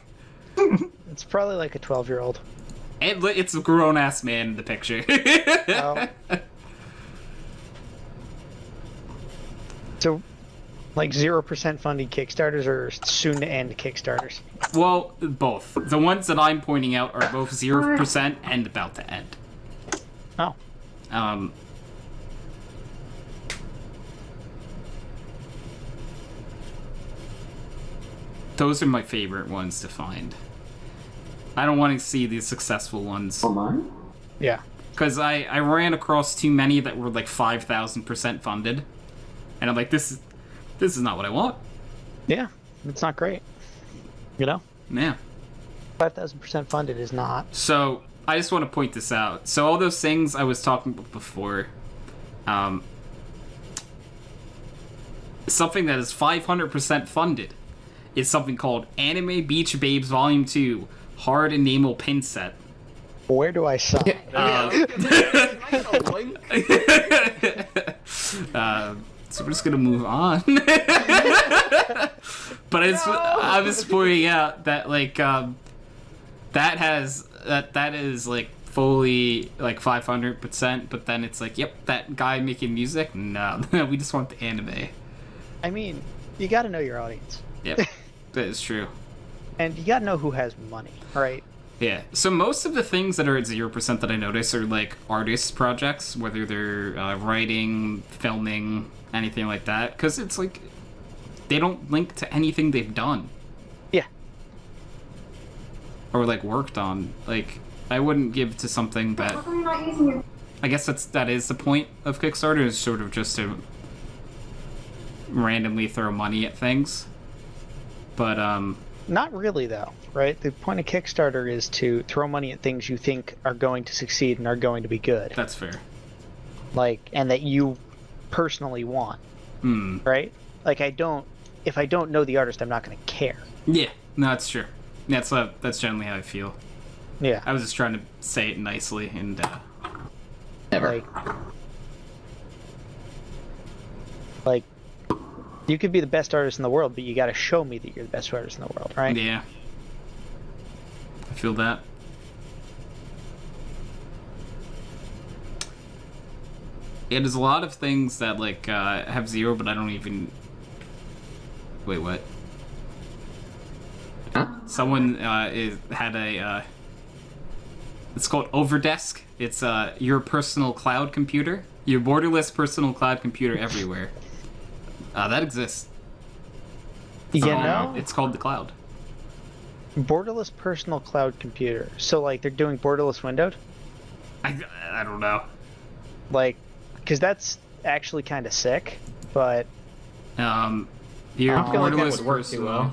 It's probably like a 12-year-old. It's a grown-ass man in the picture. Oh. So, like 0% funded Kickstarters or soon-to-end Kickstarters? Well, both. The ones that I'm pointing out are both 0% and about to end. Oh. Those are my favorite ones to find. I don't want to see the successful ones. Yeah. Because I ran across too many that were like 5,000% funded. And I'm like, this is not what I want. Yeah. It's not great. You know? Yeah. 5,000% funded is not. So, I just want to point this out. So all those things I was talking about before, something that is 500% funded is something called Anime Beach Babes Volume 2 Hard Enamel Pin Set. Where do I sign? so we're just gonna move on. But I was pointing out that like that is like fully like 500%, but then it's like, yep, that guy making music, no, we just want the anime. I mean, you got to know your audience. Yep, that is true. And you got to know who has money, right? Yeah, so most of the things that are at 0% that I notice are like artist projects, whether they're writing, filming, anything like that, because it's like they don't link to anything they've done. Yeah. Or like worked on. Like, I wouldn't give to something that... How come you're not using your... I guess that is the point of Kickstarter, is sort of just to randomly throw money at things. But, Not really, though, right? The point of Kickstarter is to throw money at things you think are going to succeed and are going to be good. that's fair. Like, and that you personally want, right? Like, if I don't know the artist, I'm not going to care. Yeah, no, that's true. That's generally how I feel. Yeah. I was just trying to say it nicely, and, Never. Like, you could be the best artist in the world, but you got to show me that you're the best artist in the world, right? yeah. I feel that. Yeah, there's a lot of things that, like, have 0, but I don't even... Wait, what? Huh? Someone had a... It's called Overdesk. It's your personal cloud computer. Your borderless personal cloud computer everywhere. That exists. You know? It's called the cloud. Borderless personal cloud computer. So, like, they're doing borderless windowed? I don't know. Like, because that's actually kind of sick, but... Your I don't feel like that borderless would work too well.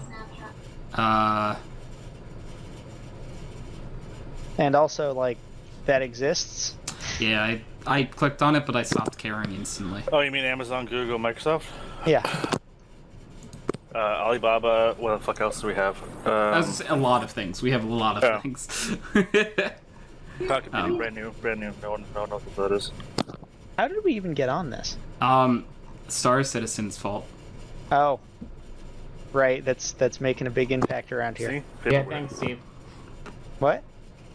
And also, like, that exists. Yeah, I clicked on it, but I stopped caring instantly. Oh, you mean Amazon, Google, Microsoft? Yeah. Alibaba. What the fuck else do we have? That's a lot of things. We have a lot of Yeah. things. Cloud computing, brand new. No one knows what that is. How did we even get on this? Star Citizen's fault. Oh. Right, that's making a big impact around here. See? Yeah, thanks, Steve. What?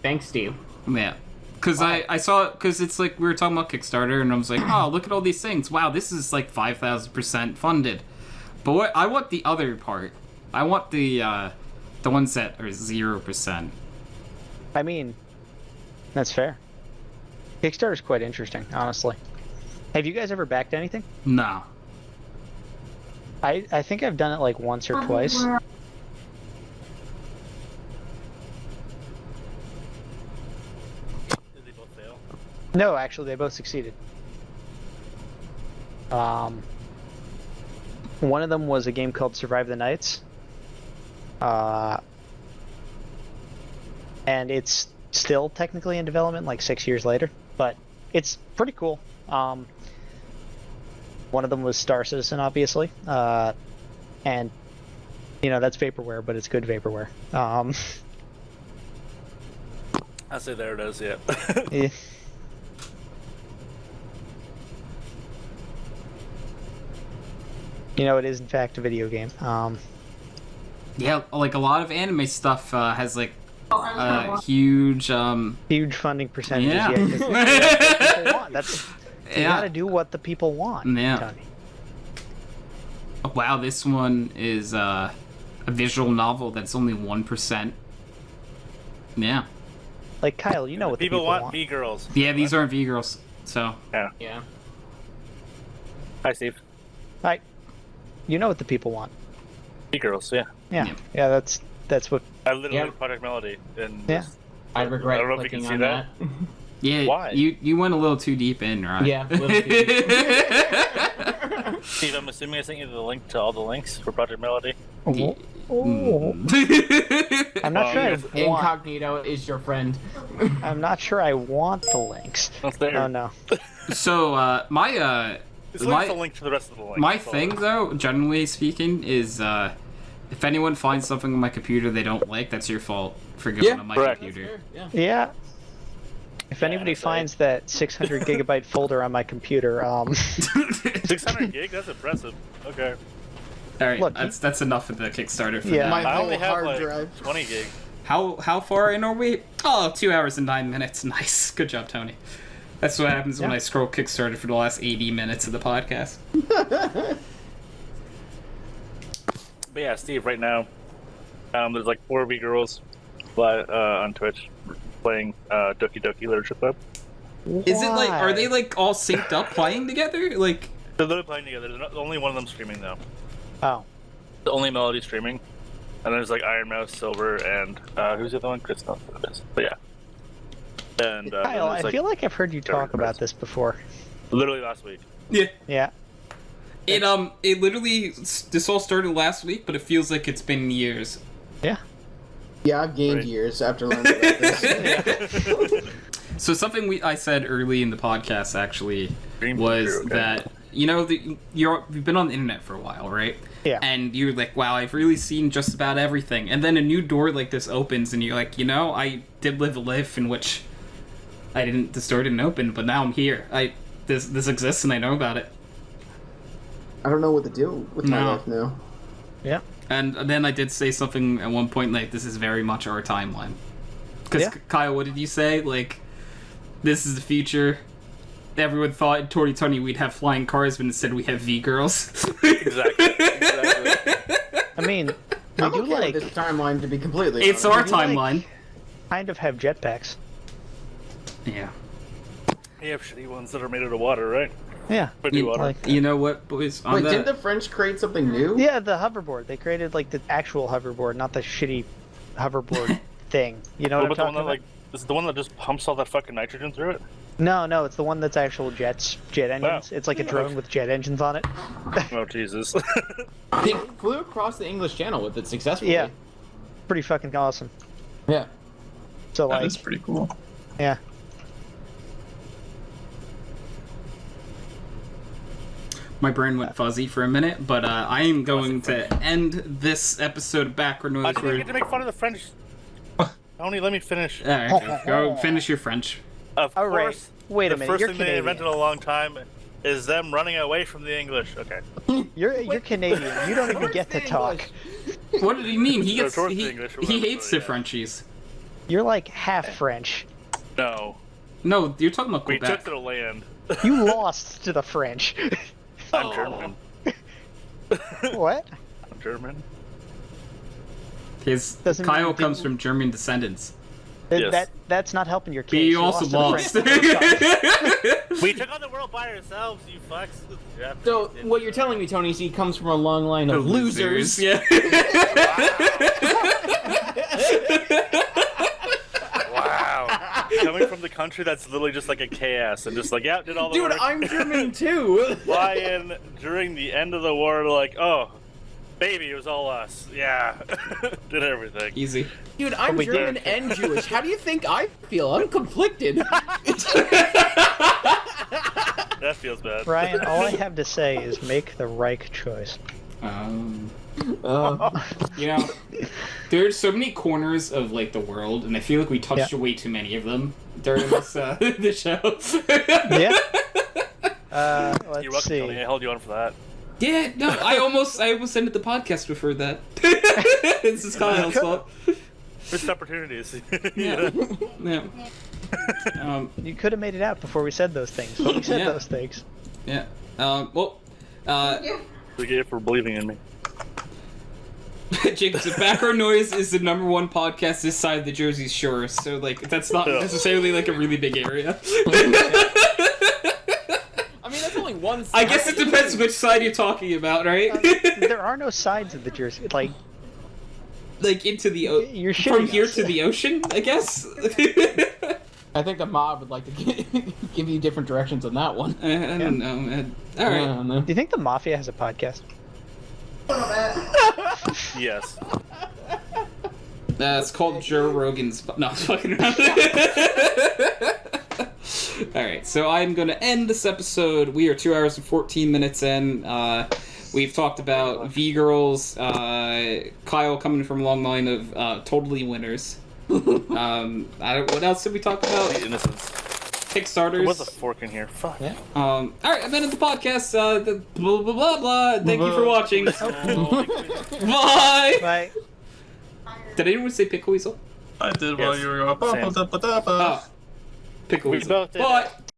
Thanks, Steve. Yeah. Because I saw, because it's like, we were talking about Kickstarter, and I was like, oh, look at all these things. Wow, this is like 5,000% funded. But I want the other part. I want the ones that are 0%. I mean, that's fair. Kickstarter's quite interesting, honestly. Have you guys ever backed anything? No. I think I've done it like once or twice. Did they both fail? No, actually, they both succeeded. One of them was a game called Survive the Nights. And it's still technically in development, like 6 years later, but it's pretty cool. One of them was Star Citizen, obviously, and you know that's vaporware, but it's good vaporware. I say there it is. Yeah. Yeah. You know, it is in fact a video game. Yeah, like a lot of anime stuff has like huge Huge funding percentages. Yeah. Yeah, 'cause that's what people want. That's you Yeah. gotta do what the people want. Yeah. Tony. Wow, this one is a visual novel that's only 1%. Yeah. Like Kyle, you know what the people people want V-girls. Yeah, these aren't V-girls, so... Yeah. Hi, Steve. Hi. You know what the people want. V-girls. Yeah. Yeah. Yeah. Yeah, that's what. I literally Yeah. did Project Melody. And Yeah. I regret I don't know if you clicking can on see that. Yeah, Why? you went a little too deep in, right? Yeah, a little too deep. Steve, I'm assuming I sent you the link to all the links for Project Melody. Oh. Mm. I'm not sure I want. Incognito is your friend. I'm not sure I want the links. That's there. Oh no. So, my It's like a link to the rest of the links. my That's all thing, it is. though, generally speaking, is if anyone finds something on my computer they don't like, that's your fault for going Yeah, on my correct. computer. Yeah. Yeah. If anybody finds that 600 gigabyte folder on my computer, 600 gig? That's impressive. Okay. All right, Look, that's enough of the Kickstarter for Yeah. now. I only have hard like drive. 20 gig. How far in are we? Oh, 2 hours and 9 minutes. Nice. Good job, Tony. That's what happens when I scroll Kickstarter for the last 80 minutes of the podcast. But yeah, Steve, right now, there's like 4 V-Girls on Twitch playing Doki Doki Literature Club. Is it like, are they like all synced up playing together? Like, They're literally playing together. There's only one of them streaming, though. Oh. The only Melody streaming. And there's like Iron Mouse, Silver, and who's the other one? Chris knows who it is. But yeah. And Kyle, I feel like I've heard you talk about this before. Literally last week. yeah. Yeah. It literally, this all started last week, but it feels like it's been years. Yeah. Yeah, I've gained Right. years after learning about this. So something I said early in the podcast actually was that, you know, you've been on the internet for a while, right? Yeah. And you're like, wow, I've really seen just about everything. And then a new door like this opens, and you're like, you know, I did live a life in which this door didn't open, but now I'm here. This exists, and I know about it. I don't know what to do with my life now. Yeah. And then I did say something at one point, like, this is very much our timeline. Because, Kyle, what did you say? Like, this is the future. Everyone thought in 2020 we'd have flying cars, but instead we have V-Girls. Exactly. I mean, we I'm do okay like with this timeline, to be completely It's honest. our do, like, timeline. kind of have jetpacks. Yeah. You have shitty ones that are made out of water, right? Yeah. But do water. Like, You know what, boys? On Wait, that, didn't the French create something new? yeah, the hoverboard. They created like the actual hoverboard, not the shitty hoverboard thing. You know What what about I'm the one talking that about? is it the one that just pumps all that fucking nitrogen through it? No, it's the one that's actual jet engines. Wow. It's like a drone with jet engines on it. Oh Jesus. They flew across the English Channel with it successfully. Yeah. Pretty fucking awesome. Yeah. So That like, is pretty cool. yeah. my brain went fuzzy for a minute, but I am going to end this episode of Background I Noise. didn't get to make fun of the French. Tony, let me finish. Alright, go finish your French. Of All right. course, Wait a the minute. first You're thing they Canadian. invented in a long time is them running away from the English. Okay. You're Canadian. You don't even get to talk. What did he mean? He So gets towards he, the English, he whatever, hates so, the yeah. Frenchies. You're like half French. No. No, you're talking about We Quebec. took to the land. You lost to the French. I'm German. What? I'm German. His Doesn't Kyle mean- comes from German descendants. Yes. That's not helping your case. But you also to the lost. French the first time. We took on the world by ourselves, you fucks. Yeah. So what you're telling me, Tony, is he comes from a long line of losers. Yeah. Wow. Coming from the country that's literally just like a KS and just like, yeah, did all the Dude, work. I'm German too. Fly in during the end of the war, like, oh, baby, it was all us. Yeah. Did everything. Easy. Dude, I'm we German did. and Jewish. How do you think I feel? I'm conflicted. That feels bad. Ryan, all I have to say is make the right choice. You know, there's so many corners of like the world, and I feel like we touched way too many of them during this the show. Yeah. You're Let's welcome, Tony. I see. held you on for that. Yeah, no, I almost ended the podcast before that. This is Kyle's fault. Missed opportunities. Yeah. Yeah. You could have made it out before we said those things, but we said Yeah. those things. Yeah. Well, Forget you for believing in me. Jacob, so Background Noise is the #1 podcast this side of the Jersey Shore, so like that's not necessarily like a really big area. I mean, that's only one side. I guess it depends which side you're talking about, right? There are no sides of the Jersey. Like, Like into the You're from shitting here us. to the ocean, I guess. I think the mob would like to give you different directions on that one. I don't know, man. All I right. don't know. do you think the Mafia has a podcast? Yes. It's called Joe Rogan's. No, I'm fucking around. All right, so I'm gonna end this episode. We are 2 hours and 14 minutes in. We've talked about V-Girls, Kyle coming from a long line of totally winners. What else did we talk about? Innocence. Kickstarters. There was a fork in here. Fuck. Yeah. All right, I'm ending the podcast. Blah blah blah blah. Thank you for watching. Bye. Bye. Did anyone say pickle weasel? I did Yes. while you were going. Same. Pickle We weasel. both did Bye. it.